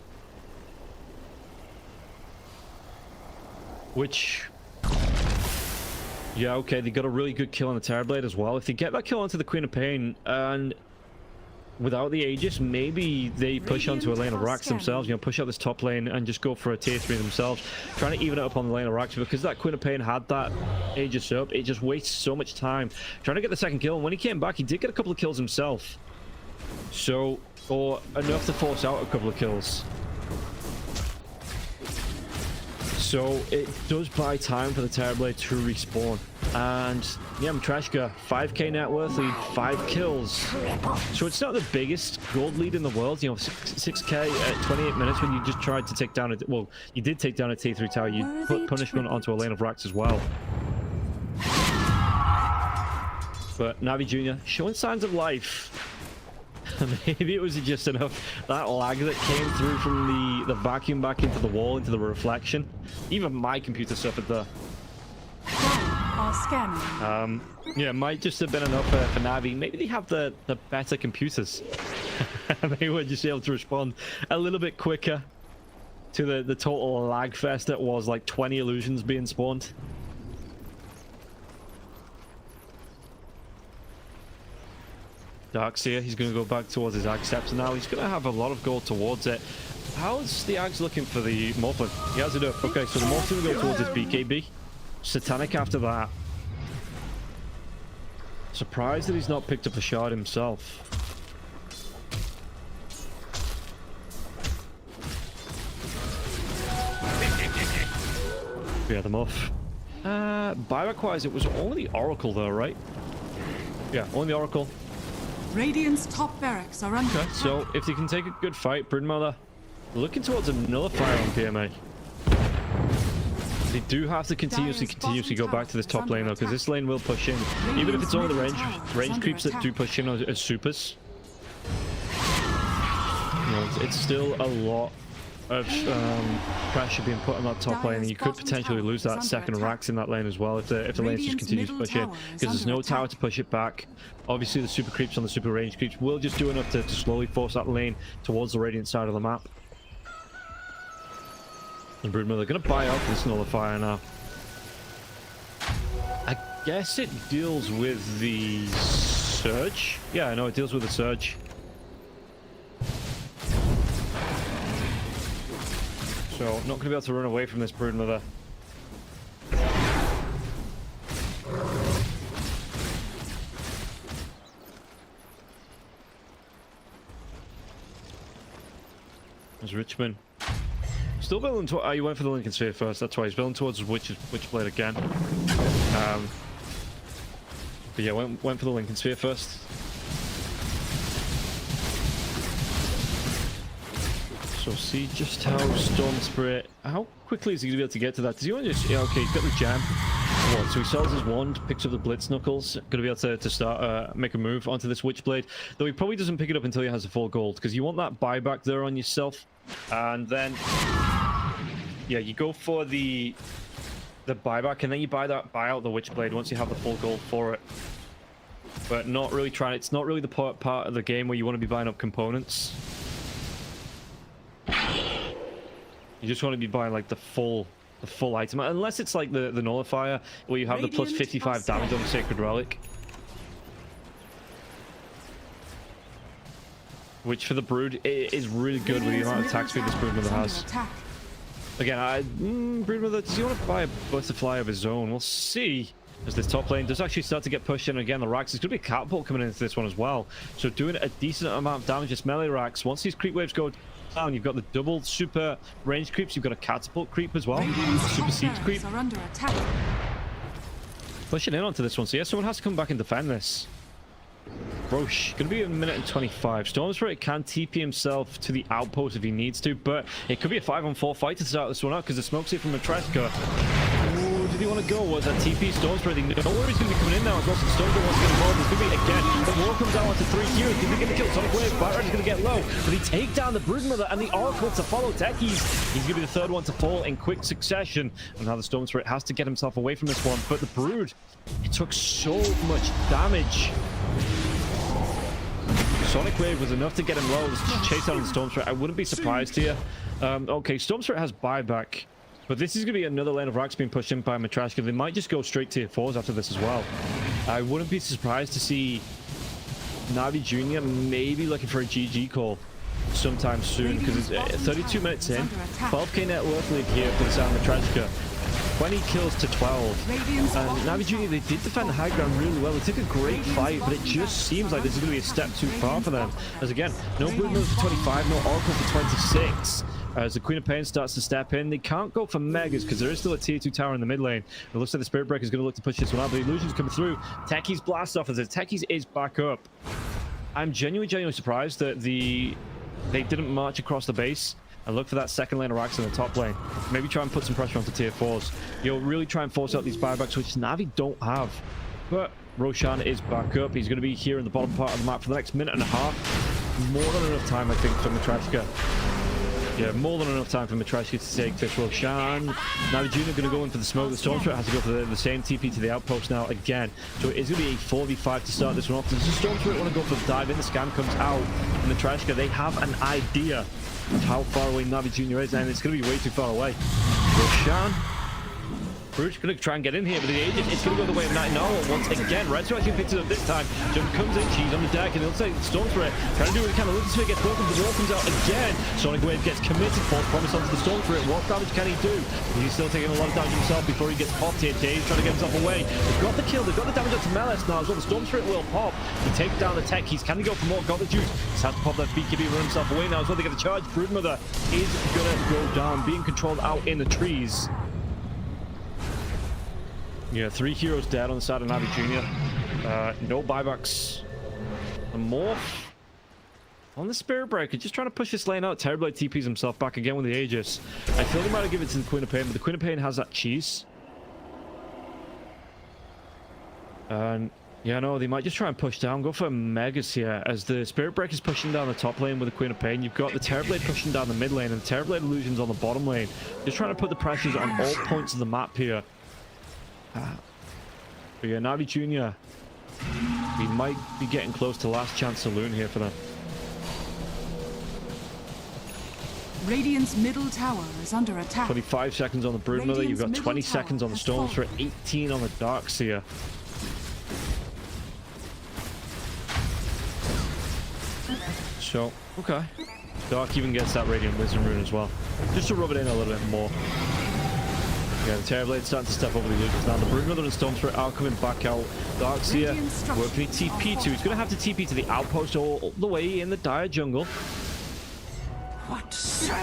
which, yeah, okay, they got a really good kill on the Terrorblade as well. If they get that kill onto the Queen of Pain, and without the Aegis, maybe they push onto a lane of Rax themselves, you know, push out this top lane and just go for a tier 3 themselves, trying to even it up on the lane of Rax, because that Queen of Pain had that Aegis up, it just wastes so much time trying to get the second kill. And when he came back, he did get a couple of kills himself, so, or enough to force out a couple of kills. So it does buy time for the Terrorblade to respawn. And yeah, Matryoshka, 5k net worth lead, 5 kills. So it's not the biggest gold lead in the world, you know, 6k at 28 minutes when you just tried to take down a, well, you did take down a tier 3 tower, you put punishment onto a lane of Rax as well. But Navi Jr. showing signs of life. Maybe it was just enough, that lag that came through from the vacuum back into the wall, into the reflection. Even my computer suffered there. Yeah, it might just have been enough for Navi. Maybe they have the better computers. They were just able to respond a little bit quicker to the total lag fest that was like 20 illusions being spawned. Darkseer, he's going to go back towards his Ag Steps now. He's going to have a lot of gold towards it. How's the Ag's looking for the Morphin? He has it up. Okay, so the Morphin will go towards his BKB. Satanic after that. Surprised that he's not picked up a shard himself. Yeah, the Muff. Buyback-wise, it was only the Oracle though, right? Yeah, only the Oracle. Radiant's top barracks are under attack. So if they can take a good fight, Broodmother looking towards a nullifier on PMA. They do have to continuously go back to this top lane though, because this lane will push in. Even if it's only the range creeps that do push in as supers. You know, it's still a lot of pressure being put on that top lane, and you could potentially lose that second Rax in that lane as well if the lane just continues to push in, because there's no tower to push it back. Obviously the super creeps on the super range creeps will just do enough to slowly force that lane towards the radiant side of the map. And Broodmother gonna buy up this nullifier now. I guess it deals with the surge. Yeah, I know it deals with the surge. So, not going to be able to run away from this Broodmother. There's Richmond. Still building to... you went for the Lincoln Sphere first, that's why he's building towards Witchblade again. But yeah, went for the Lincoln Sphere first. So see just how Storm Spirit, how quickly is he going to be able to get to that? Does he want to just, yeah, okay, he's got the gem. What, so he sells his wand, picks up the Blitz Knuckles, going to be able to start, make a move onto this Witchblade. Though he probably doesn't pick it up until he has a full gold, because you want that buyback there on yourself. And then, yeah, you go for the buyback, and then you buy out the Witchblade once you have the full gold for it. But not really trying, it's not really the part of the game where you want to be buying up components. You just want to be buying like the full item, unless it's like the nullifier where you have the plus 55 damage on the Sacred Relic, which for the Brood is really good with the amount of attack speed this Broodmother has. Again, Broodmother, does he want to buy a butterfly of his own? We'll see. As this top lane does actually start to get pushed in again, the Rax is going to be a catapult coming into this one as well, so doing a decent amount of damage. This melee Rax, once these creep waves go down, you've got the double super range creeps, you've got a catapult creep as well, super siege creep. Pushing in onto this one, so yeah, someone has to come back and defend this. Roche, gonna be a minute and 25. Storm Spirit can TP himself to the outpost if he needs to, but it could be a 5-on-4 fight to start this one out, because the smoke seed from Matryoshka. Ooh, did he want to go? Was that TP? Storm Spirit, they know where he's gonna be coming in now as well, so Storm Spirit wants to get involved. There's gonna be, again, the war comes out onto 3 heroes. Did he get the kill? Sonic Wave, Byron's gonna get low, but he take down the Broodmother and the Oracle to follow Techies. He's gonna be the third one to fall in quick succession, and now the Storm Spirit has to get himself away from this one, but the Brood, it took so much damage. Sonic Wave was enough to get him low, just chase down the Storm Spirit. I wouldn't be surprised here. Okay, Storm Spirit has buyback, but this is going to be another lane of Rax being pushed in by Matryoshka. They might just go straight tier 4s after this as well. I wouldn't be surprised to see Navi Jr. maybe looking for a GG call sometime soon, because it's 32 minutes in. 12k net worth lead here for the Matryoshka. 20 kills to 12. And Navi Jr., they did defend the high ground really well. They took a great fight, but it just seems like this is going to be a step too far for them. As again, no Broodmother for 25, no Oracle for 26. As the Queen of Pain starts to step in, they can't go for Megas because there is still a tier 2 tower in the mid lane. It looks like the Spirit Breaker is going to look to push this one out, but the Illusion's coming through. Techies blast off as Techies is back up. I'm genuinely surprised that they didn't march across the base and look for that second lane of Rax in the top lane. Maybe try and put some pressure onto tier 4s. You'll really try and force out these buybacks, which Navi don't have. But Roshan is back up. He's going to be here in the bottom part of the map for the next minute and a half. More than enough time, I think, for Matryoshka. Yeah, more than enough time for Matryoshka to take this. Roshan, Navi Jr. going to go in for the smoke. The Storm Spirit has to go for the same TP to the outpost now again. So it is going to be a 4v5 to start this one off. Does the Storm Spirit want to go for the dive in? The scan comes out. And Matryoshka, they have an idea of how far away Navi Jr. is, and it's going to be way too far away. Roshan, Bruce going to try and get in here, but the agent is going to go the way of Night Owl once again. Red Strike picks it up this time. Jump comes in, she's on the deck, and they'll say Storm Spirit trying to do what he can. Lucas Sphere gets broken, the wall comes out again. Sonic Wave gets committed, false promise onto the Storm Spirit. What damage can he do? He's still taking a lot of damage himself before he gets popped here. Jay's trying to get himself away. They've got the kill, they've got the damage onto Melis now as well. The Storm Spirit will pop. He takes down the Techies. Can he go for more? Got the juice. He's had to pop that BKB, run himself away now as well. They get the charge. Broodmother is gonna go down, being controlled out in the trees. Yeah, 3 heroes dead on the side of Navi Jr. No buybacks. A morph on the Spirit Breaker, just trying to push this lane out. Terrorblade TPs himself back again with the Aegis. I feel they might have given it to the Queen of Pain, but the Queen of Pain has that cheese. And Yeah, no, they might just try and push down. Go for Megas here as the Spirit Breaker's pushing down the top lane with the Queen of Pain. You've got the Terrorblade pushing down the mid lane and the Terrorblade Illusions on the bottom lane. Just trying to put the pressures on all points of the map here. But yeah, Navi Jr. We might be getting close to last chance saloon here for them. Radiant's middle tower is under attack. 25 seconds on the Broodmother. You've got 20 seconds on the Stormthreat, 18 on the Darkseer. So, okay. Dark even gets that Radiant Wisdom Rune as well. Just to rub it in a little bit more. Yeah, the Terrorblade's starting to step over the illusions now. The Broodmother and Stormthreat are coming back out. Darkseer, where can he TP to? He's going to have to TP to the outpost all the way in the dire jungle. What, sir?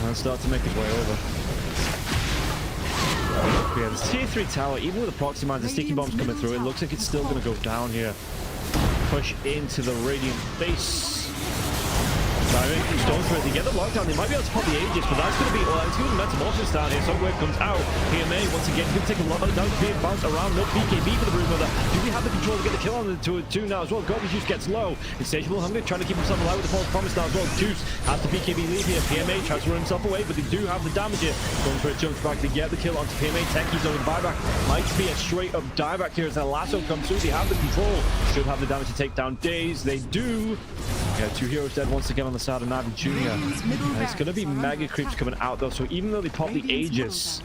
And start to make his way over. Yeah, this tier 3 tower, even with the proxy mines and sticky bombs coming through, it looks like it's still going to go down here. Push into the Radiant base. Diving, Stormthreat, they get the lockdown. They might be able to pop the Aegis, but that's going to be, well, it's going to be Metamorphosis down here. Somewhere comes out. PMA, once again, going to take a lot of damage being bounced around. No BKB for the Broodmother. Do we have the control to get the kill on the 2 now as well? Garbage Juice gets low. Insatiable Hunger trying to keep himself alive with the false promise now as well. Juice has the BKB lead here. PMA tries to run himself away, but they do have the damage here. Stormthreat jumps back to get the kill onto PMA. Techies over the buyback. Might be a straight up dieback here as the lasso comes through. They have the control. Should have the damage to take down Daze. They do. Yeah, 2 heroes dead once again on the side of Navi Jr. It's going to be mega creeps coming out though, so even though they pop the Aegis,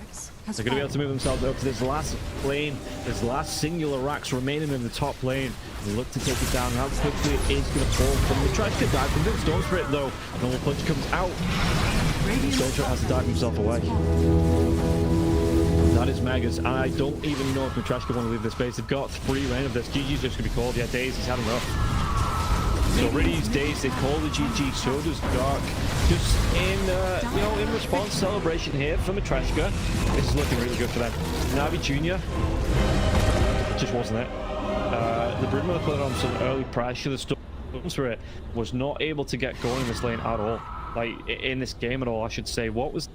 they're going to be able to move themselves up to this last lane, this last singular racks remaining in the top lane. They look to take it down. How quickly it is going to fall from the trash to dive from the Stormthreat though. Normal punch comes out. Stormthreat has to dive himself away. That is Megas, and I don't even know if Matrashka want to leave this base. They've got 3 lane of this. GG's just going to be called. Yeah, Daze, he's had enough. So Riddy's Days, they call the GG, so does Dark. Just in, you know, in response celebration here for Matrashka. This is looking really good for them. Navi Jr. just wasn't it. The Broodmother put on some early pressure. The Stormthreat was not able to get going in this lane at all. Like, in this game at all, I should say. What was